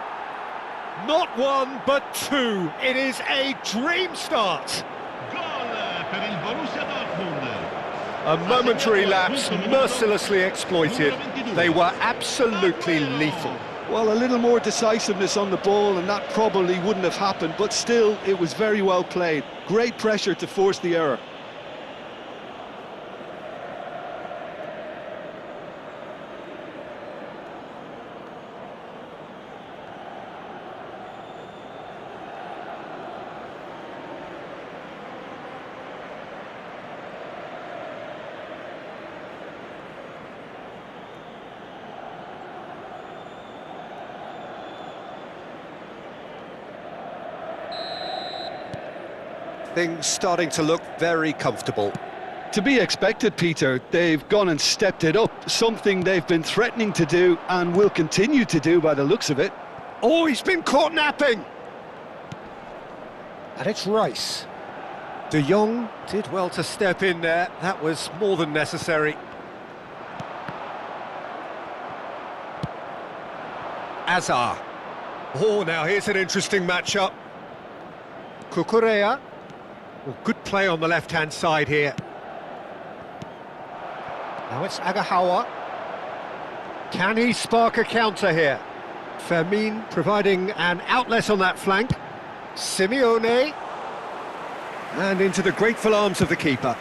Not one, but two. It is a dream start. Gol per il Borussia Dortmund. A momentary lapse, mercilessly exploited. They were absolutely lethal. Well, a little more decisiveness on the ball and that probably wouldn't have happened, but still, it was very well played. Great pressure to force the error. Things starting to look very comfortable. To be expected, Peter. They've gone and stepped it up, something they've been threatening to do and will continue to do by the looks of it. Oh, he's been caught napping! And it's Rice. De Jong did well to step in there. That was more than necessary. Hazard. Oh, now here's an interesting matchup. Cucurella. Well, good play on the left-hand side here. Now it's Agahawa. Can he spark a counter here? Fermin providing an outlet on that flank. Simeone. And into the grateful arms of the keeper.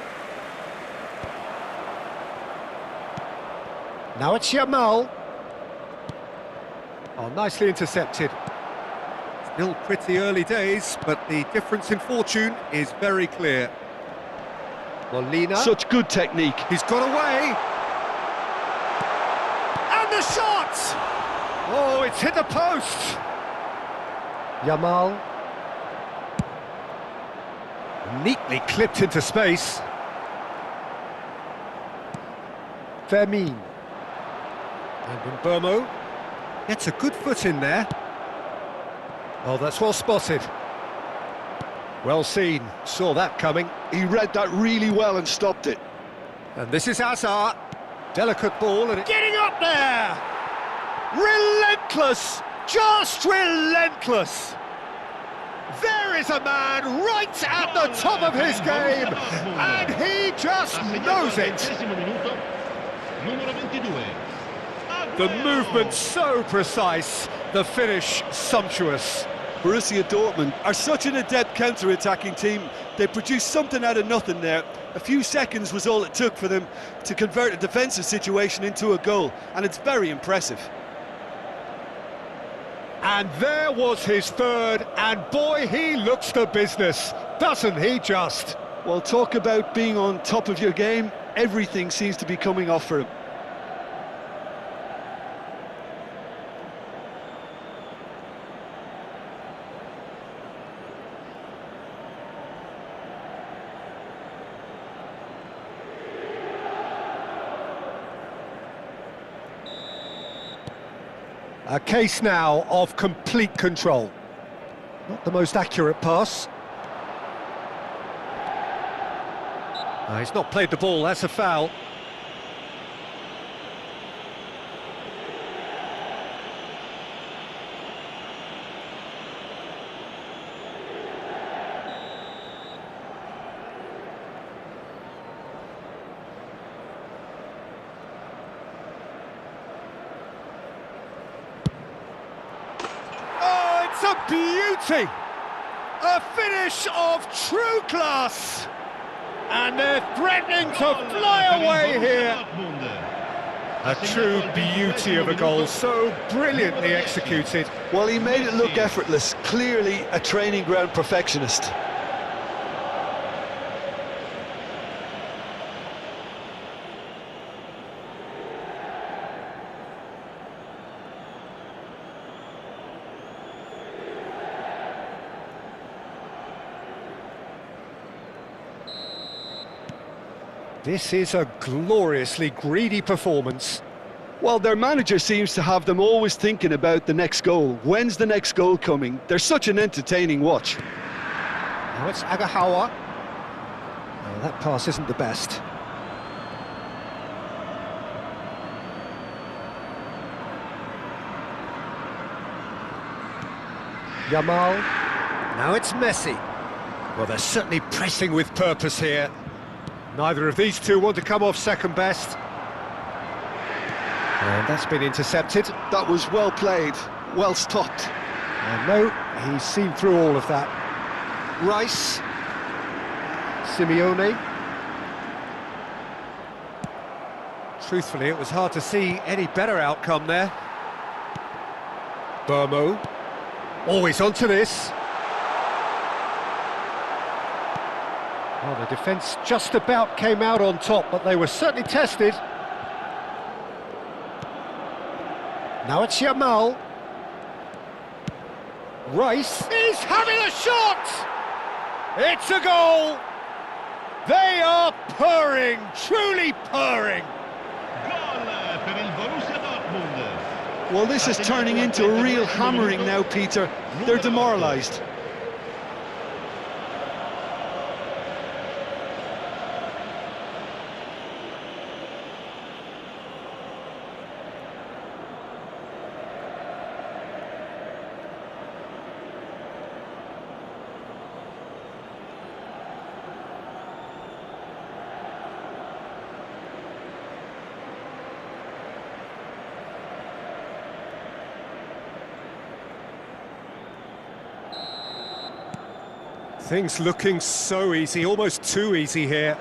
Now it's Yamal. Oh, nicely intercepted. Still pretty early days, but the difference in fortune is very clear. Molina. Such good technique. He's got away. And the shot! Oh, it's hit the post. Yamal. Neatly clipped into space. Fermin. And Mbeumo gets a good foot in there. Oh, that's well spotted. Well seen, saw that coming. He read that really well and stopped it. And this is Hazard. Delicate ball and getting up there! Relentless! Just relentless! There is a man right at the top of his game, and he just knows it. The movement so precise, the finish sumptuous. Borussia Dortmund are such an adept counter-attacking team. They produced something out of nothing there. A few seconds was all it took for them to convert a defensive situation into a goal, and it's very impressive. And there was his third, and boy, he looks the business, doesn't he just? Well, talk about being on top of your game. Everything seems to be coming off for him. A case now of complete control. Not the most accurate pass. He's not played the ball, that's a foul. A beauty! A finish of true class! And they're threatening to fly away here! A true beauty of a goal, so brilliantly executed. Well, he made it look effortless, clearly a training ground perfectionist. This is a gloriously greedy performance. Well, their manager seems to have them always thinking about the next goal. When's the next goal coming? They're such an entertaining watch. Now it's Agahawa. Oh, that pass isn't the best. Yamal. Now it's Messi. Well, they're certainly pressing with purpose here. Neither of these two want to come off second best. And that's been intercepted. That was well played, well stopped. And no, he's seen through all of that. Rice. Simeone. Truthfully, it was hard to see any better outcome there. Burmo. Always onto this. Well, the defence just about came out on top, but they were certainly tested. Now it's Yamal. Rice is having a shot! It's a goal! They are purring, truly purring. Gol per il Borussia Dortmund. Well, this is turning into a real hammering now, Peter. They're demoralised. Things looking so easy, almost too easy here.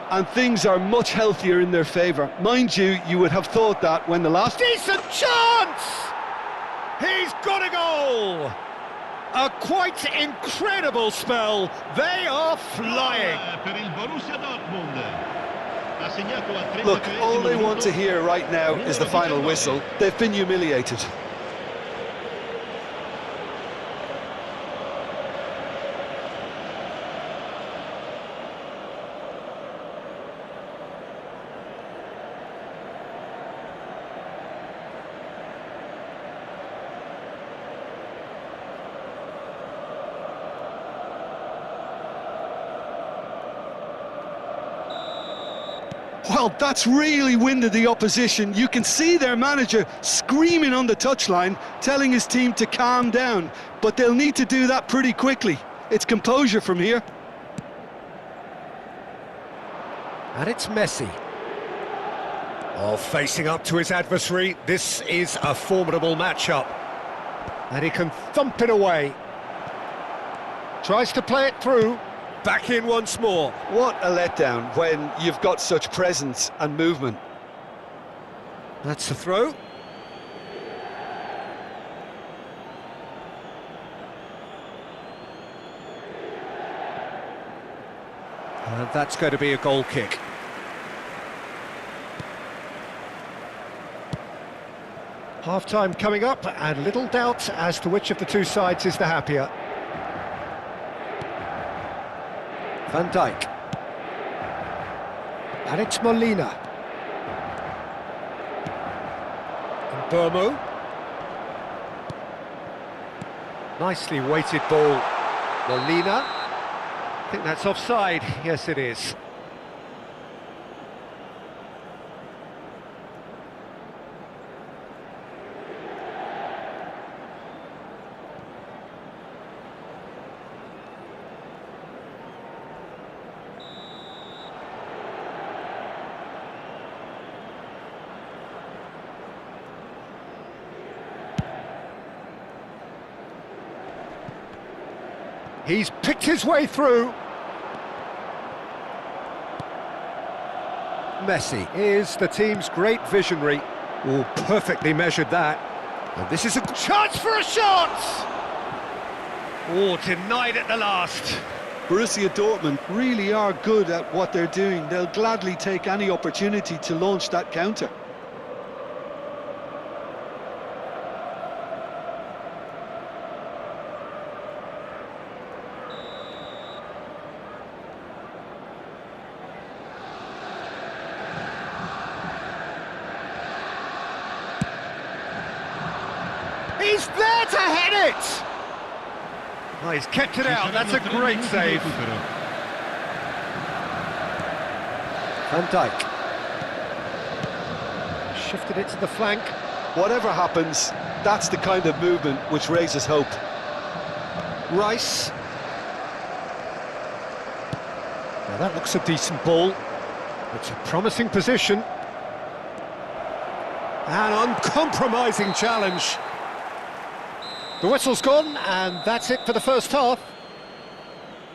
And things are much healthier in their favour. Mind you, you would have thought that when the last... Decent chance! He's got a goal! A quite incredible spell. They are flying. Gol per il Borussia Dortmund. Ha segnato al 33esimo Look, all they want to minuto. hear right now is the final whistle. They've been humiliated. Well, that's really winded the opposition. You can see their manager screaming on the touchline, telling his team to calm down. But they'll need to do that pretty quickly. It's composure from here. And it's Messi. Oh, facing up to his adversary, this is a formidable matchup. And he can thump it away. Tries to play it through. Back in once more. What a letdown when you've got such presence and movement. That's the throw. And that's going to be a goal kick. Half-time coming up, and little doubt as to which of the two sides is the happier. Van Dijk. And it's Molina. And Burmo. Nicely weighted ball. Molina. I think that's offside. Yes, it is. He's picked his way through. Messi is the team's great visionary. Oh, perfectly measured that. And this is a chance for a shot! Oh, denied at the last. Borussia Dortmund really are good at what they're doing. They'll gladly take any opportunity to launch that counter. He's there to head it! Oh, he's kept it out, that's a great save. Van Dijk. Shifted it to the flank. Whatever happens, that's the kind of movement which raises hope. Rice. Now that looks a decent ball. It's a promising position. An uncompromising challenge. The whistle's gone, and that's it for the first half.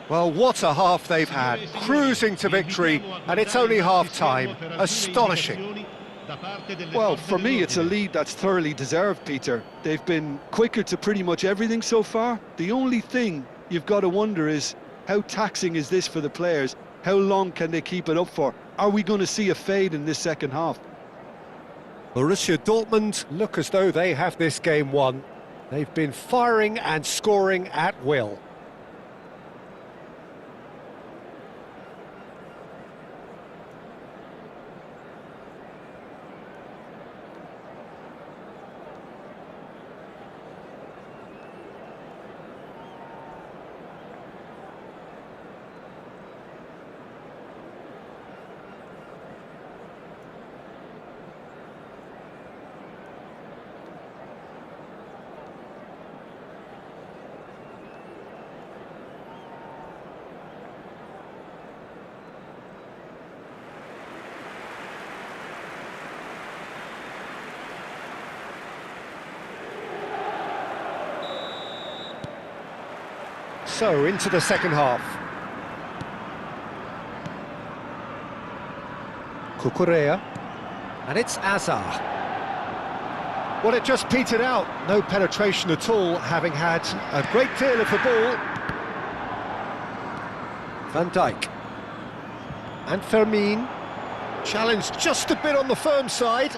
Well, what a half they've had. Cruising to victory, and it's only half-time. Astonishing. Well, for me, it's a lead that's thoroughly deserved, Peter. They've been quicker to pretty much everything so far. The only thing you've got to wonder is, how taxing is this for the players? How long can they keep it up for? Are we going to see a fade in this second half? Borussia Dortmund look as though they have this game won. They've been firing and scoring at will. So, into the second half. Cucurella. And it's Azar. Well, it just petered out. No penetration at all, having had a great deal of the ball. Van Dijk. And Fermin. Challenged just a bit on the firm side.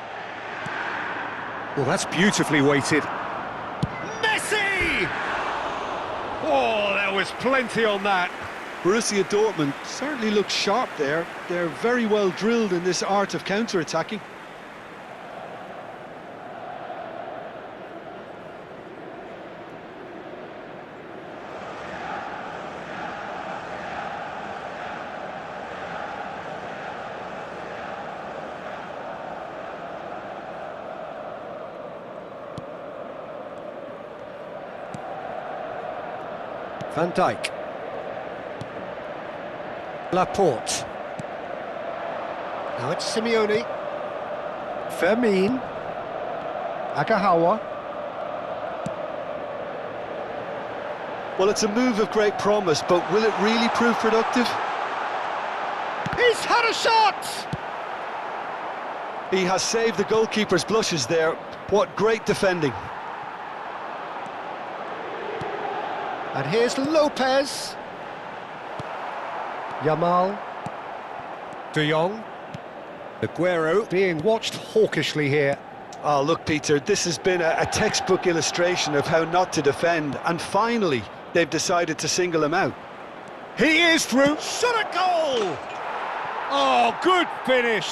Well, that's beautifully weighted. Messi! Oh, there was plenty on that. Borussia Dortmund certainly look sharp there. They're very well drilled in this art of counter-attacking. Van Dijk. Laporte. Now it's Simeone. Fermin. Agahawa. Well, it's a move of great promise, but will it really prove productive? He's had a shot! He has saved the goalkeeper's blushes there. What great defending. And here's Lopez. Yamal. De Jong. Aguero being watched hawkishly here. Oh, look, Peter, this has been a textbook illustration of how not to defend, and finally they've decided to single him out. He is through. Shot a goal! Oh, good finish.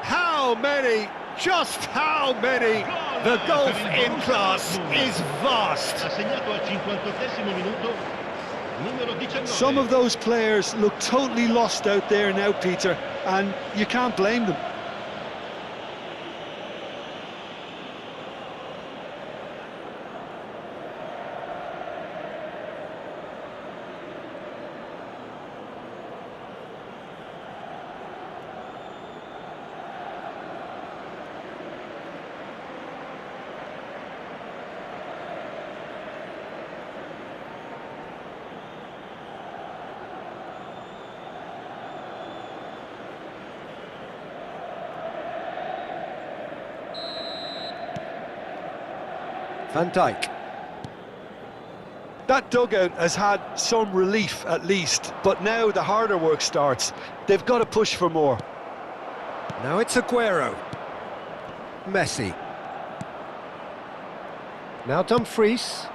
How many? Just how many? The golf in class is vast. Some of those players look totally lost out there now, Peter, and you can't blame them. Van Dijk. That dugout has had some relief at least, but now the harder work starts. They've got to push for more. Now it's Aguero. Messi. Now Dumfries.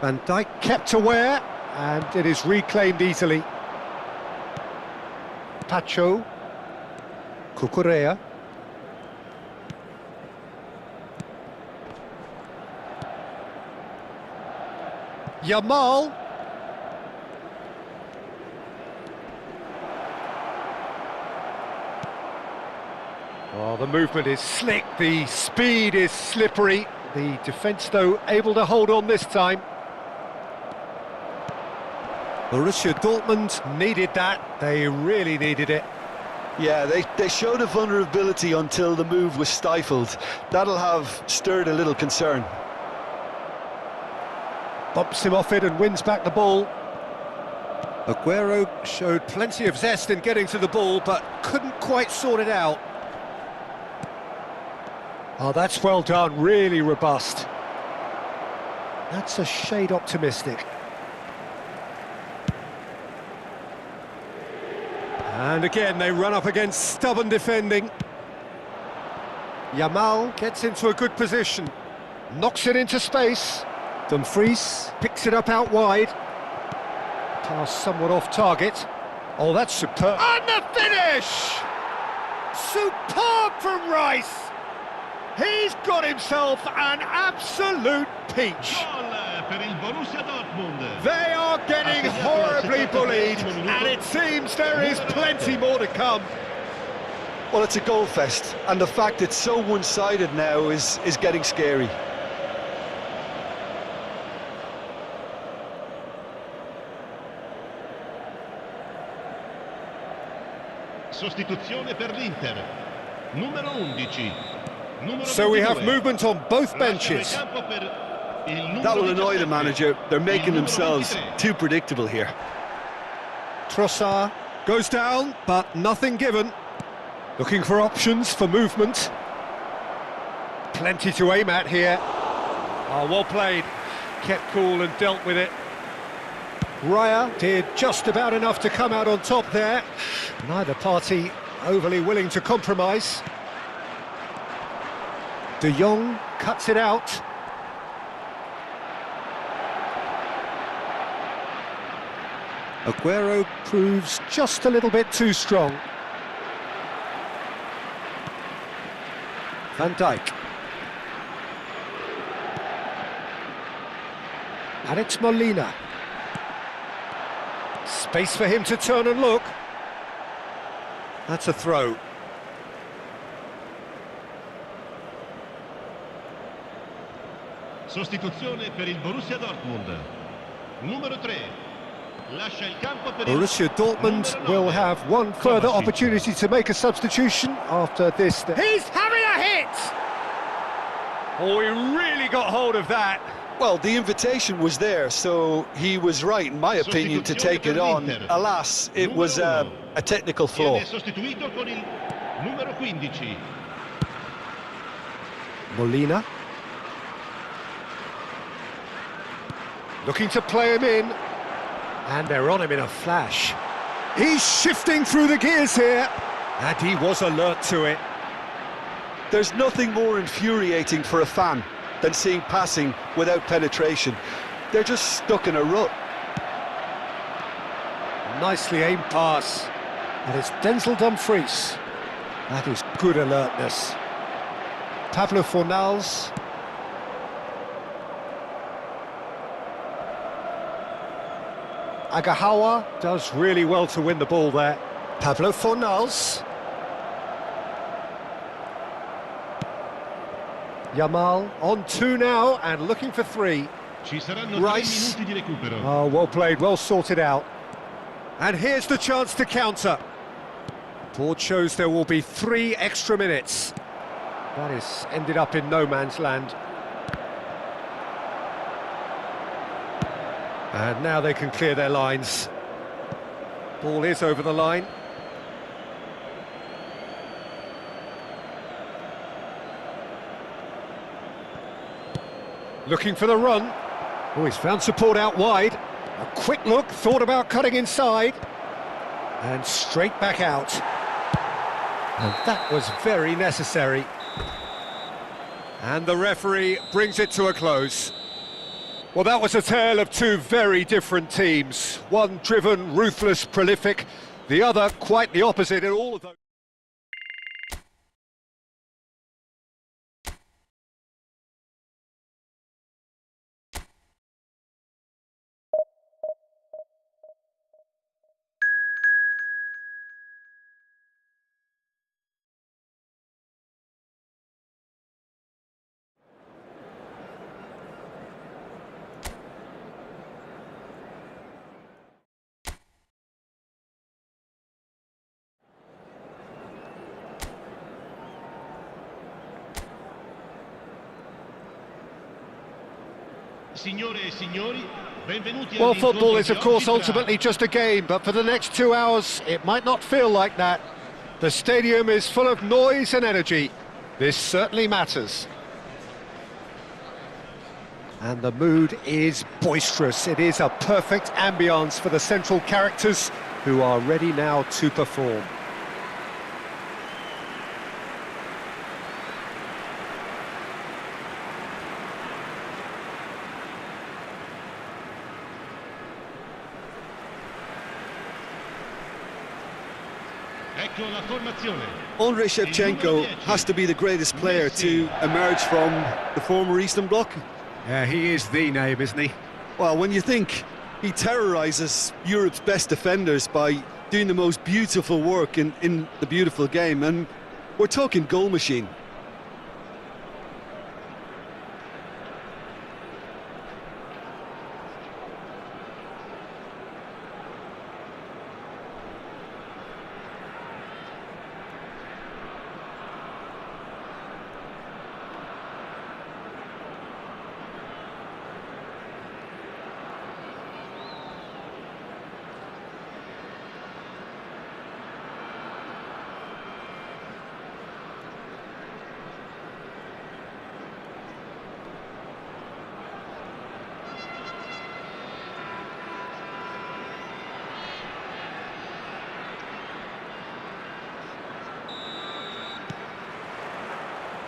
Van Dijk kept aware, and it is reclaimed easily. Pacho. Cucurella. Yamal. Oh, the movement is slick, the speed is slippery. The defence, though, able to hold on this time. Borussia Dortmund needed that. They really needed it. Yeah, they showed a vulnerability until the move was stifled. That'll have stirred a little concern. Bumps him off it and wins back the ball. Aguero showed plenty of zest in getting to the ball, but couldn't quite sort it out. Oh, that's well done, really robust. That's a shade optimistic. And again, they run up against stubborn defending. Yamal gets into a good position. Knocks it into space. Dumfries picks it up out wide. Pass somewhat off target. Oh, that's superb. And the finish! Superb from Rice! He's got himself an absolute peach. Gol per il Borussia Dortmund. They are getting horribly bullied, and it seems there is plenty more to come. Well, it's a goal fest, and the fact it's so one-sided now is getting scary. Sostituzione per l'Inter. Numero 11. So we have movement on both benches. That will annoy the manager. They're making themselves too predictable here. Trossard goes down, but nothing given. Looking for options for movement. Plenty to aim at here. Oh, well played. Kept cool and dealt with it. Raya did just about enough to come out on top there. Neither party overly willing to compromise. De Jong cuts it out. Aguero proves just a little bit too strong. Van Dijk. And it's Molina. Space for him to turn and look. That's a throw. Sostituzione per il Borussia Dortmund. Numero 3. Lascia il campo per Borussia Dortmund will have one further opportunity to make a substitution after this. He's having a hit! Oh, he really got hold of that. Well, the invitation was there, so he was right, in my opinion, to take it on. Alas, it was a technical flaw. Viene sostituito con il numero 15. Molina. Looking to play him in. And they're on him in a flash. He's shifting through the gears here. And he was alert to it. There's nothing more infuriating for a fan than seeing passing without penetration. They're just stuck in a rut. Nicely aimed pass. And it's Denzel Dumfries. That is good alertness. Pablo Fornals. Agahawa does really well to win the ball there. Pablo Fornals. Yamal on 2 now and looking for 3. Ci saranno Rice. 3 minuti di recupero. Oh, well played, well sorted out. And here's the chance to counter. Board shows there will be 3 extra minutes. That is ended up in no man's land. And now they can clear their lines. Ball is over the line. Looking for the run. Oh, he's found support out wide. A quick look, thought about cutting inside. And straight back out. And that was very necessary. And the referee brings it to a close. Well, that was a tale of 2 very different teams. One driven, ruthless, prolific. The other quite the opposite in all of those. Signore e signori, benvenuti Well, all'incontro football is, di of course, oggi tra- ultimately just a game, but for the next 2 hours, it might not feel like that. The stadium is full of noise and energy. This certainly matters. And the mood is boisterous. It is a perfect ambience for the central characters who are ready now to perform. Ecco la formazione. Andrei Shevchenko has to be the greatest player to emerge from the former Eastern Bloc. Yeah, he is the name, isn't he? Well, when you think he terrorises Europe's best defenders by doing the most beautiful work in the beautiful game, and we're talking goal machine.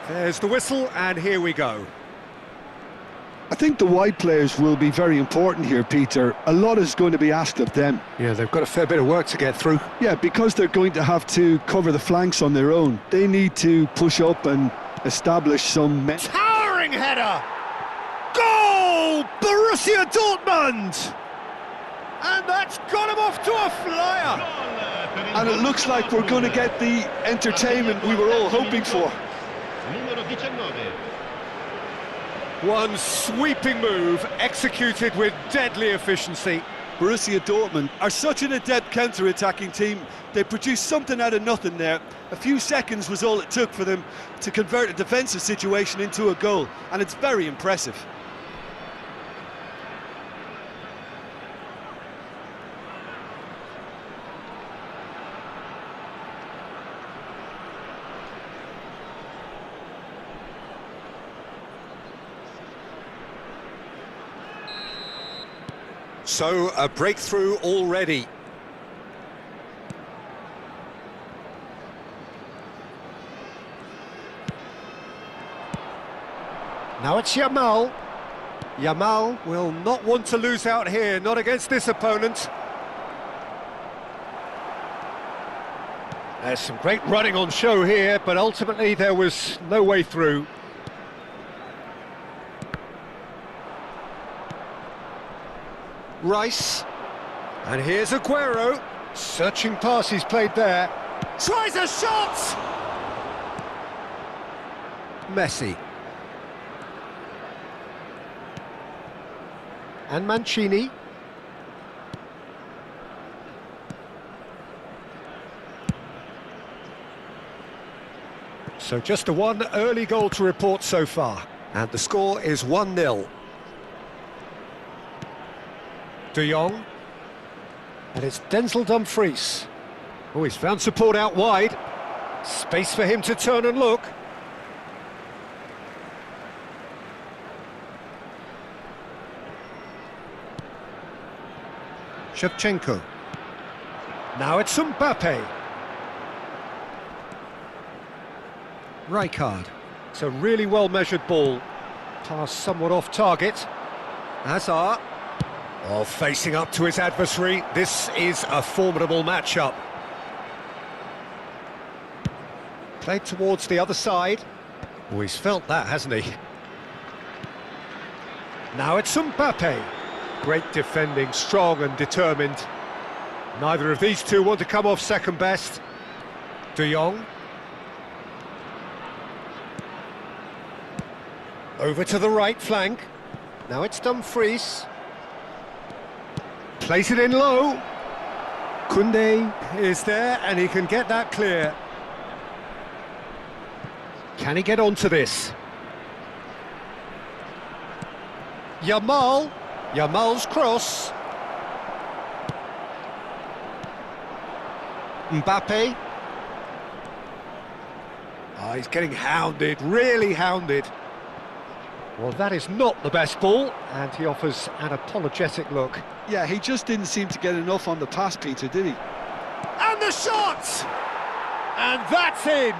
There's the whistle, and here we go. I think the wide players will be very important here, Peter. A lot is going to be asked of them. Yeah, they've got a fair bit of work to get through. Yeah, because they're going to have to cover the flanks on their own. They need to push up and establish some... Towering header! Goal! Borussia Dortmund! And that's got him off to a flyer! And it looks like we're going to get the entertainment we were all hoping for. Numero 19. One sweeping move, executed with deadly efficiency. Borussia Dortmund are such an adept counter-attacking team. They produced something out of nothing there. A few seconds was all it took for them to convert a defensive situation into a goal, and it's very impressive. So, a breakthrough already. Now it's Yamal. Yamal will not want to lose out here, not against this opponent. There's some great running on show here, but ultimately there was no way through. Rice, and here's Aguero, searching pass he's played there, tries a shot! Messi. And Mancini. So just the one early goal to report so far, and the score is 1-0. De Jong, and it's Denzel Dumfries. Oh, he's found support out wide. Space for him to turn and look. Shevchenko. Now it's Mbappe. Rijkaard. It's a really well-measured ball. Pass somewhat off target. Hazard. Oh, facing up to his adversary, this is a formidable matchup. Played towards the other side. Oh, he's felt that, hasn't he? Now it's Mbappe. Great defending, strong and determined. Neither of these two want to come off second best. De Jong. Over to the right flank. Now it's Dumfries. Plays it in low. Koundé is there, and he can get that clear. Can he get onto this? Yamal's cross. Mbappe. Oh, he's getting hounded, really hounded. Well, that is not the best ball, and he offers an apologetic look. Yeah, he just didn't seem to get enough on the pass, Peter, did he? And the shot! And that's in!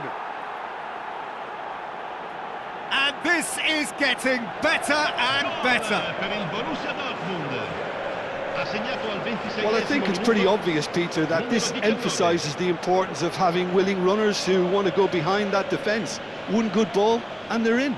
And this is getting better and better. Well, I think it's pretty obvious, Peter, that this emphasises the importance of having willing runners who want to go behind that defence. One good ball, and they're in.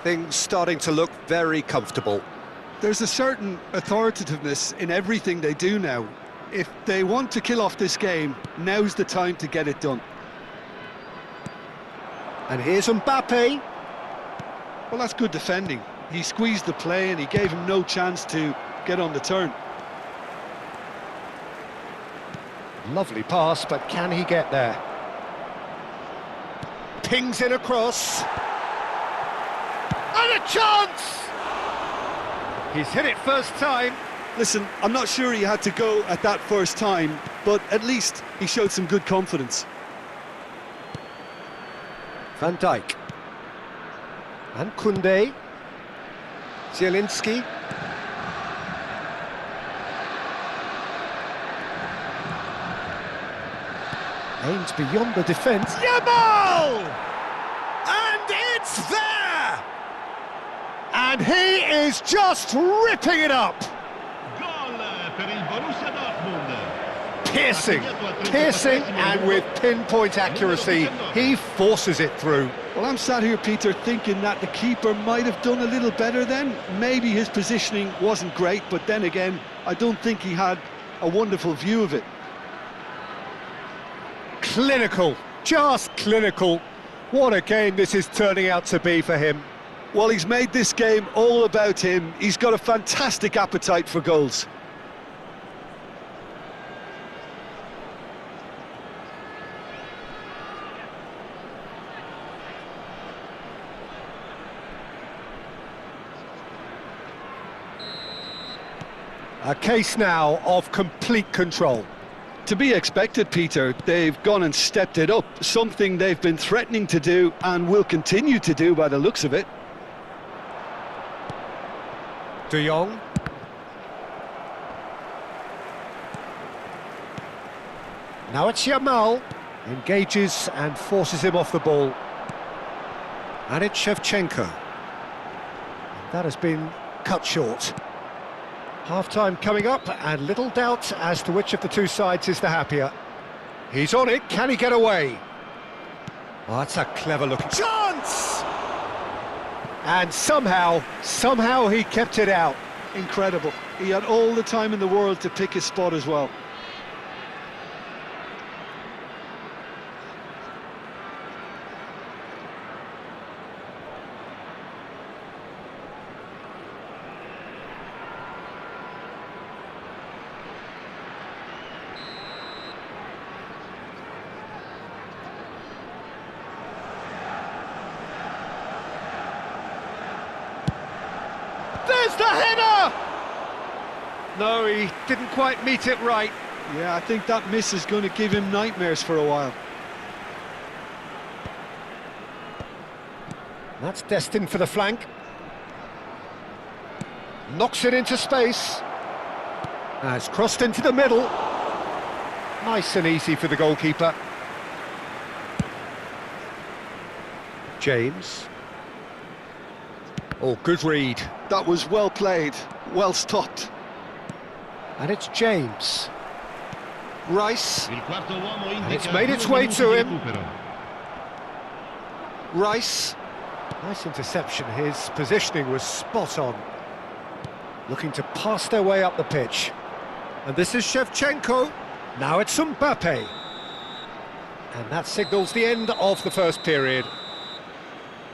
Things starting to look very comfortable. There's a certain authoritativeness in everything they do now. If they want to kill off this game, now's the time to get it done. And here's Mbappe. Well, that's good defending. He squeezed the play and he gave him no chance to get on the turn. Lovely pass, but can he get there? Pings in across. And a chance! He's hit it first time. Listen, I'm not sure he had to go at that first time, but at least he showed some good confidence. Van Dijk. And Koundé. Zielinski. Aims beyond the defence. Yamal! And it's there! And he is just ripping it up! Piercing, and with pinpoint accuracy, he forces it through. Well, I'm sat here, Peter, thinking that the keeper might have done a little better then. Maybe his positioning wasn't great, but then again, I don't think he had a wonderful view of it. Clinical, just clinical. What a game this is turning out to be for him. Well, he's made this game all about him. He's got a fantastic appetite for goals. A case now of complete control. To be expected, Peter. They've gone and stepped it up, something they've been threatening to do and will continue to do by the looks of it. De Jong. Now it's Yamal. Engages and forces him off the ball. And it's Shevchenko. That has been cut short. Half-time coming up, and little doubt as to which of the two sides is the happier. He's on it, can he get away? Oh, that's a clever-looking chance! And somehow he kept it out. Incredible. He had all the time in the world to pick his spot as well. There's the header! No, he didn't quite meet it right. Yeah, I think that miss is going to give him nightmares for a while. That's destined for the flank. Knocks it into space. Has crossed into the middle. Nice and easy for the goalkeeper. James. Oh, good read. That was well played, well stopped. And it's James. Rice. And it's made its way to him. Rice. Nice interception, his positioning was spot on. looking to pass their way up the pitch. And this is Shevchenko. Now it's Mbappe. And that signals the end of the first period.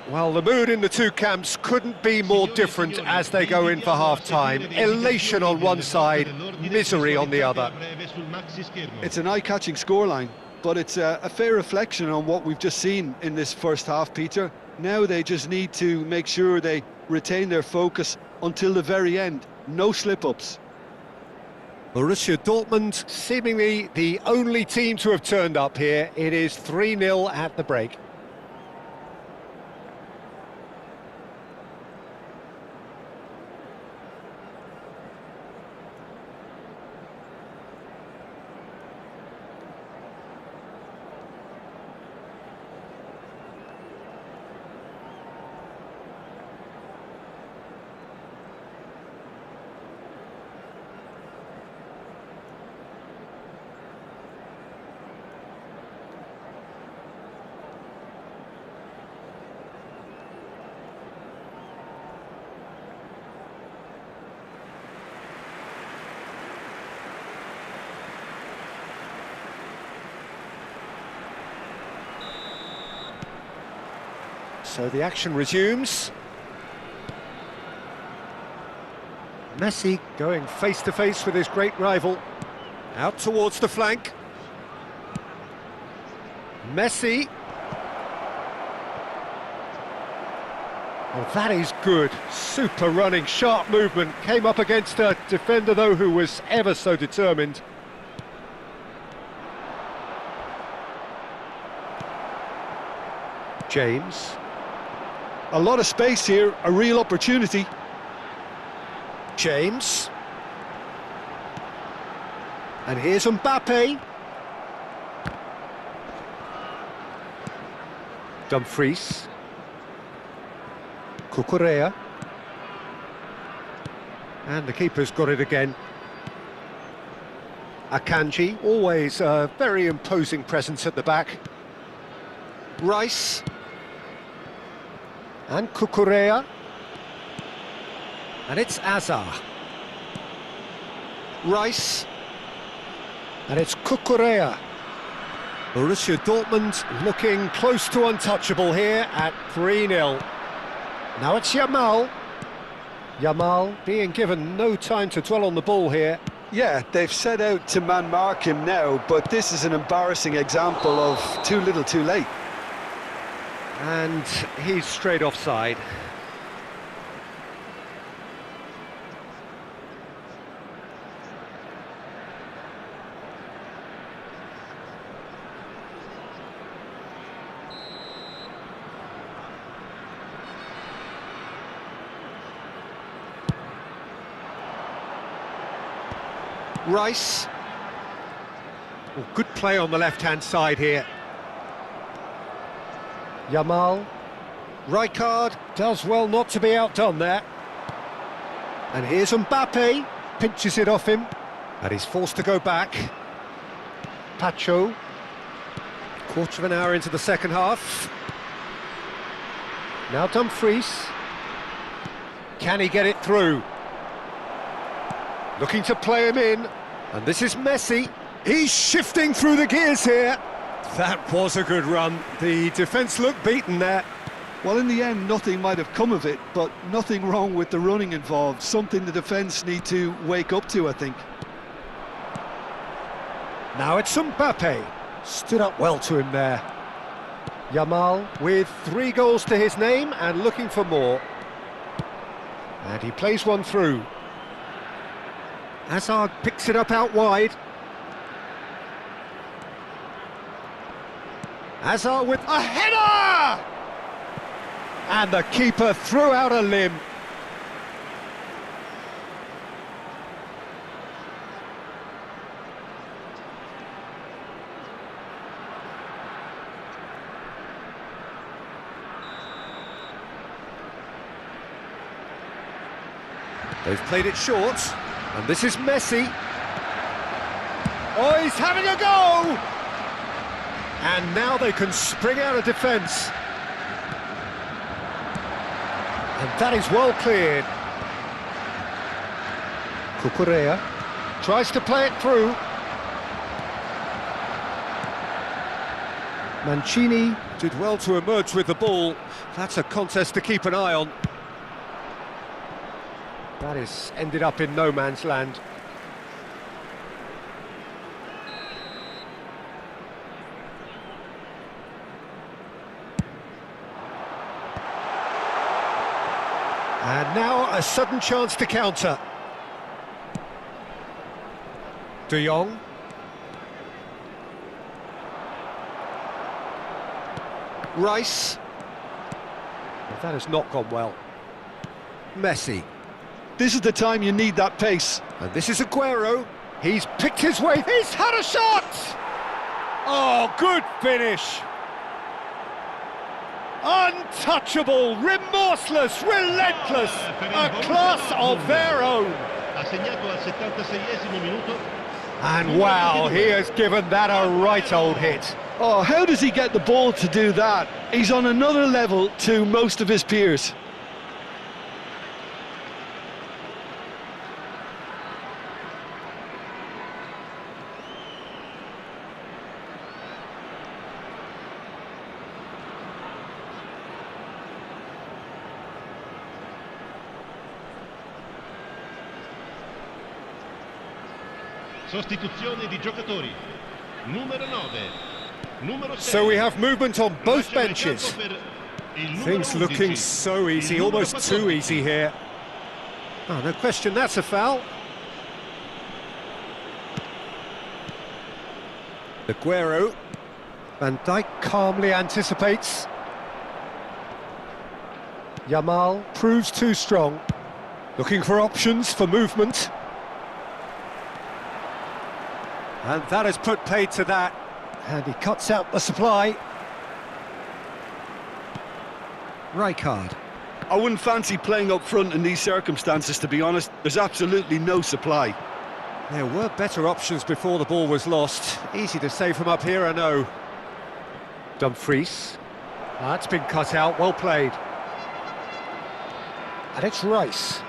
Well, the mood in the two camps couldn't be more different as they go in for half-time. Elation on one side, misery on the other. It's an eye-catching scoreline, but it's a fair reflection on what we've just seen in this first half, Peter. Now they just need to make sure they retain their focus until the very end. No slip-ups. Borussia Dortmund, seemingly the only team to have turned up here. It is 3-0 at the break. So the action resumes. Messi going face-to-face with his great rival. Out towards the flank. Messi. Oh, that is good. Super running, sharp movement. Came up against a defender, though, who was ever so determined. James. A lot of space here, a real opportunity. James. And here's Mbappe. Dumfries. Cucurella. And the keeper's got it again. Akanji, always a very imposing presence at the back. Rice. And Cucurella. And it's Azar. Rice. And it's Cucurella. Borussia Dortmund looking close to untouchable here at 3-0. Now it's Yamal. Yamal being given no time to dwell on the ball here. Yeah, they've set out to man-mark him now, but this is an embarrassing example of too little too late. And he's straight offside. Rice. Oh, good play on the left-hand side here. Yamal. Rijkaard does well not to be outdone there. And here's Mbappe. Pinches it off him. And he's forced to go back. Pacho. Quarter of an hour into the second half. Now Dumfries. Can he get it through? Looking to play him in. And this is Messi. He's shifting through the gears here. That was a good run. The defence looked beaten there. Well, in the end, nothing might have come of it, but nothing wrong with the running involved. Something the defence need to wake up to, I think. Now it's Mbappe. Stood up well to him there. Yamal with 3 goals to his name and looking for more. And he plays one through. Hazard picks it up out wide. Hazard with a header! And the keeper threw out a limb. They've played it short, and this is Messi. Oh, he's having a go! And now they can spring out of defence. And that is well cleared. Cucurella tries to play it through. Mancini did well to emerge with the ball. That's a contest to keep an eye on. That is ended up in no man's land. And now a sudden chance to counter. De Jong. Rice. Well, that has not gone well. Messi. This is the time you need that pace. And this is Aguero. He's picked his way. He's had a shot! Oh, good finish. Untouchable, remorseless, relentless. A class of their own. Ha segnato al 76esimo minuto. And wow, he has given that a right old hit. Oh, how does he get the ball to do that? He's on another level to most of his peers. Sostituzione di giocatori. Numero 9. Numero 6. So we have movement on both Lasciano il benches. campo per il numero Things looking 11. so easy, Il numero almost too 14. easy here. Oh, no question, that's a foul. Aguero. Van Dijk calmly anticipates. Yamal proves too strong. Looking for options for movement. And that has put paid to that. And he cuts out the supply. Rijkaard. I wouldn't fancy playing up front in these circumstances, to be honest. There's absolutely no supply. There were better options before the ball was lost. Easy to save from up here, I know. Dumfries. That's been cut out, well played. And it's Rice.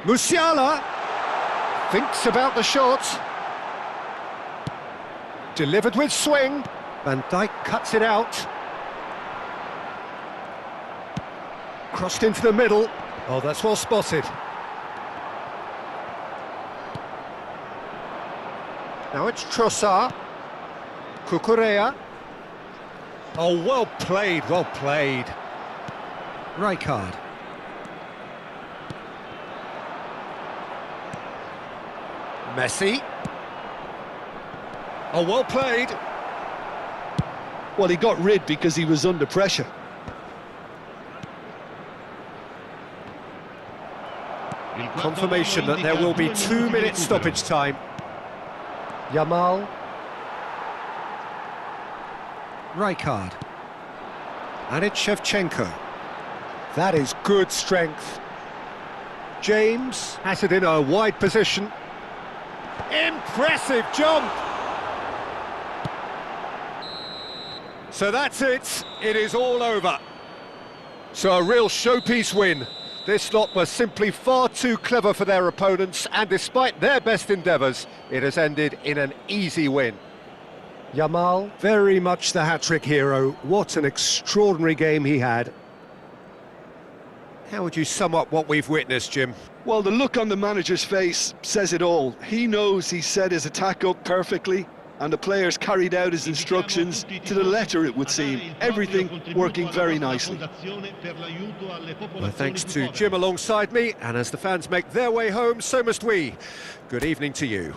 Musiala thinks about the shot. Delivered with swing. Van Dijk cuts it out. Crossed into the middle. Oh, that's well spotted. Now it's Trossard. Cucurella. Oh, well played, well played. Rijkaard. Messi. Oh, well played. Well, he got rid because he was under pressure. Il quarto Confirmation uomo that there indica will be 2 2 minuti di minutes recupero. stoppage time. Yamal. Rijkaard. And it's Shevchenko. That is good strength. James has it in a wide position. Impressive jump! So that's it. It is all over. So a real showpiece win. This lot were simply far too clever for their opponents, and despite their best endeavours, it has ended in an easy win. Yamal, very much the hat-trick hero. What an extraordinary game he had. How would you sum up what we've witnessed, Jim? Well, the look on the manager's face says it all. He knows he set his attack up perfectly, and the players carried out his instructions to the letter, it would seem. Everything working very nicely. Well, thanks to Jim alongside me, and as the fans make their way home, so must we. Good evening to you.